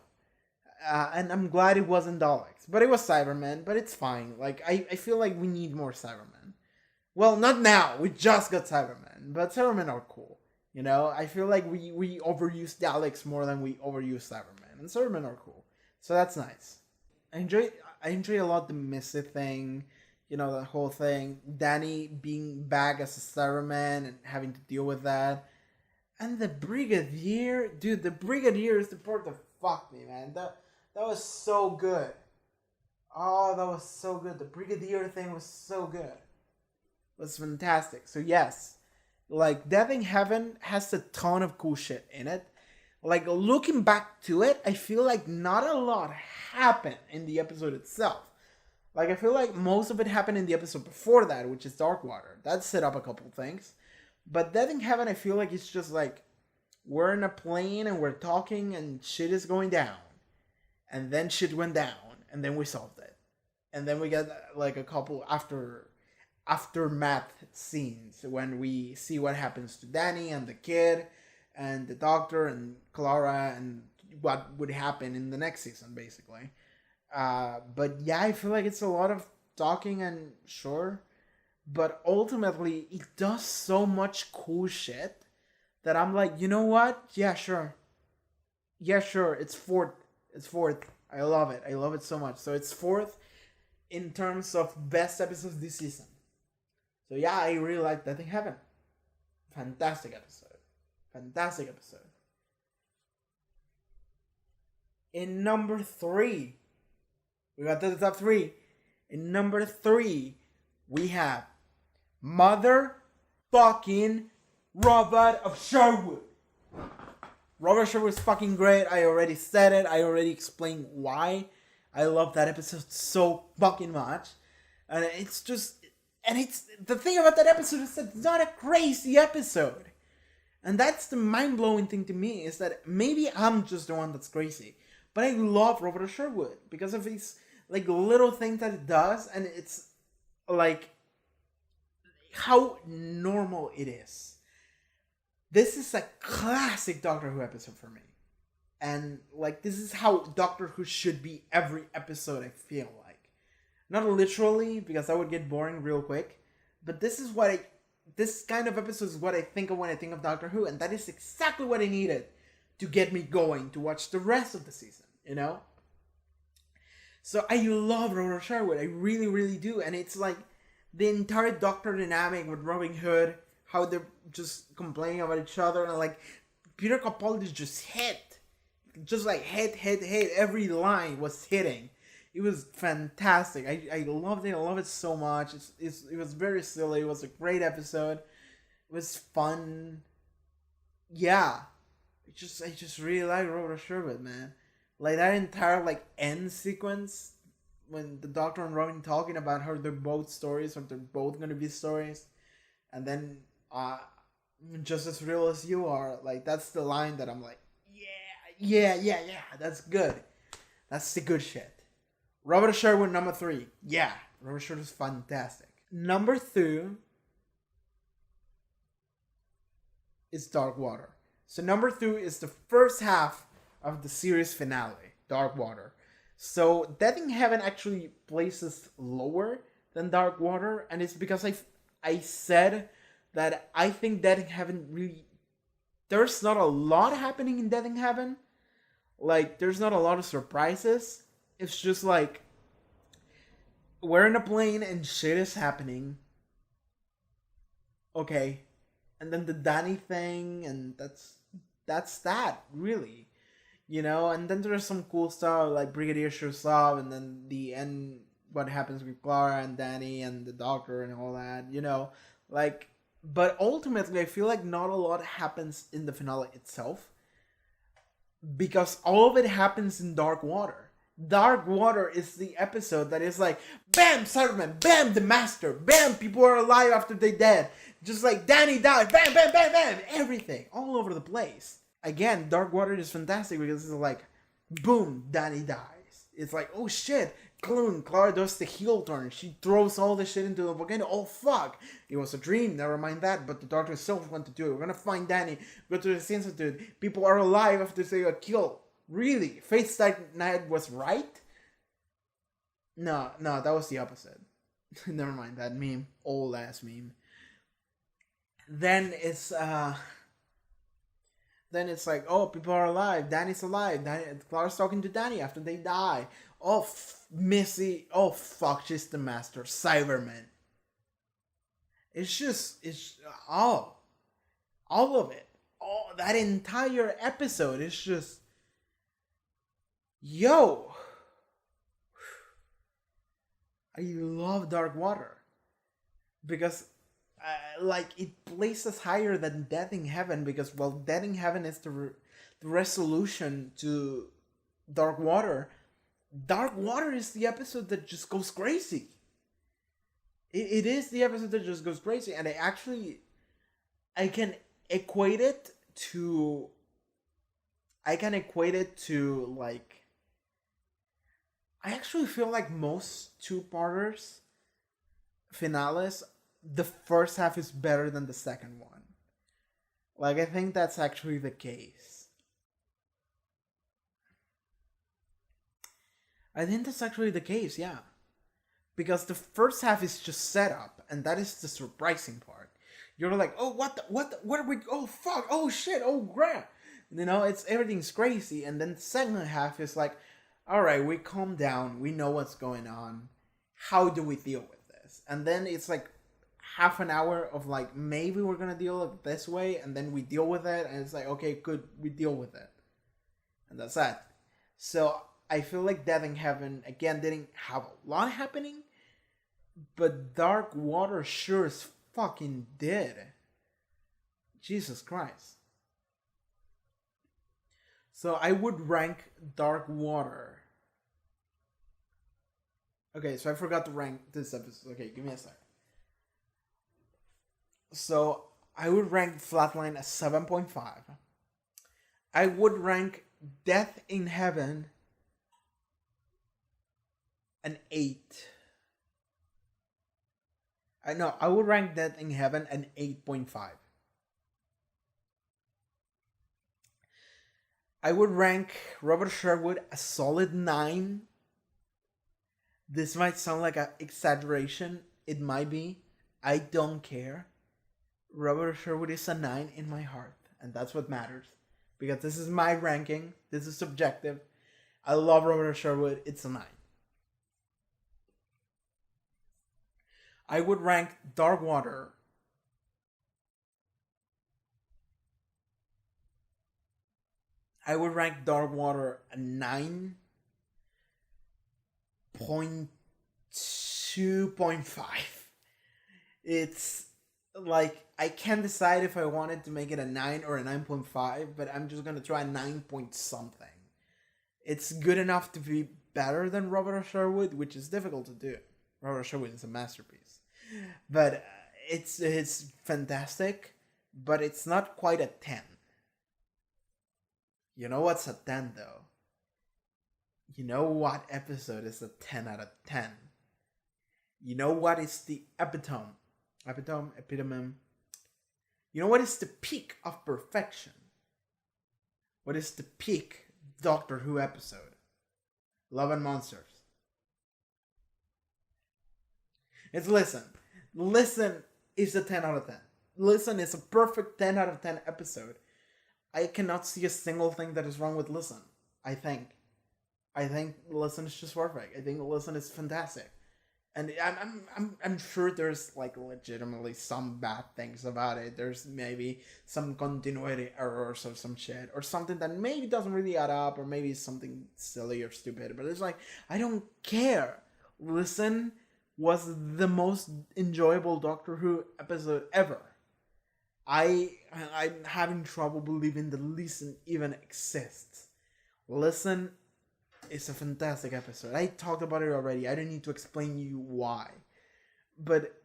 And I'm glad it wasn't Daleks, but it was Cybermen. But it's fine. Like I feel like we need more Cybermen. Well, not now. We just got Cybermen, but Cybermen are cool. You know, I feel like we overuse Daleks more than we overuse Cybermen, and Cybermen are cool. So that's nice. I enjoy a lot the Missy thing. You know, the whole thing. Danny being back as a Cyberman and having to deal with that. And the Brigadier, dude, the Brigadier is the part that fucked me, man. That was so good. Oh, that was so good. The Brigadier thing was so good. It was fantastic. So yes, like Death in Heaven has a ton of cool shit in it. Like looking back to it, I feel like not a lot happened in the episode itself. Like, I feel like most of it happened in the episode before that, which is Darkwater. That set up a couple things. But Death in Heaven, I feel like it's just like, we're in a plane and we're talking and shit is going down. And then shit went down. And then we solved it. And then we get like a couple aftermath scenes when we see what happens to Danny and the kid and the doctor and Clara and what would happen in the next season, basically. But yeah, I feel like it's a lot of talking and sure, but ultimately it does so much cool shit that I'm like, you know what? Yeah, sure. Yeah, sure. It's fourth. It's fourth. I love it. I love it so much. So it's fourth in terms of best episodes this season. So yeah, I really like Death in Heaven. Fantastic episode. Fantastic episode. In number 3, we got to the top 3. In number 3, we have Motherfucking Robot of Sherwood. Robert Sherwood is fucking great. I already said it. I already explained why I love that episode so fucking much. And it's just... And it's... The thing about that episode is that it's not a crazy episode. And that's the mind-blowing thing to me, is that maybe I'm just the one that's crazy. But I love Robert Sherwood because of these like little things that it does, and it's like how normal it is. This is a classic Doctor Who episode for me. And like this is how Doctor Who should be every episode, I feel like. Not literally, because that would get boring real quick. But this kind of episode is what I think of when I think of Doctor Who, and that is exactly what I needed to get me going to watch the rest of the season, you know? So I love Rhoda Sherwood, I really, really do, and it's like the entire Doctor dynamic with Robin Hood, how they're just complaining about each other, and like Peter Capaldi just hit, every line was hitting. It was fantastic. I loved it. I love it so much. It was very silly. It was a great episode. It was fun. Yeah, I just really like Rhoda Sherwood, man. Like that entire like end sequence when the Doctor and Robin talking about how they're both stories or they're both gonna be stories, and then just as real as you are. Like that's the line that I'm like, yeah. That's good. That's the good shit. Robert Sherwood, number 3. Yeah, Robert Sherwood is fantastic. Number 2 is Dark Water. So number 2 is the first half of the series finale, Dark Water. So Death in Heaven actually places lower than Dark Water, and it's because I said that I think Death in Heaven really, there's not a lot happening in Death in Heaven. Like there's not a lot of surprises. It's just like we're in a plane and shit is happening. Okay. And then the Danny thing, and that's that, really. You know, and then there's some cool stuff like Brigadier shows up, and then the end, what happens with Clara and Danny and the Doctor and all that, you know. Like, but ultimately I feel like not a lot happens in the finale itself, because all of it happens in Dark Water. Dark Water is the episode that is like, bam, Cyberman, bam, the Master, bam, people are alive after they dead. Just like Danny died, bam, bam, bam, bam, everything, all over the place. Again, Dark Water is fantastic because it's like, boom, Danny dies. It's like, oh shit, Clara does the heel turn. She throws all the shit into the volcano. Oh fuck, it was a dream, never mind that, but the Doctor himself wanted to do it. We're gonna find Danny, go to the Institute. People are alive after they got killed. Really? Faith Knight was right? No, that was the opposite. Never mind that meme. Old ass meme. Then it's like, oh, people are alive. Danny's alive. Clara's talking to Danny after they die. Oh, Missy. Oh, fuck, she's the Master. Cyberman. It's all of it. Oh, that entire episode is just, yo. I love Dark Water because like it places higher than Death in Heaven, because well, Death in Heaven is the resolution to Dark Water. Dark Water is the episode that just goes crazy. It is the episode that just goes crazy, and I can equate it to like, I actually feel like most two-parters finales, the first half is better than the second one. Like, I think that's actually the case. Yeah. Because the first half is just setup, and that is the surprising part. You're like, oh, what are we, oh, fuck, oh, shit, oh, crap. You know, everything's crazy, and then the second half is like, alright, we calm down, we know what's going on, how do we deal with this? And then it's like half an hour of like, maybe we're gonna deal with it this way, and then we deal with it, and it's like, okay, good, we deal with it. And that's that. So I feel like Death in Heaven, again, didn't have a lot happening, but Dark Water sure as fucking did. Jesus Christ. So I would rank Dark Water. Okay, so I forgot to rank this episode. Okay, give me a sec. So I would rank Flatline as 7.5. I would rank Death in Heaven an 8. I would rank Death in Heaven an 8.5. I would rank Robert Sherwood a solid 9. This might sound like an exaggeration. It might be. I don't care. Robert Sherwood is a 9 in my heart, and that's what matters. Because this is my ranking. This is subjective. I love Robert Sherwood. It's a 9. I would rank Dark Water. I would rank Dark Water a 9.2.5. It's like I can't decide if I wanted to make it a 9 or a 9.5, but I'm just gonna try a 9 point something. It's good enough to be better than Robert Sherwood, which is difficult to do. Robert Sherwood is a masterpiece, but it's fantastic, but it's not quite a 10. You know what's a 10 though? You know what episode is a 10 out of 10? You know what is the epitome? Epitome. You know what is the peak of perfection? What is the peak Doctor Who episode? Love and Monsters. It's Listen. Listen is a 10 out of 10. Listen is a perfect 10 out of 10 episode. I cannot see a single thing that is wrong with Listen. I think Listen is just perfect. I think Listen is fantastic. And I'm sure there's like legitimately some bad things about it. There's maybe some continuity errors or some shit, or something that maybe doesn't really add up, or maybe something silly or stupid. But it's like, I don't care. Listen was the most enjoyable Doctor Who episode ever. I'm having trouble believing that Listen even exists. Listen is a fantastic episode. I talked about it already. I don't need to explain you why. But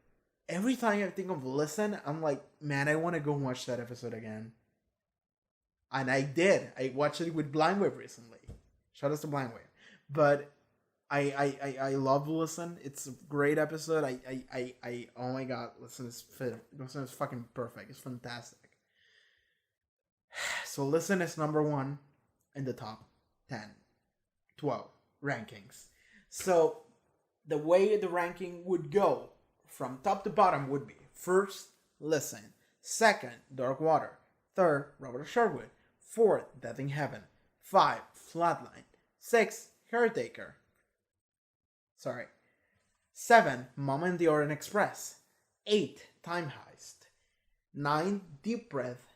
every time I think of Listen, I'm like, man, I want to go watch that episode again. And I did. I watched it with Blindwave recently. Shout out to Blindwave. But I love Listen. It's a great episode. I oh my god, Listen is fucking perfect. It's fantastic. So Listen is number 1 in the top 10. 12 rankings. So the way the ranking would go from top to bottom would be: first, Listen; second, Dark Water; third, Robert Sherwood; fourth, Death in Heaven; 5, Flatline; 6, Caretaker; 7, Mama and the Orient Express; 8, Time Heist; 9, Deep Breath;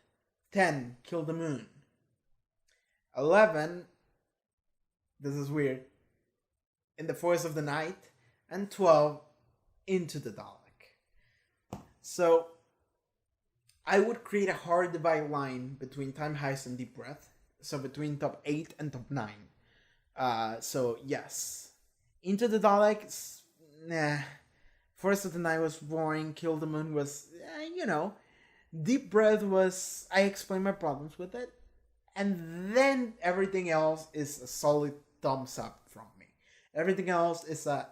10, Kill the Moon; 11, this is weird, In the Voice of the Night; and 12, Into the Dalek. So I would create a hard divide line between Time Heist and Deep Breath. So between top 8 and top 9. So yes. Into the Dalek, nah. Voice of the Night was boring. Kill the Moon was, Deep Breath was, I explained my problems with it. And then everything else is a solid thumbs up from me. Everything else is a,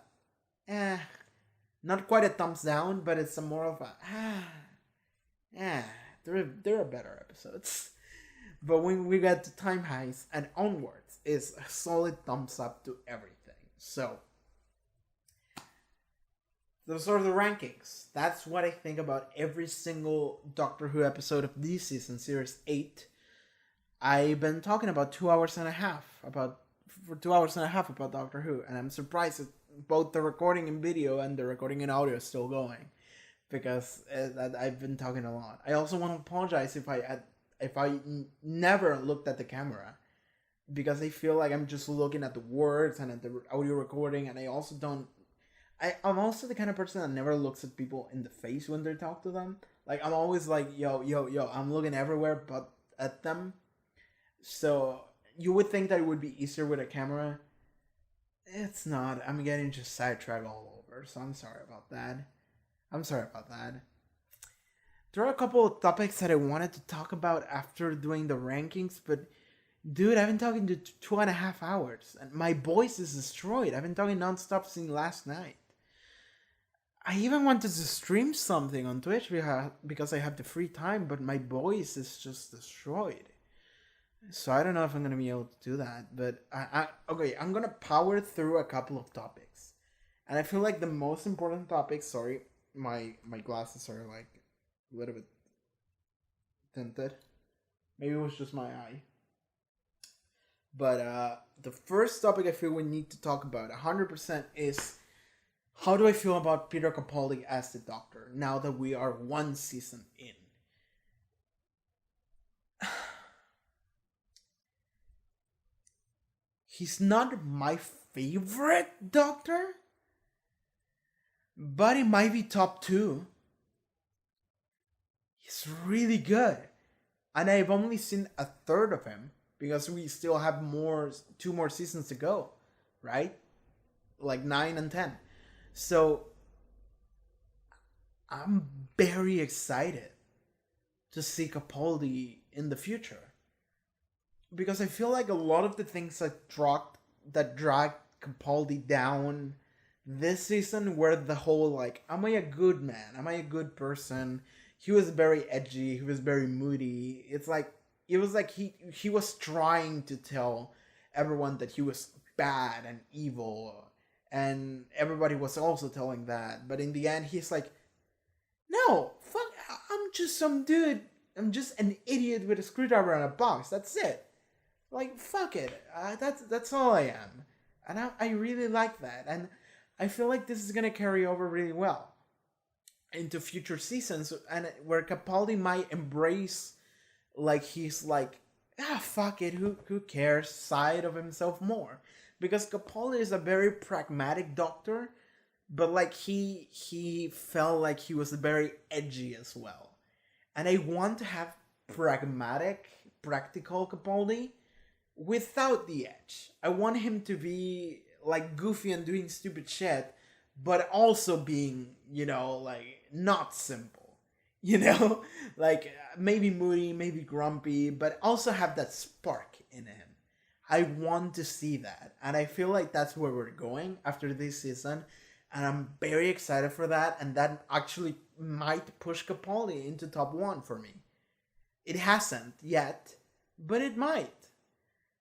not quite a thumbs down, but it's a more of a, there are better episodes. But when we get to Time Heist and onwards, is a solid thumbs up to everything. So those are the rankings. That's what I think about every single Doctor Who episode of this season, Series 8. I've been talking about 2 hours and a half about Doctor Who, and I'm surprised that both the recording in video and the recording in audio is still going, because I've been talking a lot. I also want to apologize if I never looked at the camera, because I feel like I'm just looking at the words and at the audio recording, and I'm also the kind of person that never looks at people in the face when they talk to them. Like, I'm always like, yo, I'm looking everywhere but at them. So you would think that it would be easier with a camera. It's not. I'm getting just sidetracked all over, so I'm sorry about that. There are a couple of topics that I wanted to talk about after doing the rankings, but dude, I've been talking to 2.5 hours, and my voice is destroyed. I've been talking nonstop since last night. I even wanted to stream something on Twitch because I have the free time, but my voice is just destroyed. So I don't know if I'm going to be able to do that, but I'm going to power through a couple of topics. And I feel like the most important topic, sorry, my glasses are like a little bit tinted. Maybe it was just my eye. But the first topic I feel we need to talk about 100% is how do I feel about Peter Capaldi as the Doctor now that we are one season in? He's not my favorite Doctor, but he might be top two. He's really good. And I've only seen a third of him because we still have two more seasons to go, right? Like 9 and 10. So I'm very excited to see Capaldi in the future. Because I feel like a lot of the things that dragged Capaldi down this season were the whole like, am I a good man? Am I a good person? He was very edgy, he was very moody. It was like he was trying to tell everyone that he was bad and evil, and everybody was also telling that. But in the end, he's like, no, fuck, I'm just some dude. I'm just an idiot with a screwdriver and a box. That's it. Like, fuck it. That's all I am, and I really like that, and I feel like this is gonna carry over really well into future seasons, and where Capaldi might embrace, like, he's like, fuck it, who cares side of himself more, because Capaldi is a very pragmatic Doctor, but like he felt like he was very edgy as well, and I want to have pragmatic, practical Capaldi without the edge. I want him to be like goofy and doing stupid shit, but also being, like, not simple, like maybe moody, maybe grumpy, but also have that spark in him. I want to see that, and I feel like that's where we're going after this season, and I'm very excited for that, and that actually might push Capaldi into top one for me. It hasn't yet, but it might.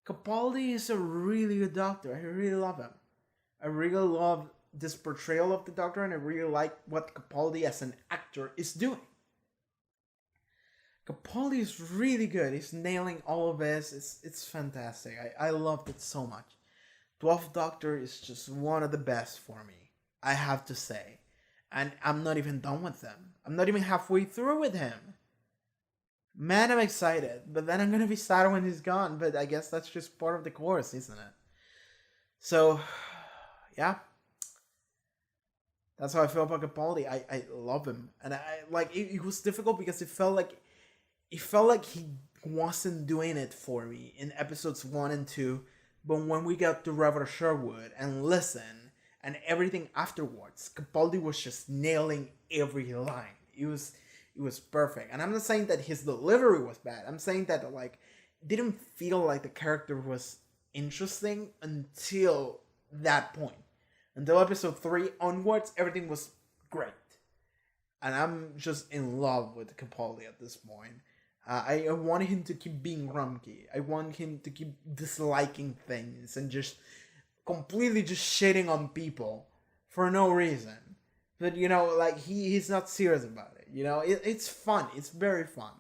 Capaldi is a really good Doctor. I really love him. I really love this portrayal of the Doctor, and I really like what Capaldi as an actor is doing. Capaldi is really good. He's nailing all of this. It's fantastic. I loved it so much. 12th Doctor is just one of the best for me, I have to say. And I'm not even done with them. I'm not even halfway through with him. Man, I'm excited, but then I'm gonna be sad when he's gone, but I guess that's just part of the course, isn't it? So, yeah. That's how I feel about Capaldi. I love him. And I like it was difficult because it felt like he wasn't doing it for me in episodes 1 and 2, but when we got to Robert Sherwood and Listen and everything afterwards, Capaldi was just nailing every line. It was perfect. And I'm not saying that his delivery was bad. I'm saying that, like, it didn't feel like the character was interesting until that point. Until episode 3 onwards, everything was great. And I'm just in love with Capaldi at this point. I want him to keep being grumpy. I want him to keep disliking things and just completely just shitting on people for no reason. But, like, he's not serious about it. It's fun. It's very fun.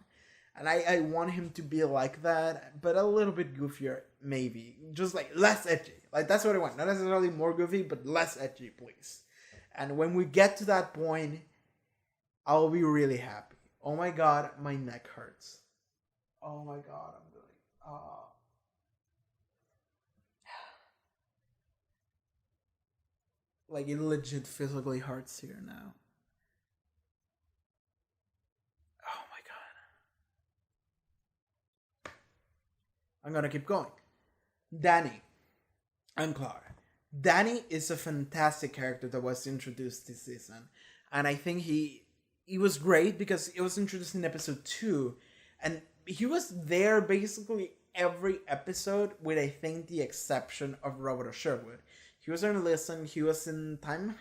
And I want him to be like that, but a little bit goofier, maybe. Just, like, less edgy. Like, that's what I want. Not necessarily more goofy, but less edgy, please. And when we get to that point, I'll be really happy. Oh my god, my neck hurts. Oh my god, I'm doing... Like, it legit physically hurts here now. Oh my god. I'm gonna keep going. Danny and Clara. Danny is a fantastic character that was introduced this season. And I think he was great because it was introduced in episode 2. And he was there basically every episode with, I think, the exception of Robert Sherwood. He was in Listen, he was in Time Heist.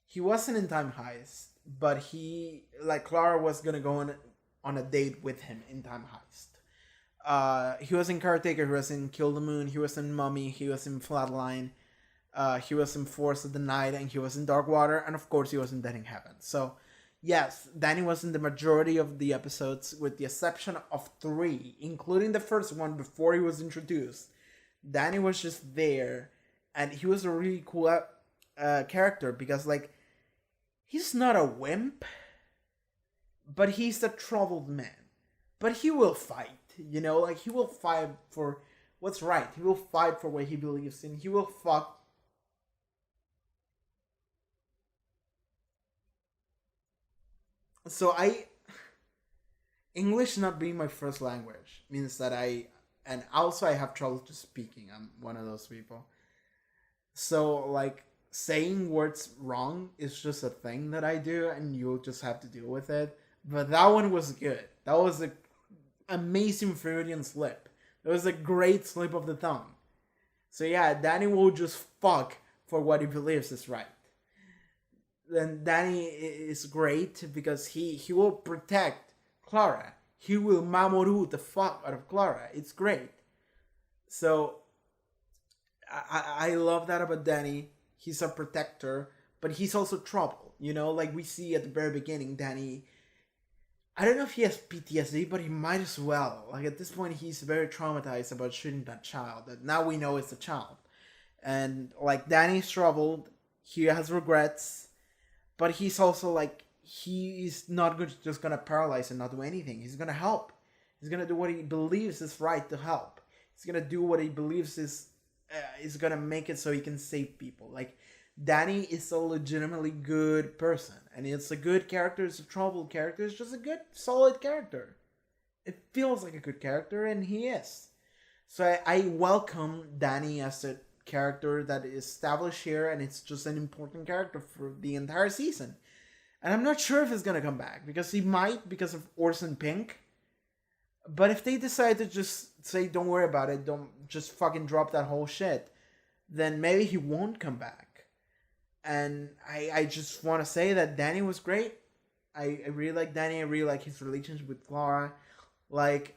He wasn't in Time Heist, but Clara was gonna go on a date with him in Time Heist. He was in Caretaker, he was in Kill the Moon, he was in Mummy, he was in Flatline, he was in Force of the Night, and he was in Dark Water, and of course he was in Dead in Heaven. So, yes, Danny was in the majority of the episodes, with the exception of 3, including the first one before he was introduced. Danny was just there, and he was a really cool character because, like, he's not a wimp, but he's a troubled man. But he will fight, you know, like, he will fight for what's right. He will fight for what he believes in. He will fuck. So English not being my first language means that and also I have trouble just speaking. I'm one of those people. So, like, saying words wrong is just a thing that I do, and you'll just have to deal with it. But that one was good. That was an amazing Freudian slip. That was a great slip of the tongue. So yeah, Danny will just fuck for what he believes is right. Then Danny is great because he will protect Clara. He will Mamoru the fuck out of Clara. It's great. So I love that about Danny. He's a protector, but he's also trouble. You know, like we see at the very beginning, Danny. I don't know if he has PTSD, but he might as well. Like, at this point, he's very traumatized about shooting that child. That now we know it's a child. And, like, Danny's troubled. He has regrets. But he's also, like, he's not just going to paralyze and not do anything. He's going to help. He's going to do what he believes is right to help. He's going to do what he believes is going to make it so he can save people. Like, Danny is a legitimately good person. And it's a good character. It's a troubled character. It's just a good, solid character. It feels like a good character, and he is. So I welcome Danny as a character that is established here, and it's just an important character for the entire season. And I'm not sure if he's going to come back, because he might, because of Orson Pink. But if they decide to just say, don't worry about it, don't just fucking drop that whole shit, then maybe he won't come back. And I just want to say that Danny was great. I really like Danny. I really like his relationship with Clara. Like,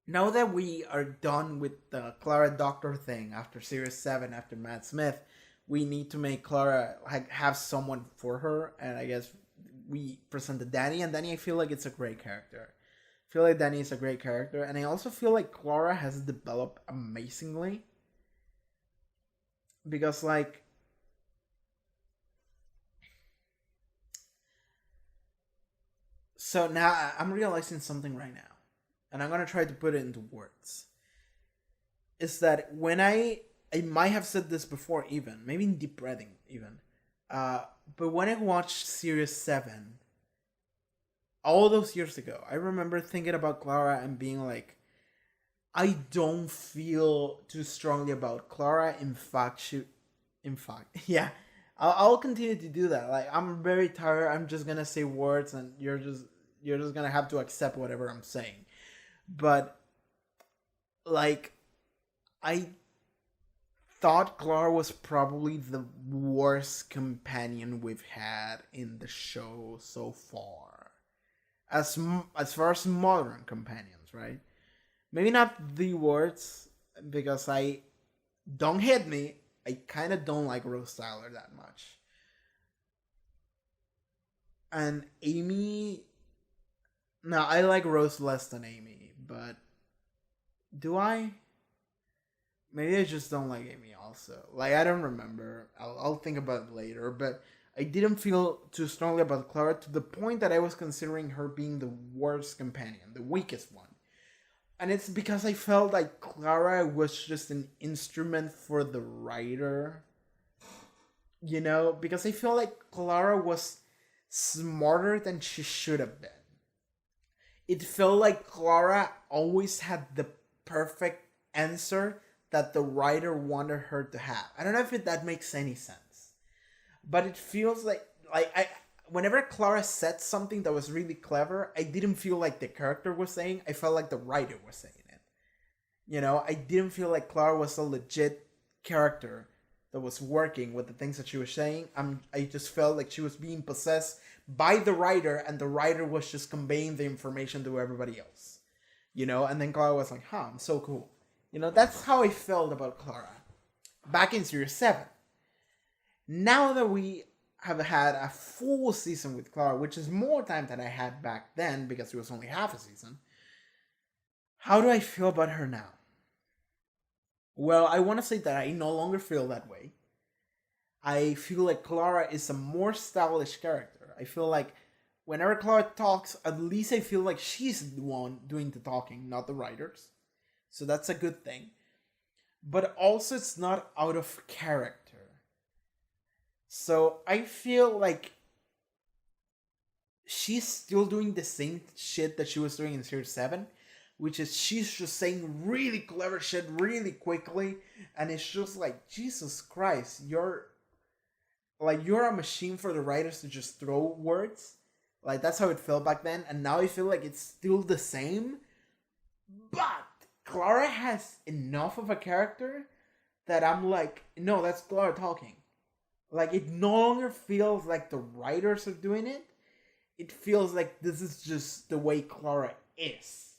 now that we are done with the Clara Doctor thing after Series 7, after Matt Smith, we need to make Clara, like, have someone for her. And I guess we presented Danny. And Danny, I feel like it's a great character. I feel like Danny is a great character. And I also feel like Clara has developed amazingly. Because, like, so now I'm realizing something right now, and I'm gonna try to put it into words. Is that when I might have said this before, even maybe in Deep Breathing, even, but when I watched Series 7, all those years ago, I remember thinking about Clara and being like, I don't feel too strongly about Clara. In fact, yeah, I'll continue to do that. Like, I'm very tired. I'm just gonna say words, and you're just gonna have to accept whatever I'm saying. But, like, I thought Clara was probably the worst companion we've had in the show so far, as far as modern companions, right? Maybe not the worst, because don't hit me, I kind of don't like Rose Tyler that much. And Amy, no, I like Rose less than Amy, but do I? Maybe I just don't like Amy also. Like, I don't remember. I'll think about it later, but I didn't feel too strongly about Clara to the point that I was considering her being the worst companion, the weakest one. And it's because I felt like Clara was just an instrument for the writer. You know? Because I feel like Clara was smarter than she should have been. It felt like Clara always had the perfect answer that the writer wanted her to have. I don't know if that makes any sense. But it feels like whenever Clara said something that was really clever, I didn't feel like the character was saying. I felt like the writer was saying it. You know, I didn't feel like Clara was a legit character that was working with the things that she was saying. I just felt like she was being possessed by the writer, and the writer was just conveying the information to everybody else. And then Clara was like, huh, I'm so cool. That's how I felt about Clara back in Series 7. Now that we have had a full season with Clara, which is more time than I had back then because it was only half a season, how do I feel about her now? Well, I want to say that I no longer feel that way. I feel like Clara is a more stylish character. I feel like whenever Clara talks, at least I feel like she's the one doing the talking, not the writers. So that's a good thing. But also, it's not out of character. So I feel like she's still doing the same shit that she was doing in Series 7, which is she's just saying really clever shit really quickly, and it's just like, Jesus Christ, you're a machine for the writers to just throw words. Like, that's how it felt back then, and now I feel like it's still the same, but Clara has enough of a character that I'm like, no, that's Clara talking. Like, it no longer feels like the writers are doing it. It feels like this is just the way Clara is.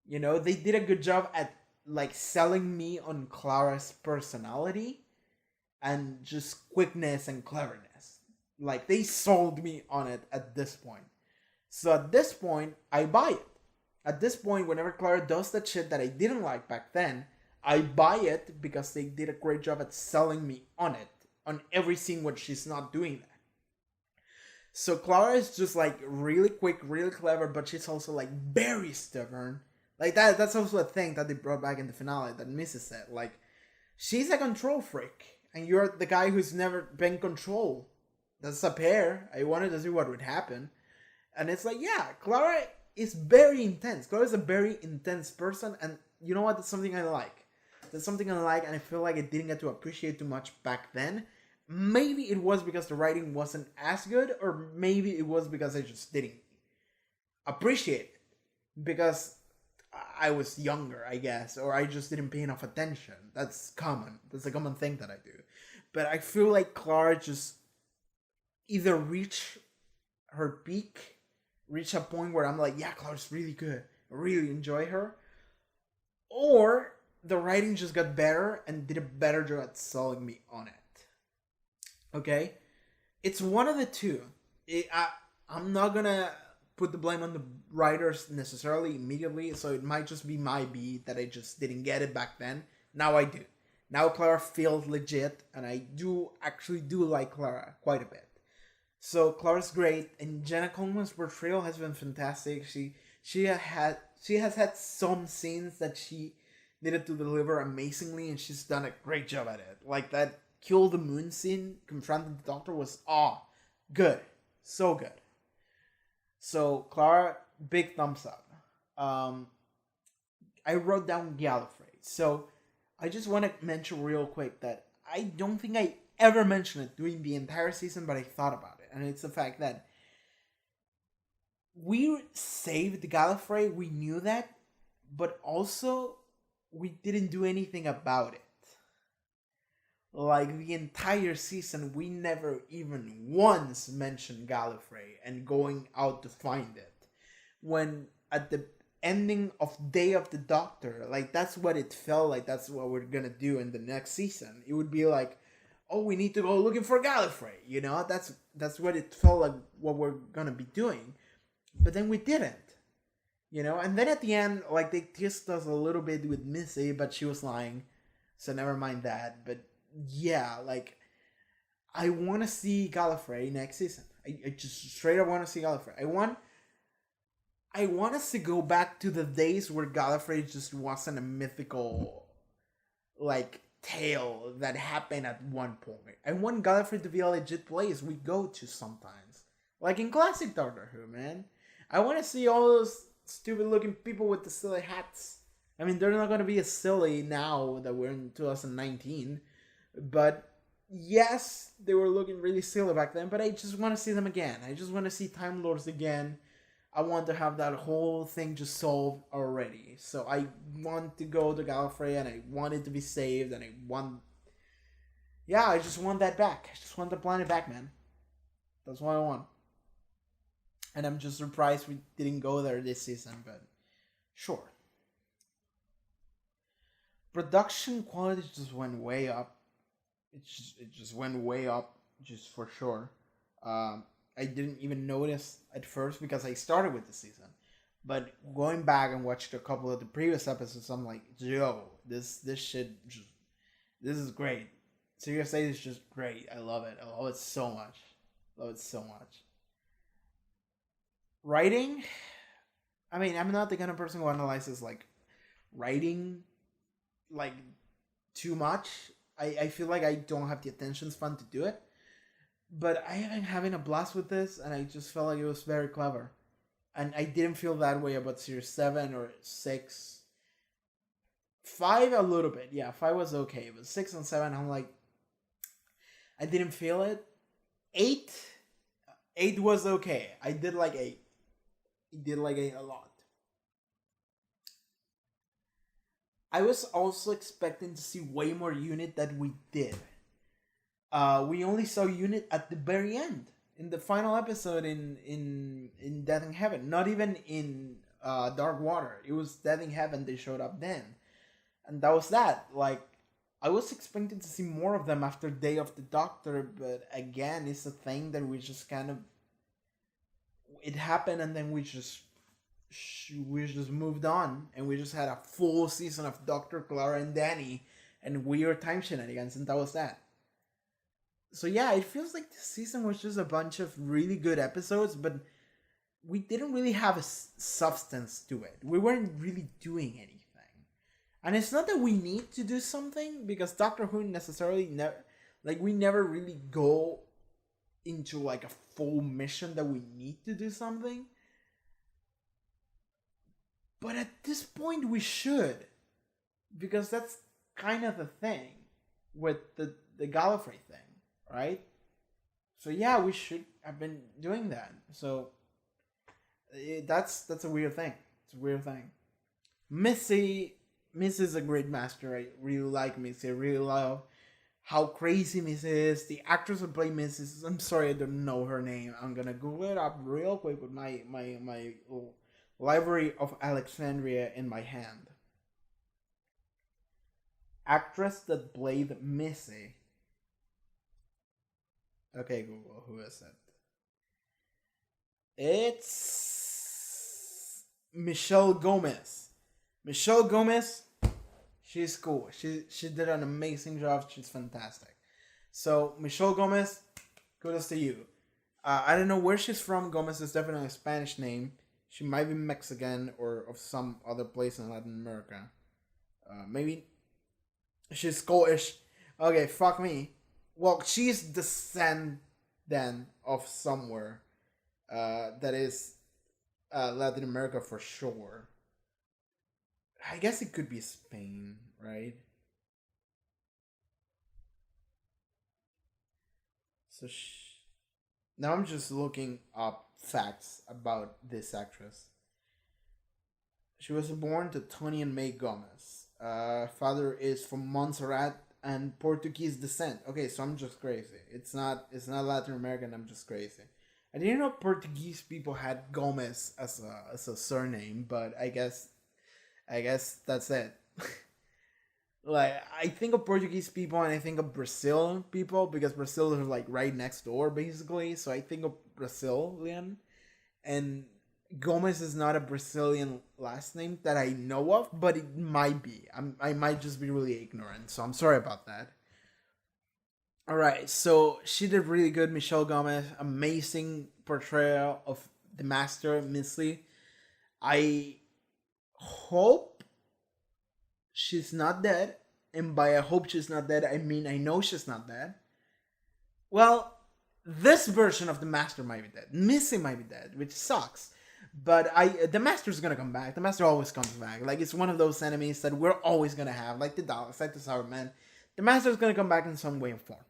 They did a good job at, like, selling me on Clara's personality and just quickness and cleverness. Like, they sold me on it at this point. So at this point, I buy it. At this point, whenever Clara does that shit that I didn't like back then, I buy it because they did a great job at selling me on it. On every scene where she's not doing that. So Clara is just like really quick, really clever, but she's also like very stubborn. Like that's also a thing that they brought back in the finale that Mrs. said. Like, she's a control freak, and you're the guy who's never been controlled. That's a pair. I wanted to see what would happen. And it's like, yeah, Clara is very intense. Clara is a very intense person, and you know what? That's something I like. That's something I like, and I feel like I didn't get to appreciate too much back then. Maybe it was because the writing wasn't as good, or maybe it was because I just didn't appreciate it because I was younger, I guess, or I just didn't pay enough attention. That's common. That's a common thing that I do. But I feel like Clara just either reached her peak, reached a point where I'm like, yeah, Clara's really good. I really enjoy her. Or the writing just got better and did a better job at selling me on it. Okay, it's one of the two. I'm not gonna put the blame on the writers necessarily immediately, so it might just be my beat that I just didn't get it back then. Now I do. Now Clara feels legit, and I do like Clara quite a bit. So Clara's great, and Jenna Coleman's portrayal has been fantastic. She has had some scenes that she needed to deliver amazingly, and she's done a great job at it. Like that Kill the Moon scene confronting the Doctor was good. So good. So Clara, big thumbs up. I wrote down Gallifrey. So I just want to mention real quick that I don't think I ever mentioned it during the entire season, but I thought about it. And it's the fact that we saved Gallifrey, we knew that, but also we didn't do anything about it. Like, the entire season, we never even once mentioned Gallifrey and going out to find it. When at the ending of Day of the Doctor, like, that's what it felt like. That's what we're gonna do in the next season. It would be like, oh, we need to go looking for Gallifrey. That's what it felt like, what we're gonna be doing. But then we didn't. And then at the end, like, they teased us a little bit with Missy, but she was lying. So never mind that. But yeah, like, I want to see Gallifrey next season. I just straight up want to see Gallifrey. I want us to go back to the days where Gallifrey just wasn't a mythical, like, tale that happened at one point. I want Gallifrey to be a legit place we go to sometimes. Like in classic Doctor Who, man. I want to see all those stupid looking people with the silly hats. I mean, they're not going to be as silly now that we're in 2019. But yes, they were looking really silly back then. But I just want to see them again. I just want to see Time Lords again. I want to have that whole thing just solved already. So I want to go to Gallifrey and I want it to be saved. And I just want that back. I just want the planet back, man. That's what I want. And I'm just surprised we didn't go there this season. But Sure. Production quality just went way up. It just went way up, just for sure. I didn't even notice at first because I started with the season, but going back and watched a couple of the previous episodes, I'm like, yo, this shit, just, this is great. Serious A is just great. I love it. I love it so much. Love it so much. Writing, I mean, I'm not the kind of person who analyzes like writing like too much. I feel like I don't have the attention span to do it. But I have been having a blast with this, and I just felt like it was very clever. And I didn't feel that way about Series 7 or 6. 5, a little bit. Yeah, 5 was okay. But 6 and 7, I'm like, I didn't feel it. 8, 8 was okay. I did like 8. I did like 8 a lot. I was also expecting to see way more unit than we did. We only saw unit at the very end in the final episode in Death in Heaven. Not even in Dark Water. It was Death in Heaven. They showed up then, and that was that. Like, I was expecting to see more of them after Day of the Doctor, but again, it's a thing that we just kind of, it happened, and then we just moved on, and we just had a full season of Doctor, Clara, and Danny, and weird time shenanigans, and that was that. So yeah, it feels like this season was just a bunch of really good episodes, but we didn't really have a substance to it. We weren't really doing anything. And it's not that we need to do something, because Doctor Who necessarily never, like, we never really go into like a full mission that we need to do something. But at this point we should, because that's kind of the thing with the Gallifrey thing, right? So yeah, we should have been doing that. So that's a weird thing. It's a weird thing. Missy is a great master. I really like Missy. I really love how crazy Missy is. The actress who played Missy, I'm sorry I don't know her name. I'm gonna Google it up real quick with my Library of Alexandria in my hand. Actress that played Missy. Okay, Google, who is it? It's Michelle Gomez. Michelle Gomez, she's cool. She did an amazing job. She's fantastic. So Michelle Gomez, kudos to you. I don't know where she's from. Gomez is definitely a Spanish name. She might be Mexican or of some other place in Latin America. Maybe she's Scottish. Okay, fuck me. Well, she's descendant of somewhere that is Latin America for sure. I guess it could be Spain, right? So now I'm just looking up facts about this actress. She was born to Tony and May Gomez. Father is from Montserrat and Portuguese descent. Okay, so I'm just crazy. It's not Latin American. I'm just crazy. I didn't know Portuguese people had Gomez as a surname, but I guess that's it. Like, I think of Portuguese people and I think of Brazil people because Brazil is like right next door basically. So I think of Brazilian, and Gomez is not a Brazilian last name that I know of, but it might be. I might just be really ignorant, so I'm sorry about that. All right, so she did really good. Michelle Gomez, amazing portrayal of the Master Missy. I hope she's not dead, and by I hope she's not dead, I mean I know she's not dead. Well, this version of the Master might be dead. Missy might be dead, which sucks. But the Master's gonna come back. The Master always comes back. Like, it's one of those enemies that we're always gonna have, like the Daleks, like the Cybermen. The Master's gonna come back in some way or form.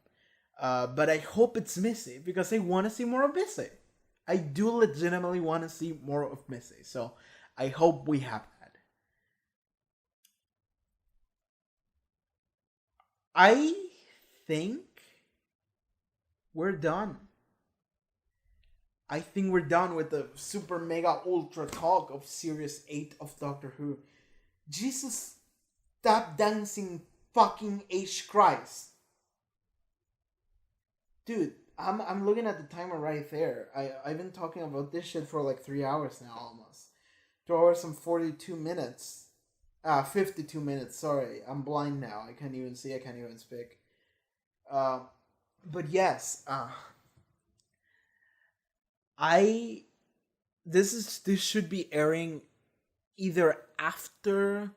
But I hope it's Missy because I want to see more of Missy. I do legitimately want to see more of Missy. So I hope we have that. I think we're done. I think we're done with the super mega ultra talk of series 8 of Doctor Who. Jesus, tap dancing fucking H Christ. Dude, I'm looking at the timer right there. I've been talking about this shit for like 3 hours now almost. 2 hours and 42 minutes. 52 minutes, sorry. I'm blind now. I can't even see, I can't even speak. Uh but yes, I this should be airing either after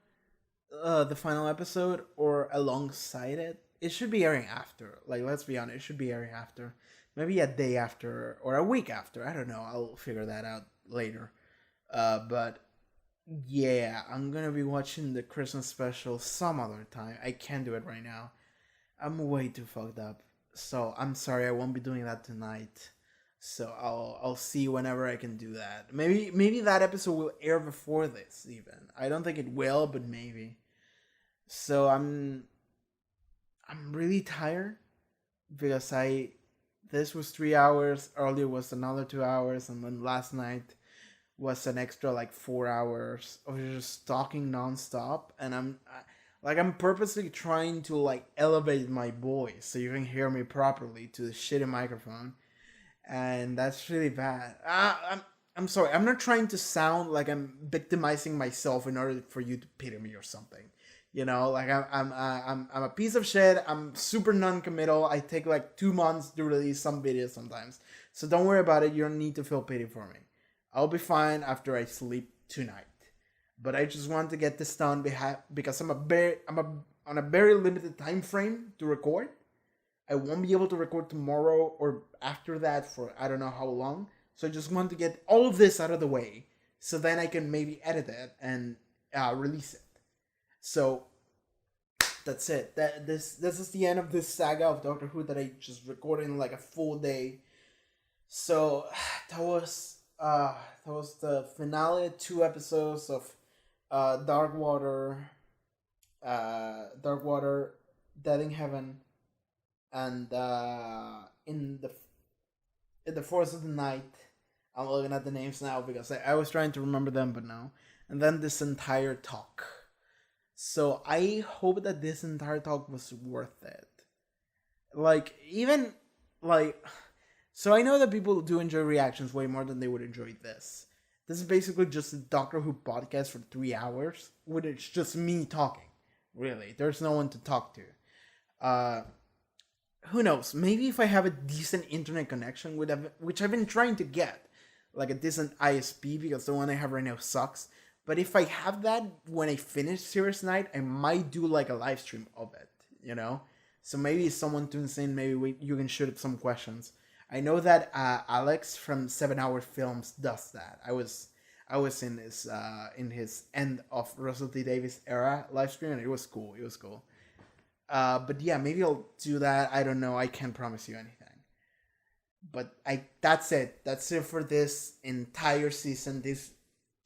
the final episode or alongside it. It should be airing after. Like, let's be honest, it should be airing after. Maybe a day after or a week after. I don't know. I'll figure that out later. But yeah, I'm gonna be watching the Christmas special some other time. I can't do it right now. I'm way too fucked up. So I'm sorry, I won't be doing that tonight. So I'll see whenever I can do that. Maybe that episode will air before this even. I don't think it will, but maybe. So I'm really tired because I this was 3 hours, earlier was another 2 hours, and then last night was an extra like 4 hours of just talking nonstop. And I'm purposely trying to like elevate my voice so you can hear me properly to the shitty microphone, and that's really bad. I'm sorry. I'm not trying to sound like I'm victimizing myself in order for you to pity me or something. You know, like I'm a piece of shit. I'm super non-committal. I take like 2 months to release some videos sometimes. So don't worry about it. You don't need to feel pity for me. I'll be fine after I sleep tonight. But I just want to get this done because on a very limited time frame to record. I won't be able to record tomorrow or after that for I don't know how long. So I just want to get all of this out of the way so then I can maybe edit it and release it. So that's it. This is the end of this saga of Doctor Who that I just recorded in like a full day. So that was the finale, 2 episodes of Dark Water, Dead in Heaven, and in the Force of the Night. I'm looking at the names now because I was trying to remember them, but no. And then this entire talk. So I hope that this entire talk was worth it. Like, even, like, so I know that people do enjoy reactions way more than they would enjoy this. This is basically just a Doctor Who podcast for 3 hours, which it's just me talking. Really, there's no one to talk to. Who knows? Maybe if I have a decent internet connection, which I've been trying to get, like a decent ISP, because the one I have right now sucks. But if I have that when I finish Series Night, I might do like a live stream of it, you know? So maybe if someone tunes in, maybe you can shoot up some questions. I know that Alex from 7 Hour Films does that. I was in his end of Russell T Davies era live stream, and it was cool. It was cool. But yeah, maybe I'll do that. I don't know. I can't promise you anything. But that's it. That's it for this entire season. This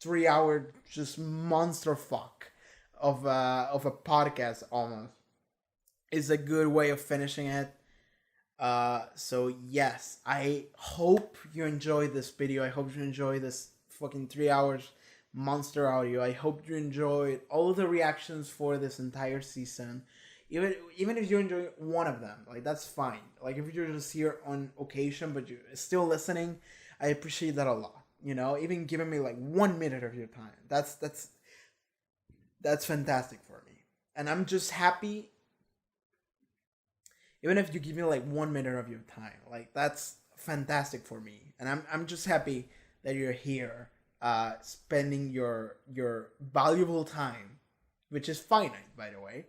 3 hour just monster fuck of a podcast almost is a good way of finishing it. So yes, I hope you enjoyed this video. I hope you enjoyed this fucking 3 hours monster audio. I hope you enjoyed all the reactions for this entire season. Even if you enjoy one of them, like, that's fine. Like, if you're just here on occasion but you're still listening, I appreciate that a lot. You know, even giving me like 1 minute of your time. That's fantastic for me. And I'm just happy. Even if you give me like 1 minute of your time, like, that's fantastic for me. And I'm just happy that you're here, spending your valuable time, which is finite, by the way,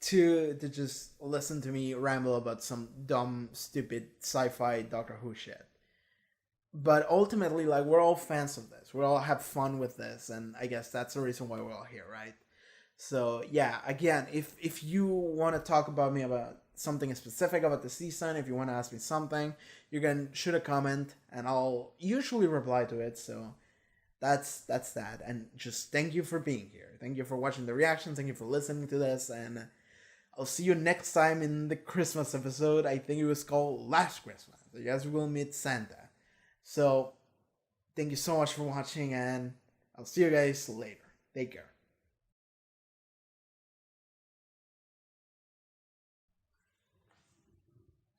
to just listen to me ramble about some dumb, stupid sci-fi Doctor Who shit. But ultimately, like, we're all fans of this. We all have fun with this, and I guess that's the reason why we're all here, right? So yeah, again, if you want to talk about me about something specific about the season, if you want to ask me something, you can shoot a comment, and I'll usually reply to it. So that's that, and just thank you for being here. Thank you for watching the reactions. Thank you for listening to this, and I'll see you next time in the Christmas episode. I think it was called Last Christmas. You guys will meet Santa. So thank you so much for watching, and I'll see you guys later. Take care.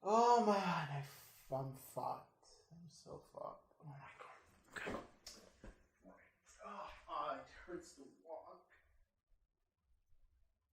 Oh man, I'm fucked. I'm so fucked. Oh my god. Okay. Oh, it hurts to